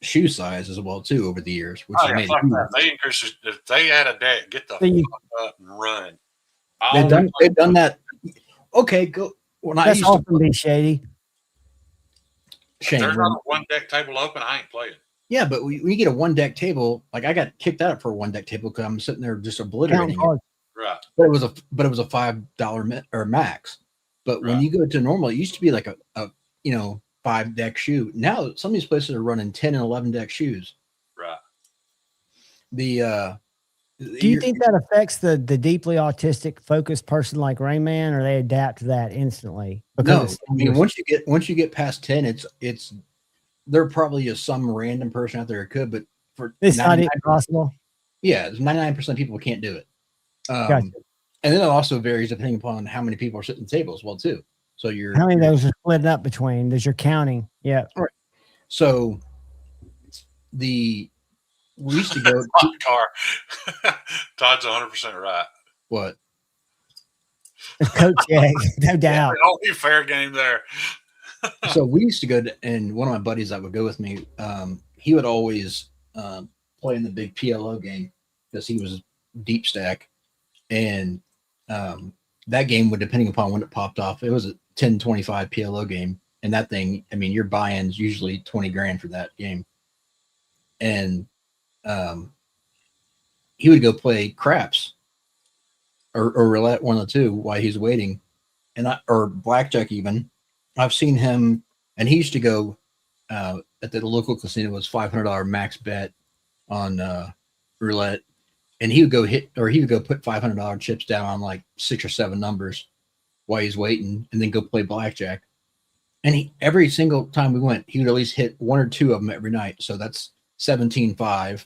shoe size as well too over the years, which oh, has yeah, made fuck it that. They increase it. If they add a deck, get the So you- fuck up and run. they've done that. Okay, go. When I That's used to often be shady. Shane, There's when- not a one deck table open. I ain't playing. yeah, but we get a one deck table. Like I got kicked out for a one deck table because I'm sitting there just Count obliterating it. cards. Right. But it was a $5 or max. But when Right. you go to normal, it used to be like a 5 deck shoe. Now some of these places are running 10 and 11 deck shoes. Right. The Do you think that affects the deeply autistic, focused person like Rain Man, or they adapt to that instantly? no? it's I mean, once you get past 10, it's there probably is some random person out there who could, but for it's not 99 even possible. yeah, 99% of people can't do it. Gotcha. And then it also varies depending upon how many people are sitting at the table as well too. So How many of those are split up between? There's your counting. Yeah. So we used to go Car. Todd's 100% right. what? Coach Egg, no doubt. The only fair game there. So we used to go to, and one of my buddies that would go with me, he would always play in the big PLO game because he was deep stack, and that game would, depending upon when it popped off, it was a 10-25 PLO game, and that thing, I mean, your buy-in's usually 20 grand for that game, and he would go play craps or roulette, one of the two, while he's waiting, or blackjack even. I've seen him, and he used to go at the local casino was $500 max bet on roulette, and he would go put $500 chips down on like 6 or 7 numbers while he's waiting, and then go play blackjack. And every single time we went, he would at least hit 1 or 2 of them every night. So that's 17-5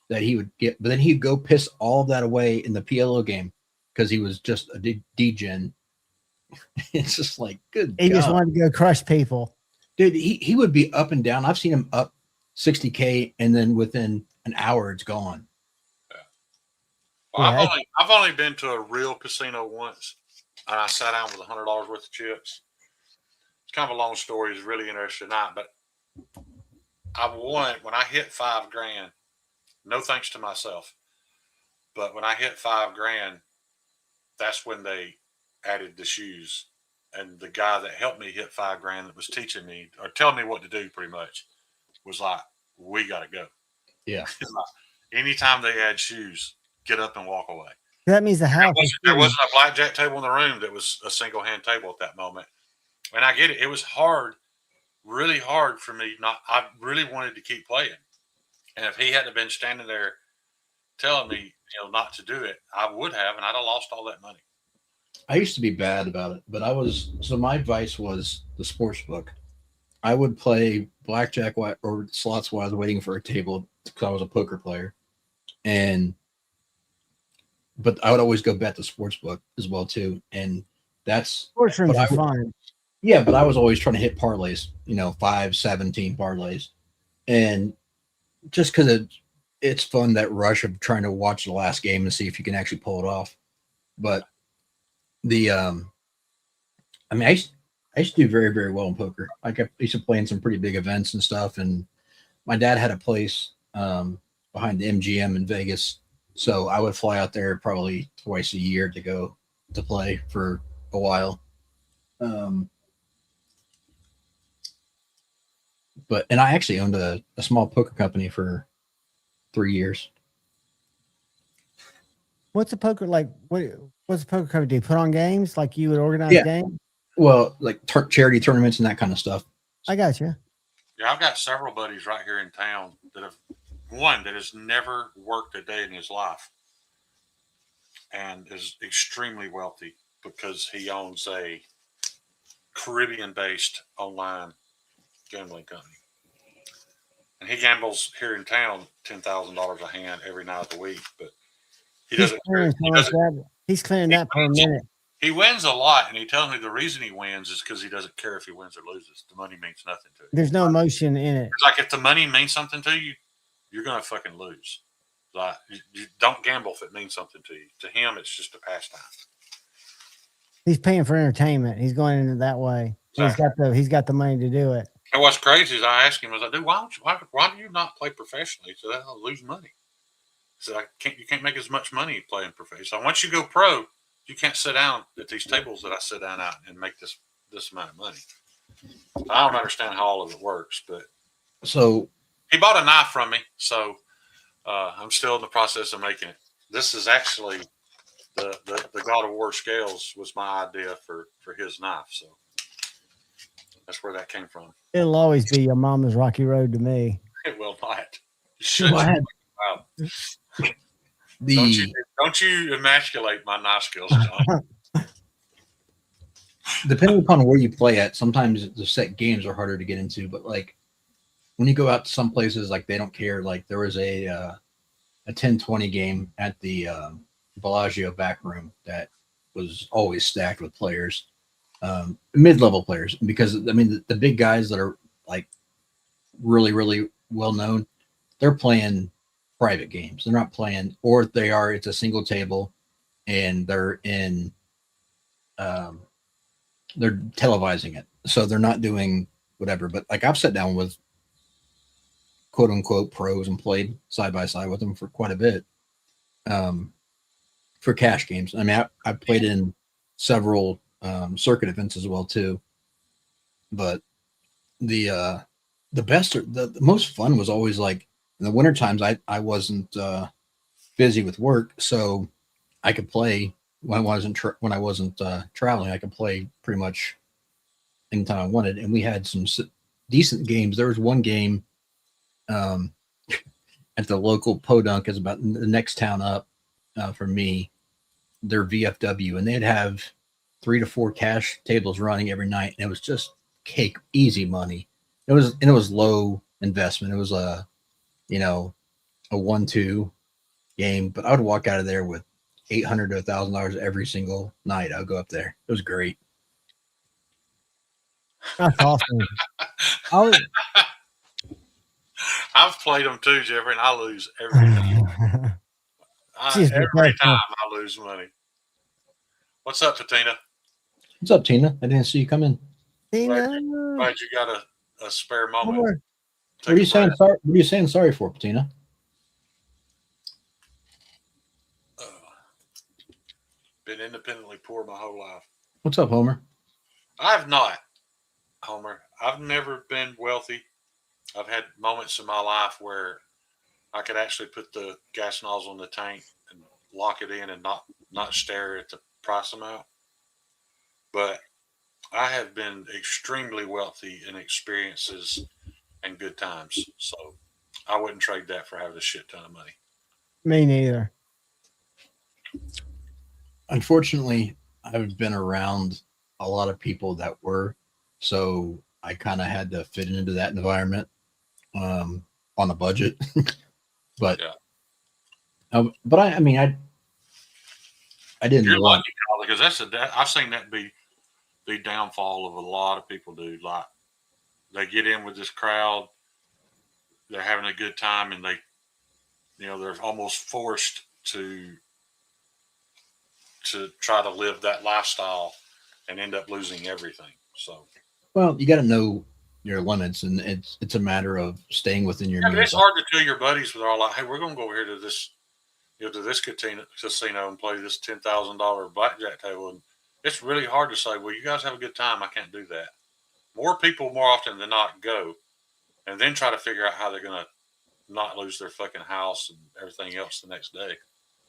that he would get. But then he'd go piss all of that away in the PLO game because he was just a degen. It's just like, good He God. just wanted to go crush people. Dude, he would be up and down. I've seen him up 60K, and then within an hour, it's gone. Well, Yeah. I've only been to a real casino once, and I sat down with $100 worth of chips. It's kind of a long story. It's really interesting night, but I won when I hit $5,000. No thanks to myself, but when I hit $5,000, that's when they added the shoes. And the guy that helped me hit $5,000 that was teaching me or telling me what to do pretty much was like, we got to go. Yeah. Anytime they add shoes, get up and walk away. That means the house. There wasn't a blackjack table in the room that was a single hand table at that moment. And I get it. It was hard, really hard for me. I really wanted to keep playing. And if he hadn't been standing there telling me, not to do it, I would have, and I'd have lost all that money. I used to be bad about it, but my advice was the sports book. I would play blackjack or slots while I was waiting for a table because I was a poker player. But I would always go bet the sports book as well too. And that's Sports rooms but I are would- fun. yeah, but I was always trying to hit parlays, 5, 17 parlays. And just because it's fun, that rush of trying to watch the last game and see if you can actually pull it off. But I used to do very, very well in poker. I used to play in some pretty big events and stuff. And my dad had a place behind the MGM in Vegas. So I would fly out there probably twice a year to go to play for a while. And I actually owned a small poker company for 3 years. What's a poker like? What's a poker company do? Put on games like you would organize Yeah. games? Well, like charity tournaments and that kind of stuff. I got you. Yeah, I've got several buddies right here in town that has never worked a day in his life and is extremely wealthy because he owns a Caribbean-based online gambling company. And he gambles here in town $10,000 a hand every night of the week, but He's clearing that per minute. He wins a lot, and he tells me the reason he wins is because he doesn't care if he wins or loses. The money means nothing to him. There's no emotion in it. It's like if the money means something to you, you're going to fucking lose. Like you don't gamble if it means something to you. To him, it's just a pastime. He's paying for entertainment. He's going into that way. Exactly. He's got the money to do it. And what's crazy is I asked him, I was like, dude, why do you not play professionally? He said, I'll lose money. He said, you can't make as much money playing professionally. So once you go pro, you can't sit down at these tables that I sit down at and make this amount of money. I don't understand how all of it works, but So he bought a knife from me, so I'm still in the process of making it. This is actually the God of War scales was my idea for his knife, so that's where that came from. It'll always be your mama's rocky road to me. It will not. You should. I had Wow. the Don't you emasculate my knife skills, John. depending upon where you play at, sometimes the set games are harder to get into. But like when you go out to some places, like they don't care. Like there was a 10-20 game at the Bellagio back room that was always stacked with players, mid-level players, because I mean the big guys that are like really, really well known, they're playing private games. They're not playing, or if they are, it's a single table and they're in they're televising it, so they're not doing whatever. But like I've sat down with quote unquote pros and played side by side with them for quite a bit for cash games. I mean, I played in several circuit events as well too, but the best, the most fun was always like in the winter times. I wasn't busy with work, so I could play when I wasn't traveling, I could play pretty much anytime I wanted. And we had some decent games. There was one game at the local Podunk, is about the next town up for me. Their VFW, and they'd have 3 to 4 cash tables running every night, and it was just cake, easy money. It was low investment. It was a 1-2 game, but I would walk out of there with $800 to $1,000 every single night. I would go up there. It was great. That's awesome. I was, I've played them too, Jeffrey, and I lose every time. Jeez, Every time I lose money. What's up, Patina? What's up, Tina? I didn't see you come in. Glad you got a spare moment. Lord. What are you saying? Sorry. What are you saying sorry for, Patina? Been independently poor my whole life. What's up, Homer? I have not, Homer. I've never been wealthy. I've had moments in my life where I could actually put the gas nozzle in the tank and lock it in and not stare at the price amount. But I have been extremely wealthy in experiences and good times. So I wouldn't trade that for having a shit ton of money. Me neither. Unfortunately, I've been around a lot of people that were, so I kind of had to fit into that environment on a budget. But yeah. But I mean, I didn't. You're lucky, because I've seen that be the downfall of a lot of people, dude. Like, they get in with this crowd, they're having a good time, and they're almost forced to try to live that lifestyle and end up losing everything. So, well, you got to know your limits, and it's a matter of staying within your means. It's hard to tell your buddies when they're all like, "Hey, we're going to go over here to this, to this casino and play this $10,000 blackjack table." And it's really hard to say, "Well, you guys have a good time. I can't do that." More people, more often than not, go and then try to figure out how they're going to not lose their fucking house and everything else the next day.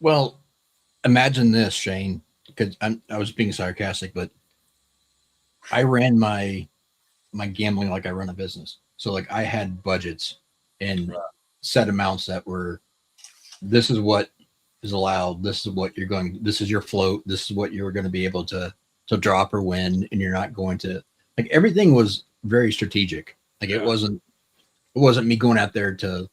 Well, imagine this, Shane, because I was being sarcastic, but I ran my gambling like I run a business. So like I had budgets and set amounts that were, this is what is allowed. This is what this is your float. This is what you're going to be able to drop or win. And you're not going to, like, everything was very strategic. Like it wasn't me going out there to,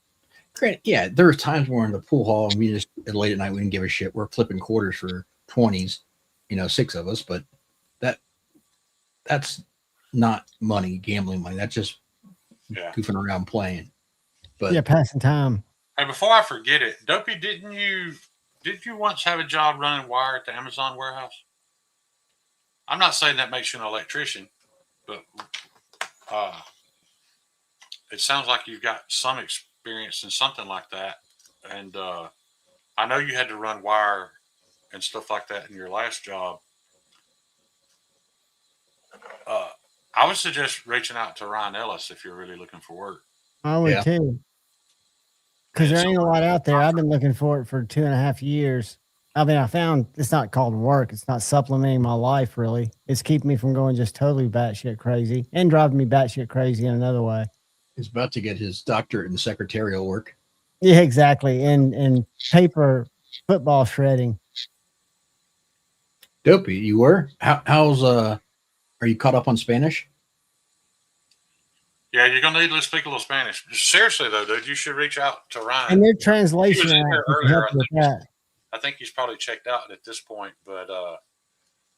yeah, there were times where in the pool hall and we just late at night, we didn't give a shit. We're flipping quarters for 20s, 6 of us, but that's not money, gambling money. That's just goofing around playing. But yeah, passing time. Hey, before I forget it, Dopey, did you once have a job running wire at the Amazon warehouse? I'm not saying that makes you an electrician, but it sounds like you've got some experience in something like that. And I know you had to run wire and stuff like that in your last job. I would suggest reaching out to Ryan Ellis if you're really looking for work. I would too. Because there ain't a lot out there. I've been looking for it for 2.5 years. I mean, I found it's not called work. It's not supplementing my life, really. It's keeping me from going just totally batshit crazy and driving me batshit crazy in another way. He's about to get his doctorate in secretarial work. Yeah, exactly. And paper football shredding. Dopey, you were? How's are you caught up on Spanish? Yeah, you're gonna need to speak a little Spanish. Seriously though, dude, you should reach out to Ryan. And their translation He was in there earlier. that. I think he's probably checked out at this point, but I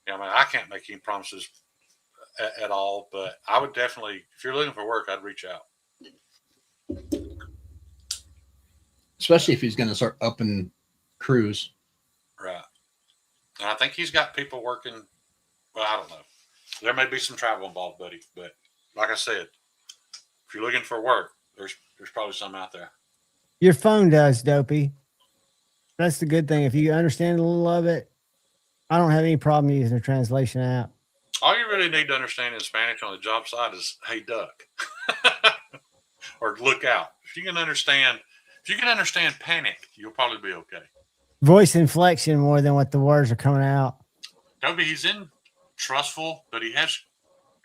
mean, I can't make any promises at all. But I would definitely, if you're looking for work, I'd reach out. Especially if he's going to start upping crews. Right. And I think he's got people working. Well, I don't know. There may be some travel involved, buddy. But like I said, if you're looking for work, there's probably some out there. Your phone does, Dopey. That's the good thing. If you understand a little of it, I don't have any problem using a translation app. All you really need to understand in Spanish on the job site is "Hey, duck," or "Look out." If you can understand panic, you'll probably be okay. Voice inflection more than what the words are coming out. Toby, he's in Trustful, but he has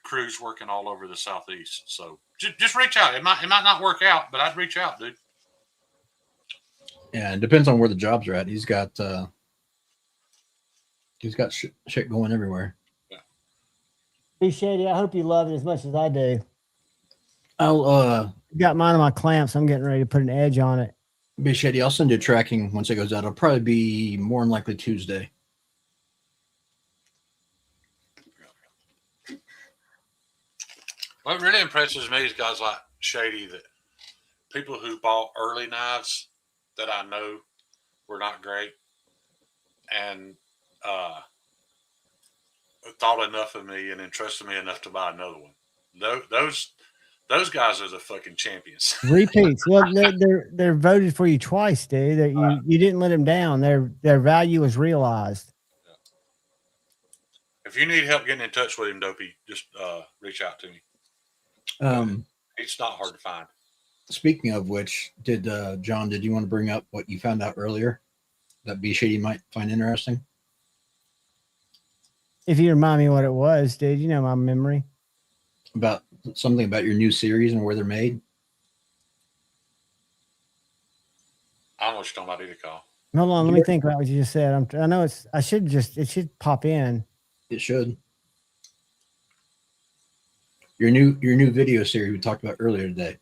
crews working all over the Southeast. So just reach out. It might not work out, but I'd reach out, dude. Yeah, it depends on where the jobs are at. He's got shit going everywhere. Be Shady, I hope you love it as much as I do. I'll Got mine on my clamps. I'm getting ready to put an edge on it. be shady. I'll send you tracking once it goes out. It'll probably be more than likely Tuesday. What really impresses me is guys like Shady, that people who bought early knives that I know were not great and thought enough of me and entrusted me enough to buy another one. Those guys are the fucking champions. Repeats. Well, they're voted for you twice, dude. You didn't let them down. Their value was realized. If you need help getting in touch with him, Dopey, just reach out to me. It's not hard to find. Speaking of which, John, did you want to bring up what you found out earlier that B Shady might find interesting? If you remind me what it was, dude, you know my memory. About something about your new series and where they're made? I don't know what you're talking about either, Kyle. Hold on, let me think about what you just said. I know it should pop in. It should. Your new video series we talked about earlier today.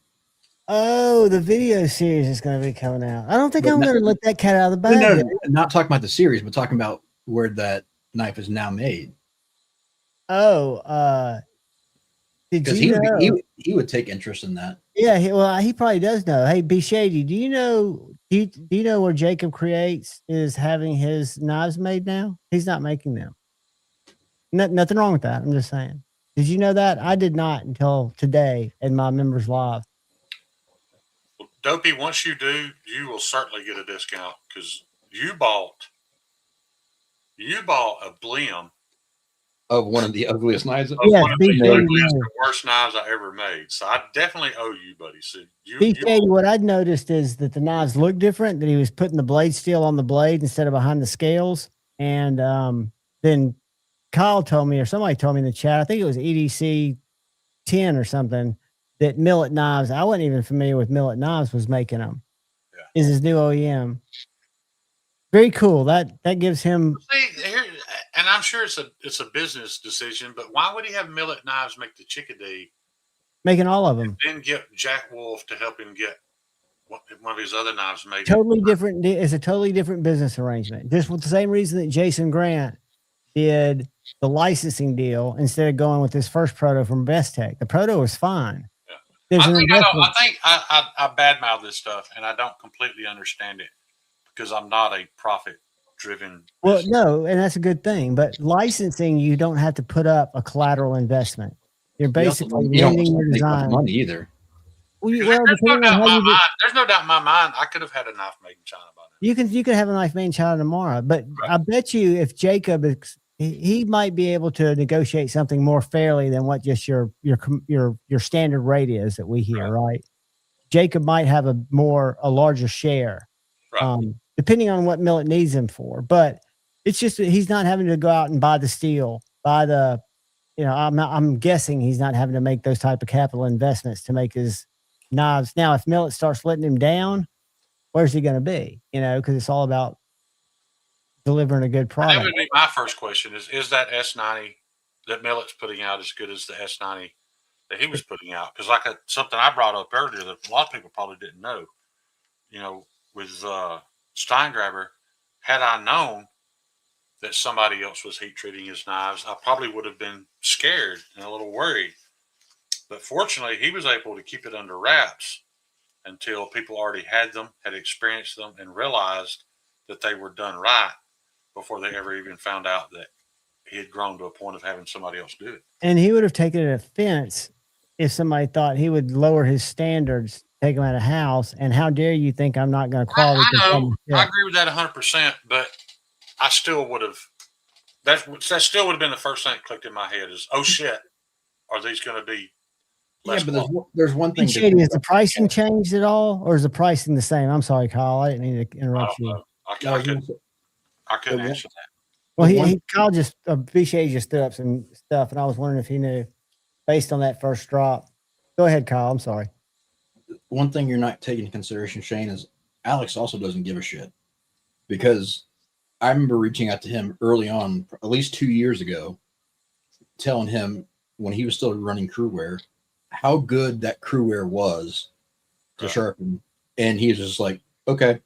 Oh, the video series is going to be coming out. I don't think I'm going to let that cat out of the bag. No, not talking about the series, but talking about where that knife is now made. Oh, because he would take interest in that. Yeah, he probably does know. Hey, B Shady, do you know where Jacob Creates is having his knives made now? He's not making them. Nothing wrong with that. I'm just saying. Did you know that? I did not until today in my members live. Well, Dopey, once you do, you will certainly get a discount because you bought a Blim of one of the ugliest knives. Yeah, one of the ugliest and worst knives I ever made. So I definitely owe you, buddy. So what I'd noticed is that the knives look different, that he was putting the blade steel on the blade instead of behind the scales. And then Kyle told me, or somebody told me in the chat, I think it was EDC 10 or something, that Millet Knives, I wasn't even familiar with Millet Knives, was making them. Yeah. Is his new OEM. Very cool. That gives him. See, here, and I'm sure it's a business decision, but why would he have Millet Knives make the Chickadee? Making all of them. And then get Jack Wolf to help him get one of his other knives made. Totally different. It's a totally different business arrangement. Just with the same reason that Jason Grant did the licensing deal instead of going with his first proto from Best Tech. The proto was fine. Yeah. I think I badmouth this stuff, and I don't completely understand it because I'm not a profit-driven. Well, no, and that's a good thing. But licensing, you don't have to put up a collateral investment. You're basically lending your design. Money either. There's no doubt in my mind. I could have had a knife made in China by now. You can have a knife made in China tomorrow, but right. I bet you if Jacob, he might be able to negotiate something more fairly than what just your standard rate is that we hear, right? Jacob might have a larger share, right. Depending on what Millet needs him for. But it's just that he's not having to go out and buy the steel, I'm guessing he's not having to make those type of capital investments to make his knives. Now, if Millet starts letting him down, where's he going to be? Because it's all about delivering a good product. That would be my first question: is that S90 that Millet's putting out as good as the S90 that he was putting out? Because something I brought up earlier that a lot of people probably didn't know. With Steingraber, had I known that somebody else was heat treating his knives, I probably would have been scared and a little worried. But fortunately, he was able to keep it under wraps until people already had them, had experienced them, and realized that they were done right before they ever even found out that he had grown to a point of having somebody else do it. And he would have taken an offense if somebody thought he would lower his standards, take him out of house. And how dare you think I'm not going to quality? I know. I agree with that 100%, but I still would have. That still would have been the first thing that clicked in my head is, oh shit, are these going to be? Yeah, but there's one thing. Is the pricing changed at all, or is the pricing the same? I'm sorry, Kyle. I didn't mean to interrupt you. I couldn't answer that. Well, The one- he Kyle just Vichay just threw up some stuff, and I was wondering if he knew based on that first drop. Go ahead, Kyle. I'm sorry. One thing you're not taking into consideration, Shane, is Alex also doesn't give a shit, because I remember reaching out to him early on, at least 2 years ago, telling him when he was still running Crewwear how good that Crewwear was to Right. sharpen, and he was just like, okay.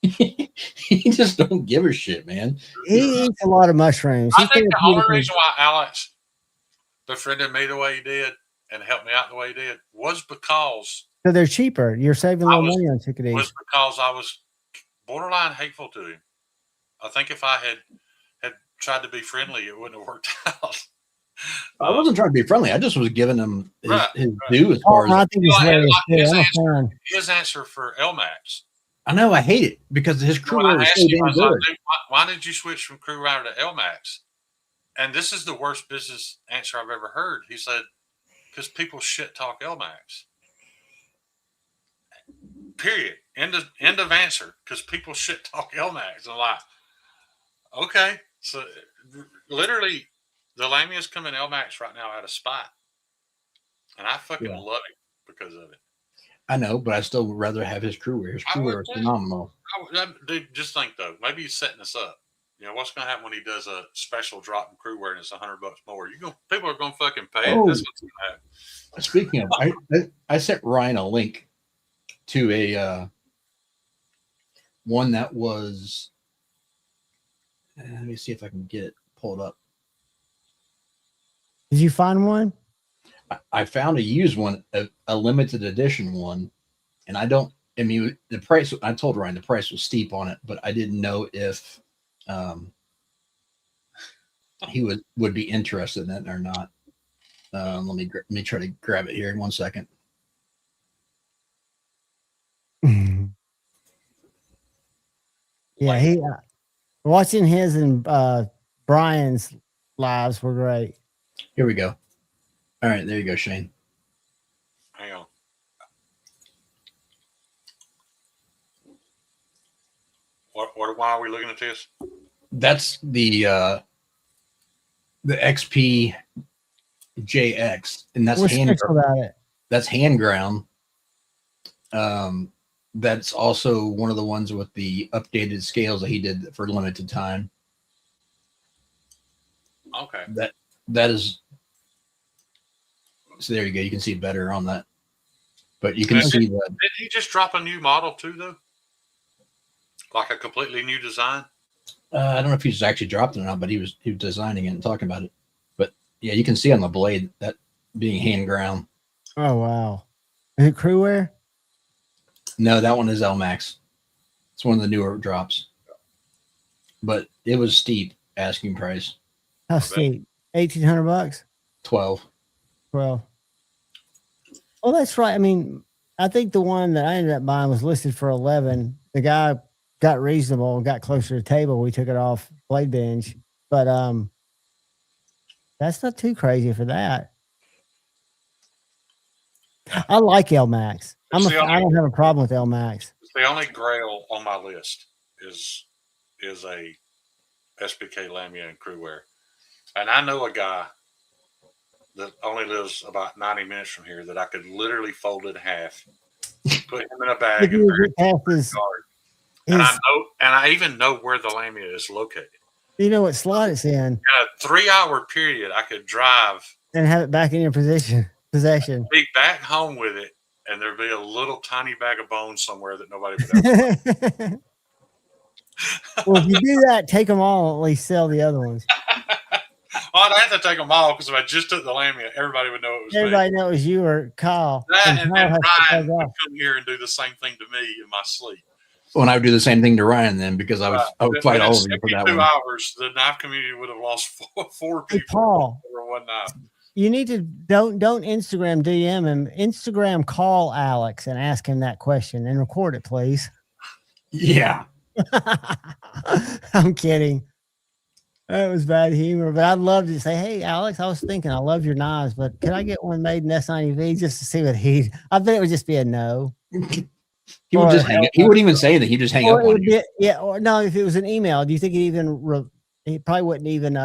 He just don't give a shit, man. He eats a lot of mushrooms. I He's think the only therapeutically- reason why Alex befriended me the way he did and helped me out the way he did was because So they're cheaper. You're saving a I little was- money on Chickadees. I was borderline hateful to him. I think if I had tried to be friendly, it wouldn't have worked out. I wasn't trying to be friendly. I just was giving him his, Right, his due as far Oh, I as think he's Well, hilarious and too. his I'm a answer- fan. His answer for LMAX. I know I hate it because his When Crewwear I is asked so him, I damn was like, good. "Dude, why did you switch from Crew Rider to LMAX?" And this is the worst business answer I've ever heard. He said, "Because people shit talk LMAX." Period. End of answer. Because people shit talk LMAX. I'm like, okay. So literally, the Lamia's come in LMAX right now out of spite, and I fucking Yeah. love it because of it. I know, but I still would rather have his Crewwear. His I would Crewwear is too. phenomenal. Dude, just think though, maybe he's setting us up. You know what's going to happen when he does a special drop in Crewwear and it's $100 more? People are going to fucking pay it. Oh. That's what's going to happen. Speaking of, I sent Ryan a link to a one that was. Let me see if I can get it pulled up. Did you find one? I found a used one, a limited edition one, and I mean, the price. I told Ryan the price was steep on it, but I didn't know if he would be interested in it or not. Let me try to grab it here in 1 second. Yeah, he watching his and Brian's lives were great. Here we go. All right, there you go, Shane. Hang on. Why are we looking at this? That's the XP JX, and that's What's hand special about it? that's hand ground. That's also one of the ones with the updated scales that he did for limited time. Okay. That is, so there you go. You can see better on that, but you can Okay. see that. Did he just drop a new model too, though? Like a completely new design? I don't know if he's actually dropped it or not, but he was designing it and talking about it. But yeah, you can see on the blade that being hand ground. Oh wow! Is it Crewwear? No, that one is LMAX. It's one of the newer drops, but it was steep asking price, How steep? $1,800. 12. Well, oh, that's right. I mean, I think the one that I ended up buying was listed for 11. The guy got reasonable and got closer to the table. We took it off Blade Binge, but that's not too crazy for that. I like LMAX. I don't have a problem with LMAX. The only grail on my list is a SBK Lamia and Crewwear. And I know a guy that only lives about 90 minutes from here that I could literally fold it in half, put him in a bag, If and you bury get him past in the his, yard. his, And I even know where the Lamia is located. you know what slot it's in, In a 3-hour period, I could drive, and have it back in your possession. be back home with it, and there'd be a little tiny bag of bones somewhere that nobody would ever. Well, if you do that, take them all. At least sell the other ones. I'd have to take them all because if I just took the Lamia, everybody would know it was me. Everybody knows it was you or Kyle. That, and Kyle then has to Ryan take would off. come here and do the same thing to me in my sleep. When I would do the same thing to Ryan then, because I would fight all over you for that 2 one. hours, the knife community would have lost four Hey, people Paul, over one knife. you need to don't Instagram DM him. Instagram call Alex and ask him that question and record it, please. Yeah. I'm kidding. That was bad humor, but I'd love to say, "Hey, Alex, I was thinking, I love your knives, but could I get one made in S90V just to see what he?" I bet it would just be a no. He would Or- just hang up. He wouldn't even say anything. He'd just hang Or up it on would you. be, yeah, or no, if it was an email, do you think he'd even he probably wouldn't even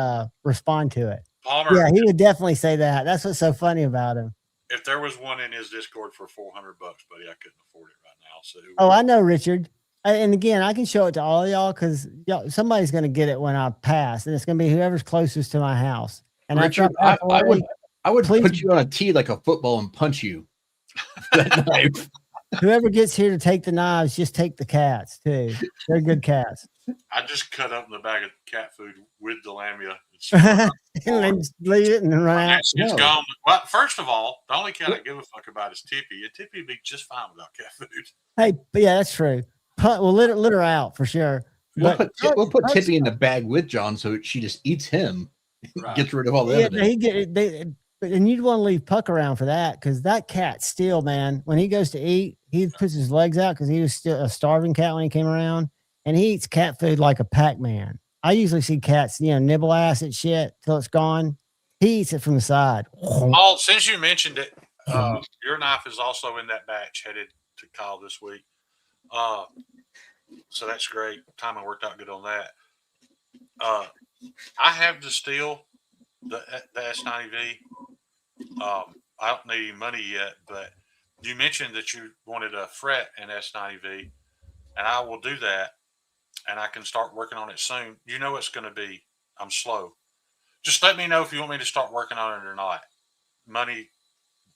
respond to it. Palmer, Yeah, he would definitely say that. That's what's so funny about him. if there was one in his Discord for $400, buddy, I couldn't afford it right now. So Oh, I know, Richard. And again, I can show it to all y'all because somebody's going to get it when I pass, and it's going to be whoever's closest to my house. And after Richard, pass away, I would please- put you on a tee like a football and punch you. That knife. whoever gets here to take the knives, just take the cats too. They're good cats. I just cut up the bag of cat food with the lamia. And then just leave it and then run out. It's No. gone. Well, first of all, the only cat I give a fuck about is Tippy, and Tippy would be just fine without cat food. Hey, but yeah, that's true. We'll let her out for sure. We'll But put Tippy in the bag with John so she just eats him, Right. gets rid of all the yeah, evidence. and you'd want to leave Puck around for that because that cat still, man, when he goes to eat, he puts his legs out because he was still a starving cat when he came around, and he eats cat food like a Pac-Man. I usually see cats, nibble ass at shit till it's gone. He eats it from the side. Paul, since you mentioned it, your knife is also in that batch headed to Kyle this week. So that's great. Timing worked out good on that. I have the steel, the S90V. I don't need any money yet, but you mentioned that you wanted a fret in S90V, and I will do that, and I can start working on it soon. You know it's going to be. I'm slow. Just let me know if you want me to start working on it or not.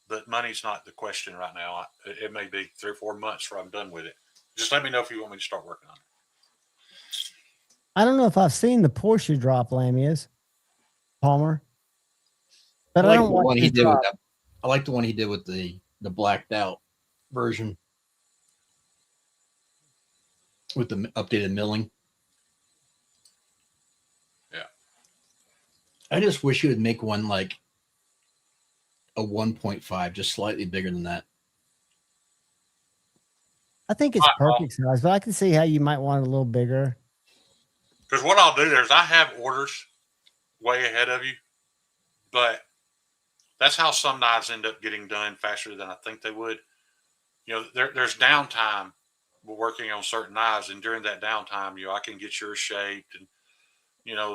But money's not the question right now. It may be 3 or 4 months before I'm done with it. Just let me know if you want me to start working on it. I don't know if I've seen the Porsche drop lamias, Palmer. But I like don't the want one to he did drop. with that. I like the one he did with the blacked out version with the updated milling. Yeah. I just wish he would make one like a 1.5, just slightly bigger than that. I think it's Well, perfect size, but I can see how you might want it a little bigger. Because what I'll do is I have orders way ahead of you, but that's how some knives end up getting done faster than I think they would. There's downtime working on certain knives, and during that downtime, I can get yours shaped, and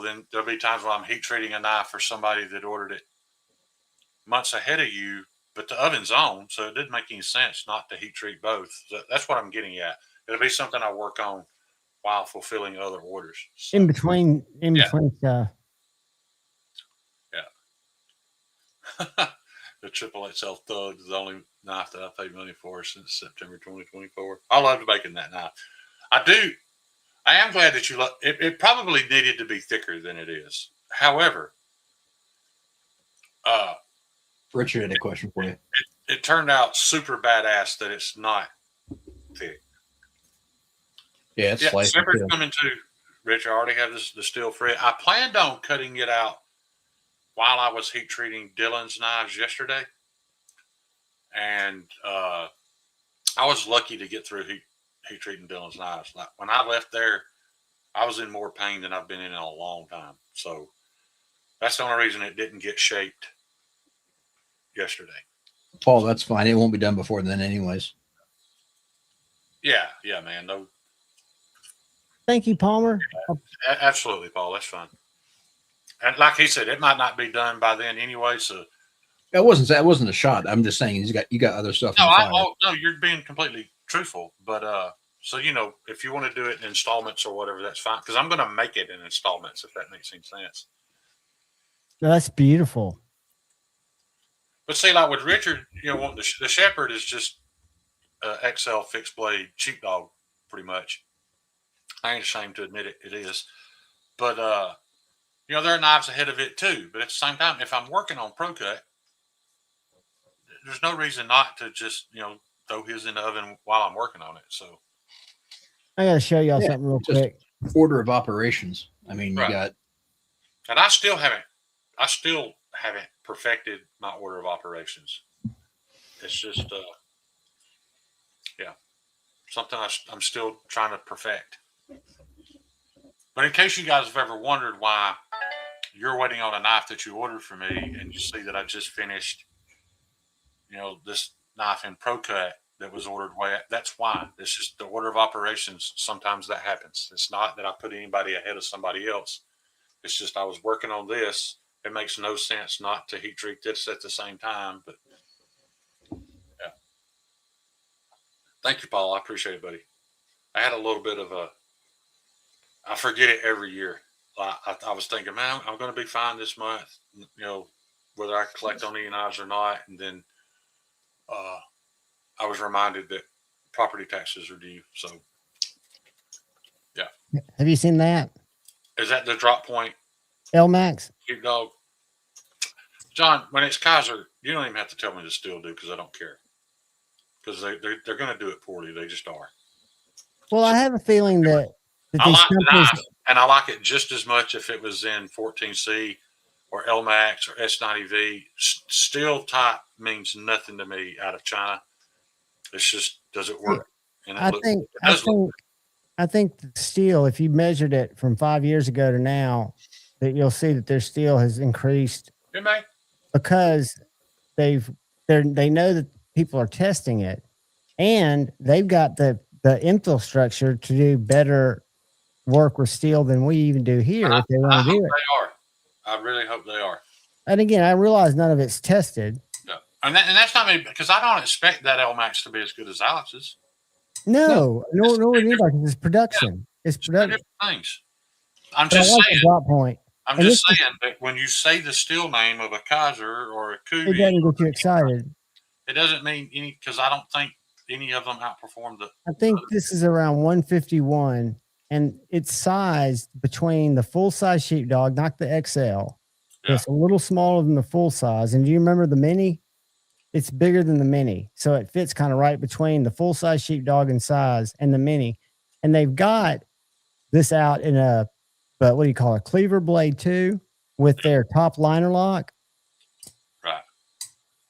then there'll be times when I'm heat treating a knife for somebody that ordered it months ahead of you, but the oven's on, so it didn't make any sense not to heat treat both. So that's what I'm getting at. It'll be something I work on while fulfilling other orders. So, In between stuff. the Triple XL Thug is the only knife that I've paid money for since September 2024. I loved making that knife. I am glad that you love it. It probably needed to be thicker than it is. However, Richard had a question for you. it turned out super badass that it's not thick. Yeah, it's sliced. Zipper's coming too, Rich. I already have the steel fret. I planned on cutting it out while I was heat treating Dylan's knives yesterday. And I was lucky to get through heat treating Dylan's knives. Like when I left there, I was in more pain than I've been in a long time. So that's the only reason it didn't get shaped yesterday. Paul, that's fine. It won't be done before then anyways. Yeah, man. No, Thank you, Palmer. absolutely, Paul. That's fine. And like he said, it might not be done by then anyway. So It wasn't a shot. I'm just saying you got other stuff. no, you're being completely truthful. But so if you want to do it in installments or whatever, that's fine. Because I'm going to make it in installments if that makes any sense. No, that's beautiful. But see, like with Richard, the Shepherd is just XL fixed blade sheepdog, pretty much. I ain't ashamed to admit it. It is. But there are knives ahead of it too. But at the same time, if I'm working on Pro Cut, there's no reason not to just throw his in the oven while I'm working on it. So I got to show y'all something real just- quick. Order of operations. I mean, you Right. got. And I still haven't perfected my order of operations. It's just, something I'm still trying to perfect. But in case you guys have ever wondered why you're waiting on a knife that you ordered for me, and you see that I just finished, this knife in Pro Cut that was ordered that's why. It's just the order of operations. Sometimes that happens. It's not that I put anybody ahead of somebody else. It's just I was working on this. It makes no sense not to heat treat this at the same time. But yeah, thank you, Paul. I appreciate it, buddy. I had a little bit of a. I forget it every year. I was thinking, man, I'm going to be fine this month. You know, whether I collect on E&Is or not, and then I was reminded that property taxes are due. So, yeah. Have you seen that? Is that the drop point? LMAX? Cute dog. John, when it's Kaiser, you don't even have to tell me to still do because I don't care. Because they're going to do it poorly. They just are. Well, I have a feeling that I these like the companies, knife, and I like it just as much if it was in 14C or LMAX or S90V. Steel type means nothing to me out of China. It's just, does it work? And it I think the steel, if you measured it from 5 years ago to now, that you'll see that their steel has increased it may. because they know that people are testing it, and they've got the infrastructure to do better work with steel than we even do here if they want to do it. They are. I really hope they are. And again, I realize none of it's tested. No. And that's not me, because I don't expect that LMAX to be as good as Alex's. No, it's production. Yeah. It's production. Different things. I'm just saying. Drop point. I'm just saying that when you say the steel name of a Kaiser or a Kubi, it doesn't get you excited. It doesn't mean any, because I don't think any of them outperform the. I think this is around 151, and it's sized between the full size sheepdog, not the XL. Yeah. It's a little smaller than the full size. And do you remember the mini? It's bigger than the mini, so it fits kind of right between the full size sheepdog in size and the mini. And they've got this out in a, but what do you call it? Cleaver Blade 2 with their top liner lock. Right.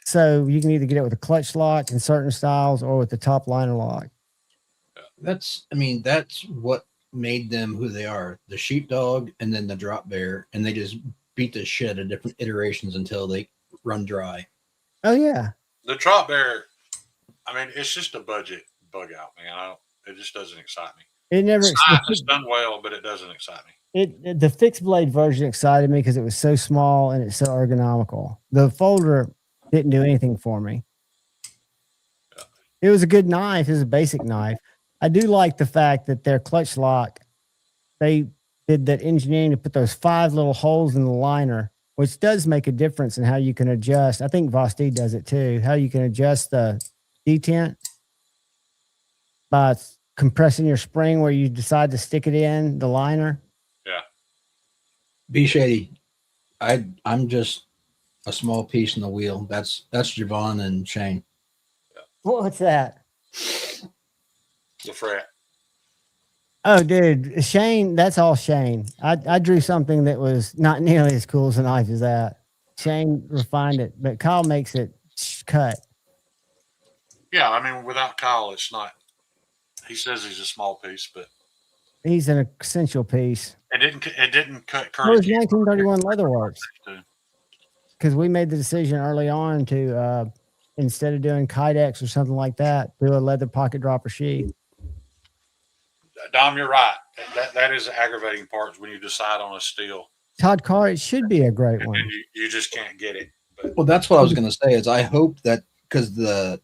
So you can either get it with a clutch lock in certain styles or with the top liner lock. That's what made them who they are. The sheepdog and then the drop bear, and they just beat the shit out of different iterations until they run dry. Oh yeah. The drop bear, I mean, it's just a budget bug out, man. It just doesn't excite me. It's done well, but it doesn't excite me. The fixed blade version excited me because it was so small and it's so ergonomical. The folder didn't do anything for me. Yeah. It was a good knife. It was a basic knife. I do like the fact that their clutch lock, they did that engineering to put those 5 little holes in the liner, which does make a difference in how you can adjust. I think Vosti does it too, how you can adjust the detent by compressing your spring where you decide to stick it in the liner. Yeah. B Shady, I'm just a small piece in the wheel. That's Javon and Shane. Yeah. What's that? The fret. Oh, dude, Shane, that's all Shane. I drew something that was not nearly as cool as a knife as that. Shane refined it, but Kyle makes it cut. Yeah, I mean, without Kyle, it's not. He says he's a small piece, but he's an essential piece. It didn't cut current. It was 1931 Leatherworks. Because we made the decision early on to instead of doing Kydex or something like that, do a leather pocket dropper sheath. Dom, you're right. That is the aggravating part when you decide on a steel. Todd Carr, it should be a great one. And you just can't get it. But. Well, that's what I was going to say. Is I hope that because the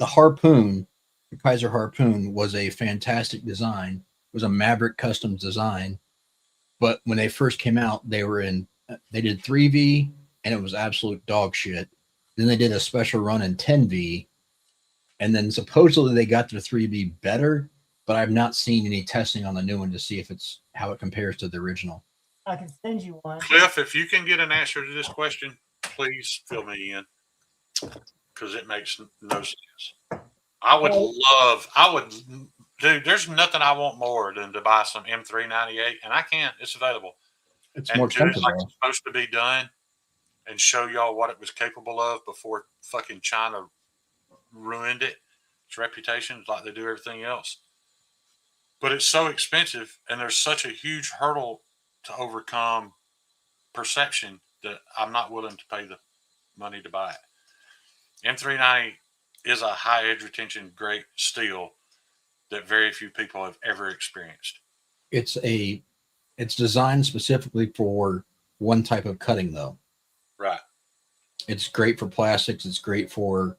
Harpoon, the Kaiser Harpoon, was a fantastic design. It was a Maverick Customs design, but when they first came out, they did 3V and it was absolute dog shit. Then they did a special run in 10V, and then supposedly they got their 3V better. But I've not seen any testing on the new one to see if how it compares to the original. I can send you one. Cliff, if you can get an answer to this question, please fill me in, because it makes no sense. Dude, there's nothing I want more than to buy some M398, and I can't. It's available. It's more expensive. Like it's supposed to be done and show y'all what it was capable of before fucking China ruined its reputation, like they do everything else. But it's so expensive, and there's such a huge hurdle to overcome perception that I'm not willing to pay the money to buy it. M390 is a high edge retention, great steel that very few people have ever experienced. It's It's designed specifically for one type of cutting, though. Right. It's great for plastics. It's great for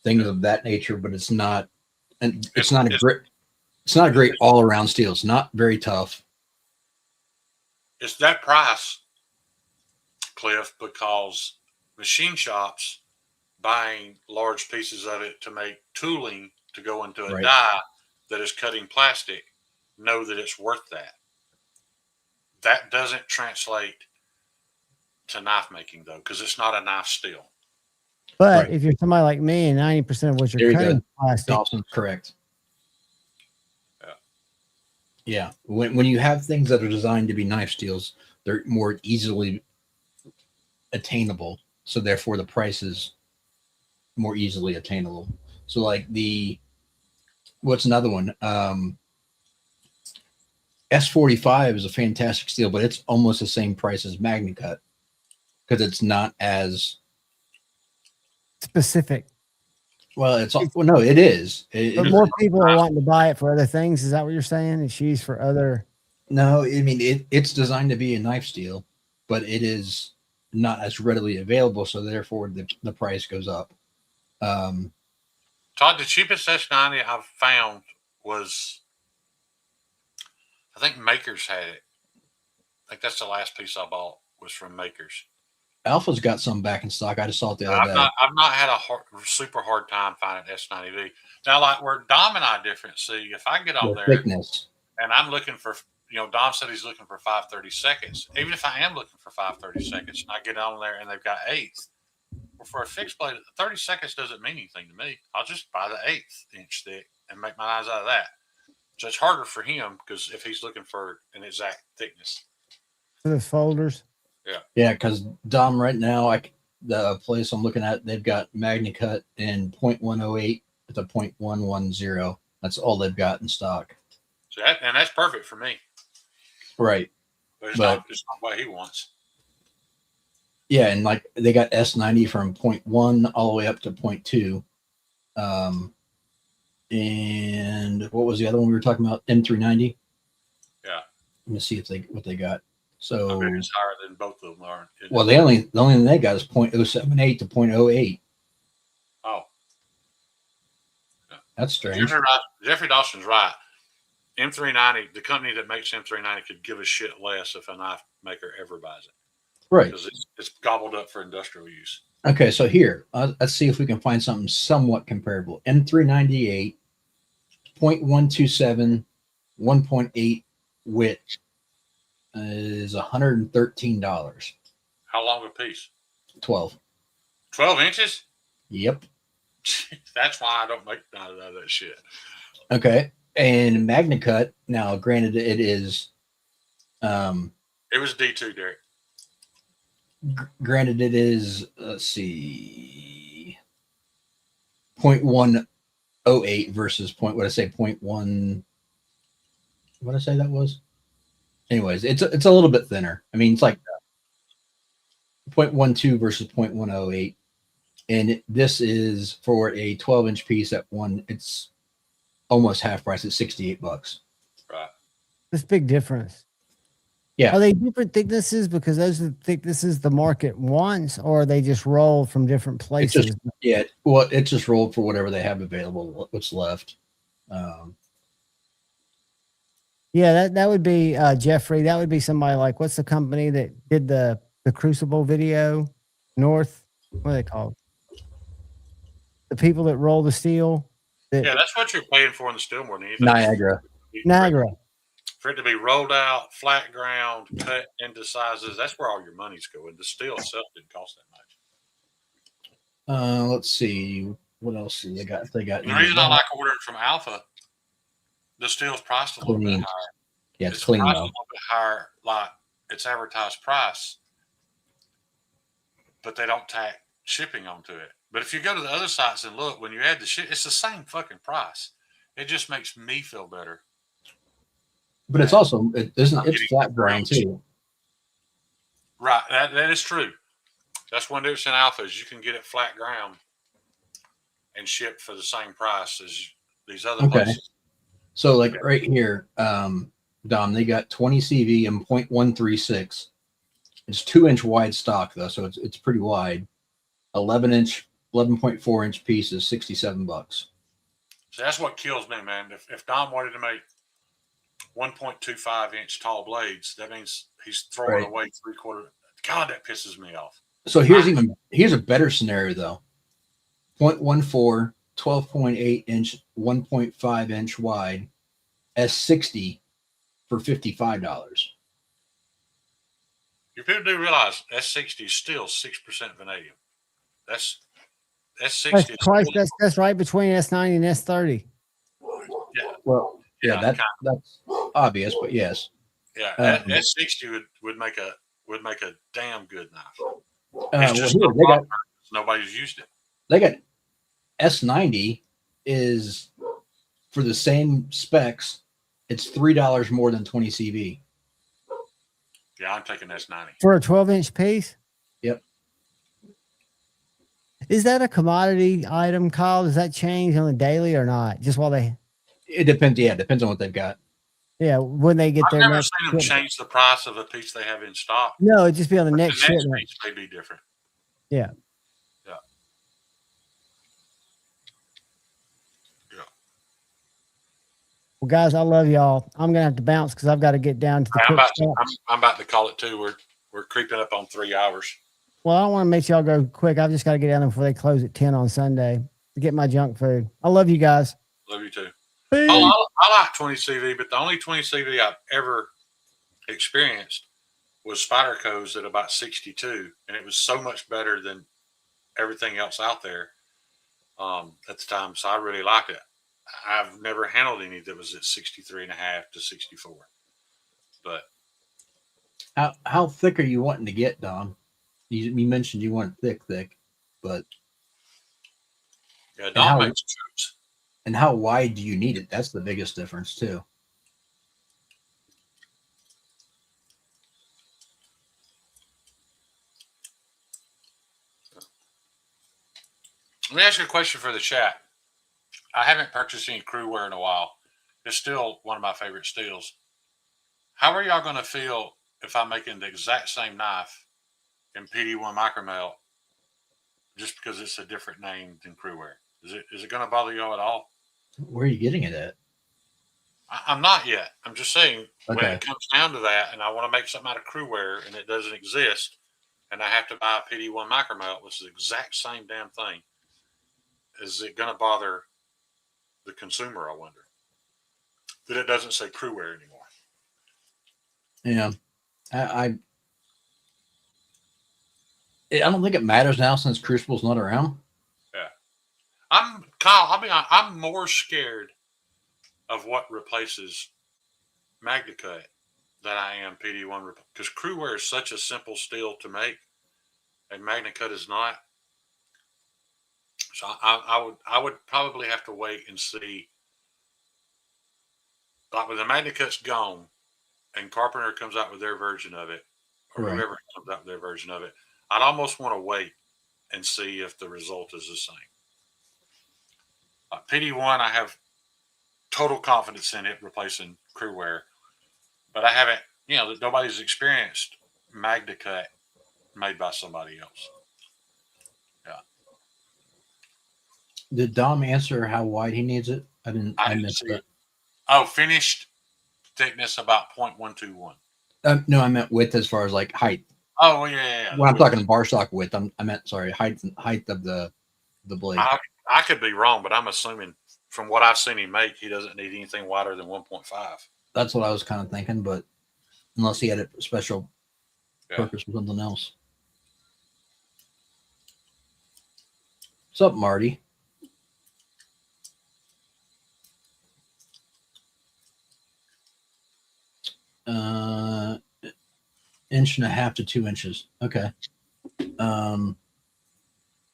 things of that nature, but it's not. And it's not a great. It's not a great all around steel. It's not very tough. It's that price, Cliff, because machine shops buying large pieces of it to make tooling to go into a Right. die that is cutting plastic know that it's worth that. That doesn't translate to knife making, though, because it's not a knife steel. But Right. if you're somebody like me and 90% of what There you're you go. cutting is plastic, Dawson's correct. Yeah. Yeah. When you have things that are designed to be knife steels, they're more easily attainable. So therefore the price is more easily attainable. So like what's another one? S45 is a fantastic steel, but it's almost the same price as MagnaCut because it's not as specific. well. No, it is. But more people are wanting to buy it for other things. Is that what you're saying? It's used for other. No, I mean it's designed to be a knife steel, but it is not as readily available, so therefore the price goes up. Todd, the cheapest S90 I've found was, I think Makers had it. I think that's the last piece I bought was from Makers. Alpha's got some back in stock. I just saw it the other day. I've not had a super hard time finding S90V. Now, like where Dom and I different, see, if I get on The there thickness. and I'm looking for, Dom said he's looking for 5/30 seconds. Even if I am looking for 5/30 seconds and I get on there and they've got eighth, well, for a fixed blade, 30 seconds doesn't mean anything to me. I'll just buy the 1/8 inch thick and make my eyes out of that. So it's harder for him because if he's looking for an exact thickness. For the folders. Yeah, because Dom right now, the place I'm looking at, they've got MagnaCut in 0.108 to 0.110. That's all they've got in stock. So that's perfect for me. Right. But it's not what he wants. Yeah, and like they got S90 from 0.1 all the way up to 0.2. And what was the other one we were talking about? M390. Yeah. Let me see what they got. So I bet it's higher than both of them are. well, the only thing they got is 0.078 to 0.08. Oh, That's strange. Jeffrey Dawson's right. M390, the company that makes M390 could give a shit less if a knife maker ever buys it. Right. Because it's gobbled up for industrial use. Okay, so here, let's see if we can find something somewhat comparable. M398, 0.127, 1.8 width is $113. How long a piece? 12. 12 inches? Yep. That's why I don't make out of that shit. Okay. And MagnaCut, now granted it is It was D2, Derek. granted it is, let's see, 0.108 versus what did I say, 0.1, what did I say that was? Anyways, it's a little bit thinner. I mean, it's like 0.12 versus 0.108. And this is for a 12-inch piece it's almost half price at $68. Right. That's a big difference. Yeah. Are they different thicknesses because those are the thicknesses the market wants, or are they just roll from different places? It's just rolled for whatever they have available, what's left. Yeah, that would be Jeffrey. That would be somebody like, what's the company that did the Crucible video? North, what are they called? The people that roll the steel. Yeah, that's what you're paying for in the steel more than anything. Niagara. For it to be rolled out, flat ground, cut into sizes, that's where all your money's going. The steel itself didn't cost that much. Let's see. What else do they got? They got The reason I like ordering from Alpha, the steel's priced a little bit higher. Yeah, it's clean priced though. a little bit higher, like its advertised price, but they don't tack shipping onto it. But if you go to the other sites and look, when you add the shit, it's the same fucking price. It just makes me feel better. But it's also it's flat ground too. Right, that is true. That's one difference in Alpha is you can get it flat ground and shipped for the same price as these other places. So like right here, Dom, they got 20 CV and 0.136. It's 2-inch wide stock though, so it's pretty wide. 11.4 inch piece is $67. So that's what kills me, man. If Dom wanted to make 1.25 inch tall blades, that means he's throwing Right. away 3/4. God, that pisses me off. So here's a better scenario though. 0.14, 12.8 inch, 1.5 inch wide, S60 for $55. You people do realize S60 is still 6% vanadium. That's S60 is Christ, still, that's right between S90 and S30. Well, yeah, Yeah, that's obvious, but yes. yeah. S60 would make a damn good knife. It's just Well, here, nobody's used it. they got S90 is for the same specs. It's $3 more than 20 CV. Yeah, I'm taking S90. For a 12-inch piece? Yep. Is that a commodity item, Kyle? Does that change on the daily or not? Just while they, It depends. Yeah, it depends on what they've got. yeah, when they get I've their never next seen them shipment. change the price of a piece they have in stock. No, it'd just be on the The next next shipment. piece may be different. Yeah. Yeah. Yeah. Well, guys, I love y'all. I'm gonna have to bounce because I've got to get down to the I'm quick about, stops. I'm about to call it too. We're creeping up on 3 hours. Well, I don't want to make y'all go quick. I've just got to get down there before they close at 10 on Sunday to get my junk food. I love you guys. Love you too. Peace. I like 20 CV, but the only 20 CV I've ever experienced was Spyderco's at about 62, and it was so much better than everything else out there at the time. So I really liked it. I've never handled any that was at 63.5 to 64. But How thick are you wanting to get, Don? You mentioned you want thick, but yeah, Don makes troops. and how wide do you need it? That's the biggest difference too. Let me ask you a question for the chat. I haven't purchased any Crewware in a while. It's still one of my favorite steels. How are y'all going to feel if I'm making the exact same knife in PD1 Micromelt just because it's a different name than Crewware? Is it going to bother y'all at all? Where are you getting it at? I'm not yet. I'm just saying when Okay. it comes down to that and I want to make something out of Crewware and it doesn't exist and I have to buy a PD1 Micromelt, which is the exact same damn thing, is it going to bother the consumer, I wonder? That it doesn't say Crewware anymore. Yeah, I don't think it matters now since Crucible's not around. I'm more scared of what replaces MagnaCut than I am PD1 because Crewware is such a simple steel to make, and MagnaCut is not. So I would probably have to wait and see. Like when the MagnaCut's gone, and Carpenter comes out with their version of it, or Right. whoever comes out with their version of it, I'd almost want to wait and see if the result is the same. PD1, I have total confidence in it replacing Crewware, but I haven't, nobody's experienced MagnaCut made by somebody else. Yeah. Did Dom answer how wide he needs it? I didn't missed see that. it. Oh, finished thickness about 0.121. No, I meant width as far as like height. Oh, yeah. When I'm talking bar stock width, I meant sorry, height of the blade. I could be wrong, but I'm assuming from what I've seen him make, he doesn't need anything wider than 1.5. That's what I was kind of thinking, but unless he had a special Yeah. purpose for something else. What's up, Marty? Inch and a half to 2 inches. Okay.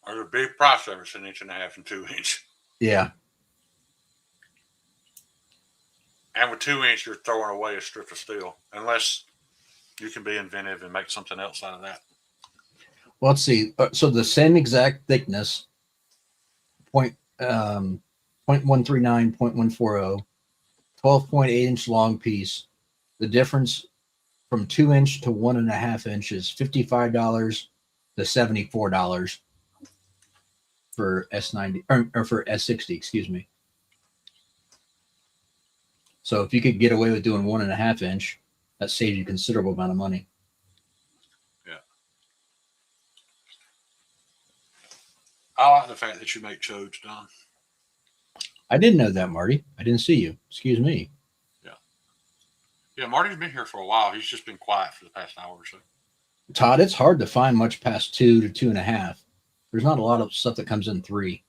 There's a big price difference, 1.5 inches and 2 inches. Yeah. And with 2 inch, you're throwing away a strip of steel, unless you can be inventive and make something else out of that. Well, let's see. So the same exact thickness, 0.139, 0.140, 12.8 inch long piece, the difference from 2-inch to 1.5 inch is $55 to $74 for S90 or for S60, excuse me. So if you could get away with doing 1.5 inch, that saves you a considerable amount of money. I like the fact that you make chodes, Don. I didn't know that, Marty. I didn't see you. Excuse me. Yeah, Marty's been here for a while. He's just been quiet for the past hour or so. Todd, it's hard to find much past 2 to 2.5. There's not a lot of stuff that comes in 3.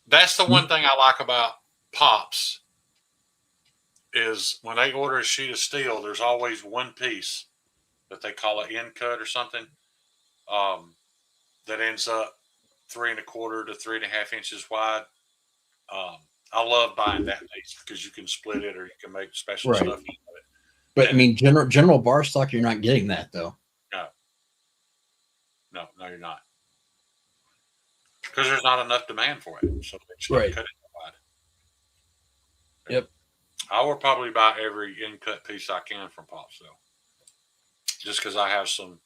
That's the one thing I like about Pops is when they order a sheet of steel, there's always one piece that they call an end cut or something that ends up 3 1/4 to 3.5 inches wide. I love buying that piece because you can split it or you can make special Right. stuff out of it. But I mean, general bar stock, you're not getting that though. No, you're not. Because there's not enough demand for it. So they just don't Right. cut it wide. Yep. I will probably buy every end cut piece I can from Pops though. Just because I have some,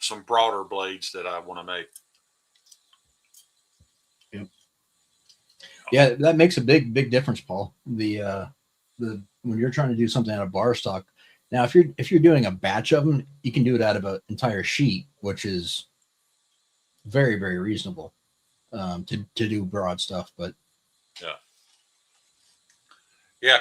some broader blades that I want to make. Yeah, that makes a big difference, Paul. The when you're trying to do something out of bar stock. Now, if you're doing a batch of them, you can do it out of an entire sheet, which is very, very reasonable to do broad stuff. But yeah,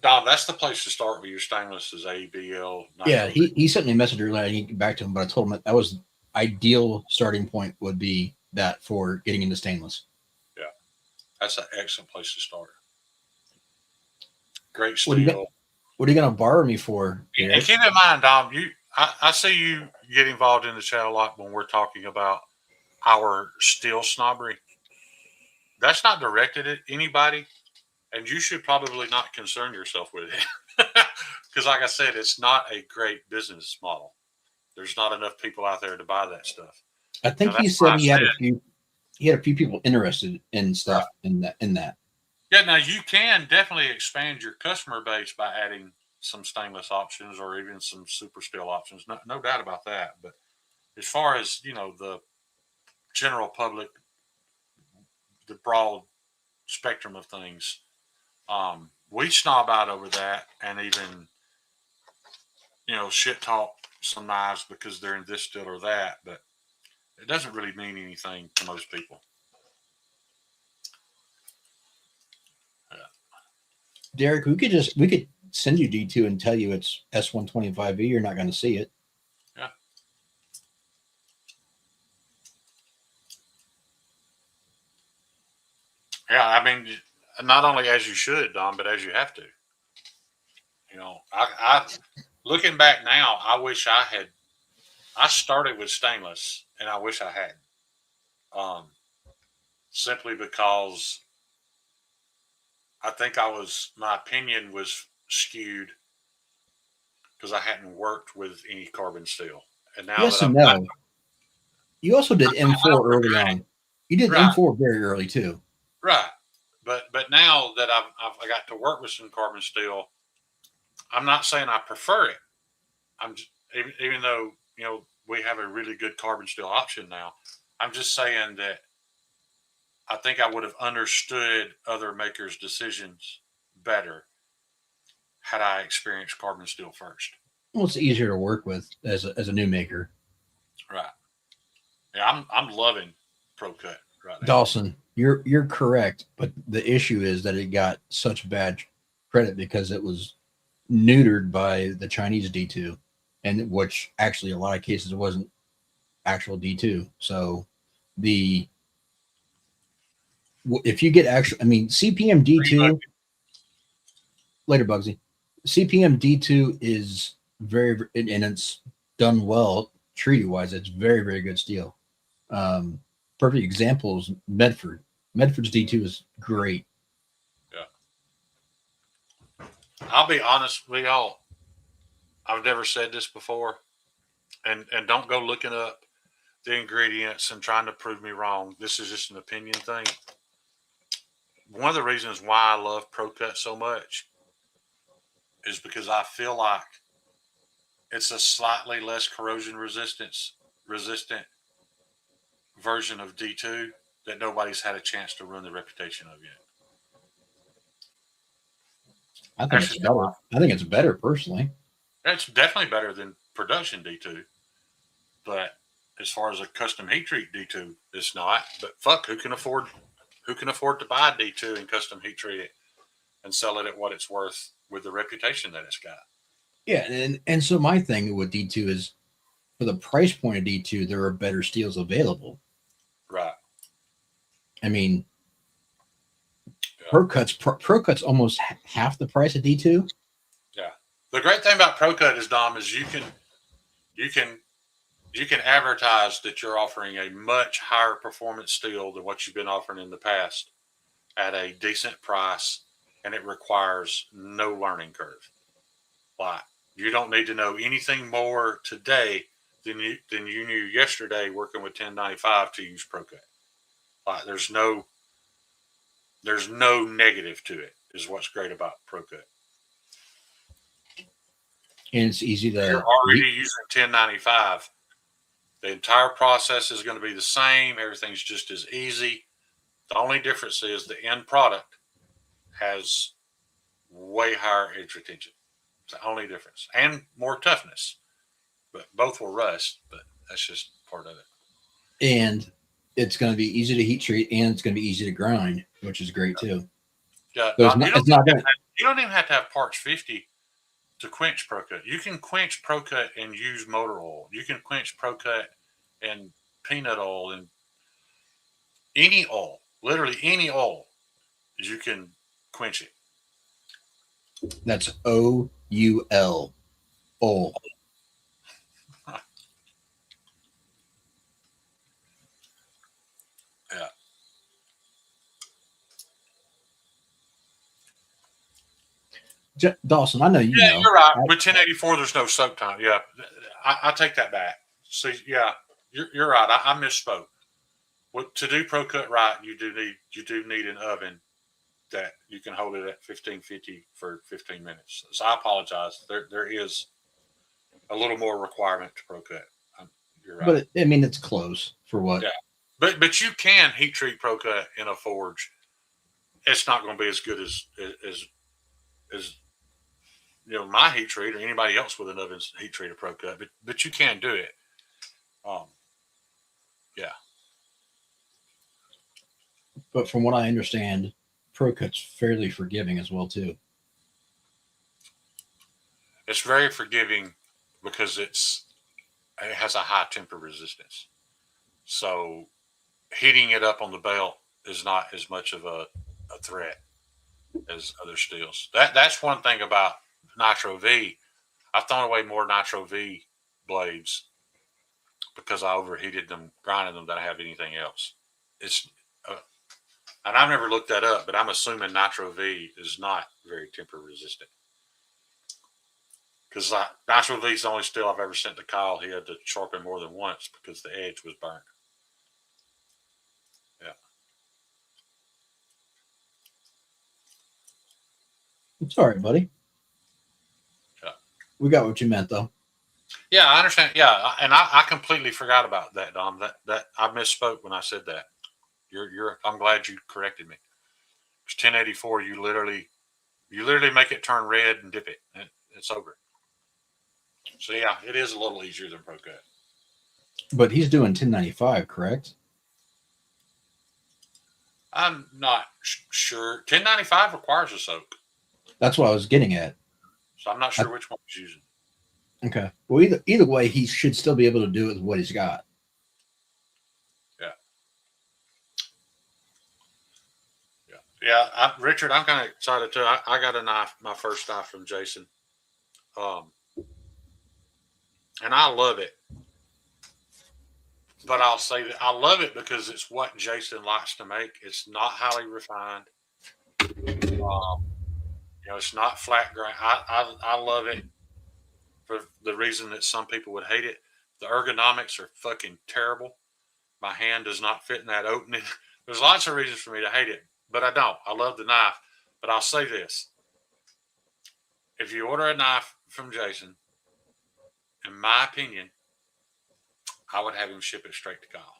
Dom, that's the place to start with your stainless is ABL. Yeah, he sent me a message earlier. I didn't get back to him, but I told him that was ideal starting point would be that for getting into stainless. Yeah, that's an excellent place to start. Great What are steel. you going to borrow me for? And keep in mind, Dom, I see you get involved in the chat a lot when we're talking about our steel snobbery. That's not directed at anybody, and you should probably not concern yourself with it. Because like I said, it's not a great business model. There's not enough people out there to buy that stuff. I think he said he had a few people interested in stuff in that. Yeah, now you can definitely expand your customer base by adding some stainless options or even some super steel options. No doubt about that. But as far as, the general public, the broad spectrum of things, we snob out over that and even, shit talk some knives because they're in this steel or that. But it doesn't really mean anything to most people. Derek, we could send you D2 and tell you it's S125V. You're not going to see it. Yeah. Yeah, I mean, not only as you should, Don, but as you have to. I looking back now, I wish I started with stainless, and I wish I had. Simply because I think my opinion was skewed because I hadn't worked with any carbon steel. And now yes that and no. You also did M4 early on. You did M4 very early too. Right. But now that I got to work with some carbon steel, I'm not saying I prefer it. I'm just, even though, we have a really good carbon steel option now, I'm just saying that I think I would have understood other makers' decisions better had I experienced carbon steel first. Well, it's easier to work with as a new maker. Right. Yeah, I'm loving Pro Cut right now. Dawson, you're correct, but the issue is that it got such bad credit because it was neutered by the Chinese D2, and which actually a lot of cases it wasn't actual D2. So if you get CPM D2 later, Bugsy. CPM D2 is very, and it's done well treaty wise. It's very, very good steel. Perfect example is Medford. Medford's D2 is great. Yeah. I'll be honest with y'all. I've never said this before, and don't go looking up the ingredients and trying to prove me wrong. This is just an opinion thing. one of the reasons why I love Pro Cut so much is because I feel like it's a slightly less corrosion resistant version of D2 that nobody's had a chance to ruin the reputation of yet. I think it's better. I think it's better personally. It's definitely better than production D2, but as far as a custom heat treat D2, it's not. But fuck, who can afford to buy D2 and custom heat treat it and sell it at what it's worth with the reputation that it's got? Yeah, and so my thing with D2 is, for the price point of D2, there are better steels available. Right. I mean, Yeah. Pro Cut's almost half the price of D2. Yeah. The great thing about Pro Cut is, Dom, is you can advertise that you're offering a much higher performance steel than what you've been offering in the past at a decent price, and it requires no learning curve. Like, you don't need to know anything more today than you knew yesterday working with 1095 to use Pro Cut. Like, there's no negative to it, is what's great about Pro Cut. And it's easy to. You're already using 1095. The entire process is going to be the same. Everything's just as easy. The only difference is the end product has way higher edge retention. It's the only difference. And more toughness. But both will rust, but that's just part of it. And it's going to be easy to heat treat, and it's going to be easy to grind, which is great too. Yeah, So you don't even have to have parts 50 to quench Pro Cut. You can quench Pro Cut and use motor oil. You can quench Pro Cut and peanut oil and any oil, literally any oil, you can quench it. That's OUL. Oil. Yeah. Dawson, I know you know. You're right. With 1084, there's no soak time. Yeah, I take that back. So yeah, you're right. I misspoke. To do Pro Cut right, you do need an oven that you can hold it at 1550 for 15 minutes. So I apologize. There is a little more requirement to Pro Cut. You're right. But I mean, it's close for what? Yeah. But you can heat treat Pro Cut in a forge. It's not going to be as good as my heat treat or anybody else with an oven heat treat a Pro Cut. But you can do it. Yeah. But from what I understand, Pro Cut's fairly forgiving as well too. It's very forgiving because it has a high temper resistance. So heating it up on the belt is not as much of a threat as other steels. That's one thing about Nitro V. I've thrown away more Nitro V blades because I overheated them, grinding them, than I have anything else. And I've never looked that up, but I'm assuming Nitro V is not very temper resistant. Because Nitro V is the only steel I've ever sent to Kyle. He had to sharpen more than once because the edge was burnt. Yeah. It's all right, buddy. Yeah. We got what you meant, though. Yeah, I understand. Yeah, and I completely forgot about that, Dom. That I misspoke when I said that. I'm glad you corrected me. It's 1084. You literally make it turn red and dip it, and it's over. So yeah, it is a little easier than Pro Cut. But he's doing 1095, correct? I'm not sure. 1095 requires a soak. That's what I was getting at. So I'm not sure which one he's using. Okay. Well, either way, he should still be able to do it with what he's got. Yeah, Richard, I'm kind of excited too. I got a knife, my first knife from Jason, and I love it. But I'll say that I love it because it's what Jason likes to make. It's not highly refined. It's not flat grind. I love it for the reason that some people would hate it. The ergonomics are fucking terrible. My hand does not fit in that opening. There's lots of reasons for me to hate it. but I don't. I love the knife. But I'll say this. If you order a knife from Jason, in my opinion, I would have him ship it straight to Kyle.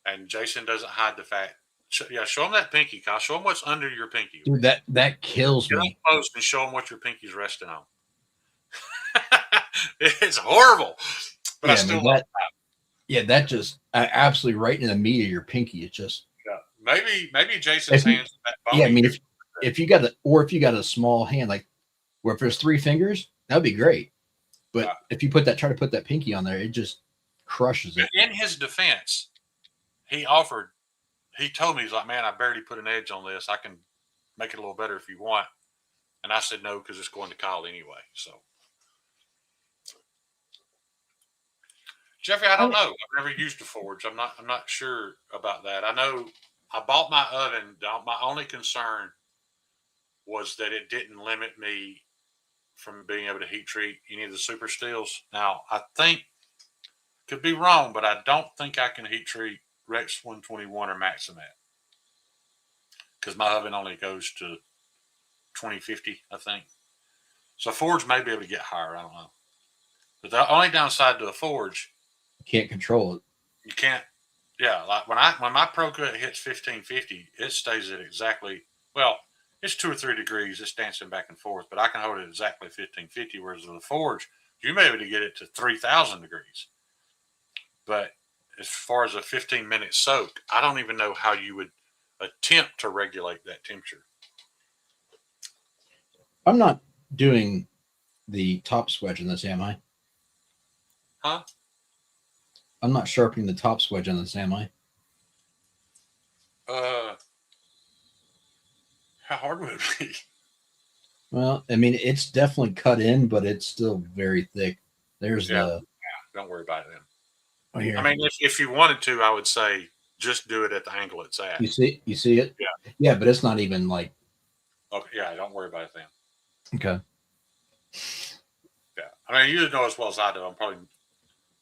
And Jason doesn't hide the fact. Show him that pinky, Kyle. Show him what's under your pinky. Dude, that kills Get up me. close and show him what your pinky's resting on. It's horrible. But I still love that just absolutely right in the meat of your pinky. It just maybe Jason's hands. I mean, if you got a small hand, like where if there's 3 fingers, that'd be great. But if you try to put that pinky on there, it just crushes it. In his defense, he told me, he's like, man, I barely put an edge on this. I can make it a little better if you want. And I said no, because it's going to Kyle anyway. So, Jeffrey, I don't know. I've never used a forge. I'm not sure about that. I know I bought my oven. My only concern was that it didn't limit me from being able to heat treat any of the super steels. Now, I think, could be wrong, but I don't think I can heat treat Rex 121 or Maximat, because my oven only goes to 2050, I think. So forge may be able to get higher. I don't know. But the only downside to a forge, you can't control it. You can't. Yeah, like when my Pro Cut hits 1550, it stays at exactly, well, it's 2 or 3 degrees. It's dancing back and forth, but I can hold it exactly 1550. Whereas with a forge, you may be able to get it to 3000 degrees. But as far as a 15-minute soak, I don't even know how you would attempt to regulate that temperature. I'm not doing the top swedge in this, am I? Huh? I'm not sharpening the top swedge on this, am I? How hard would it be? Well, I mean, it's definitely cut in, but it's still very thick. There's Yeah, don't worry about it then. Oh, here. I mean, if you wanted to, I would say just do it at the angle it's at. You see it? Yeah. Yeah, but it's not even like. Okay, yeah, don't worry about it then. Okay. Yeah, I mean, you know as well as I do. I'm probably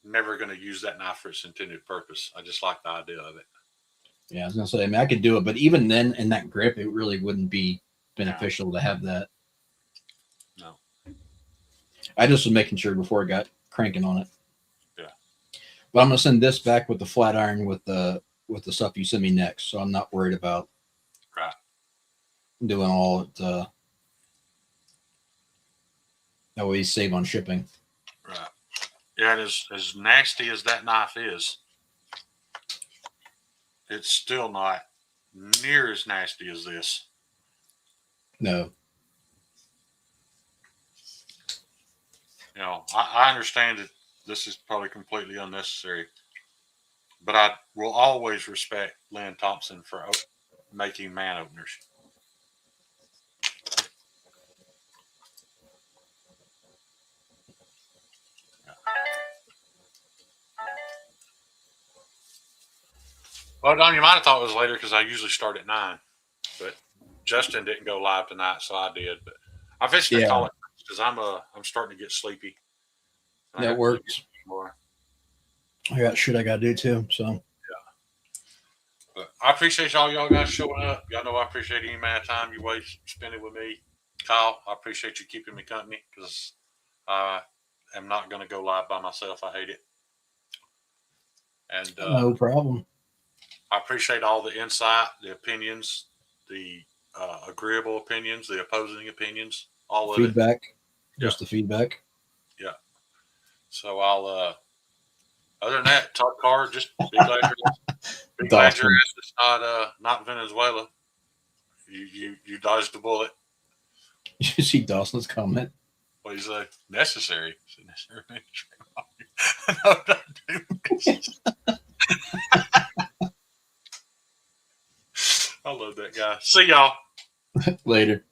never going to use that knife for its intended purpose. I just like the idea of it. Yeah, I was gonna say. I mean, I could do it, but even then, in that grip, it really wouldn't be beneficial to have that. No. I just was making sure before I got cranking on it. Yeah. But I'm gonna send this back with the flat iron with the stuff you send me next, so I'm not worried about doing all it. That way, you save on shipping. Right. Yeah, and as nasty as that knife is, it's still not near as nasty as this. No. You know, I understand that this is probably completely unnecessary, but I will always respect Lynn Thompson for making man openers. Well, Don, you might have thought it was later because I usually start at 9, but Justin didn't go live tonight, so I did. But I fixed to call it because I'm starting to get sleepy. That works. I got shit I got to do too. So yeah, but I appreciate all y'all guys showing up. Y'all know I appreciate any amount of time you waste spending with me. Kyle, I appreciate you keeping me company because I am not going to go live by myself. I hate it. And no problem. I appreciate all the insight, the opinions, the agreeable opinions, the opposing opinions, all of feedback. It. Just the feedback. Yeah. So I'll, other than that, Todd Carr, just be glad your ass is not Venezuela. You dodged the bullet. Did you see Dawson's comment? What do you say? Necessary. No, don't do I love that guy. See y'all later.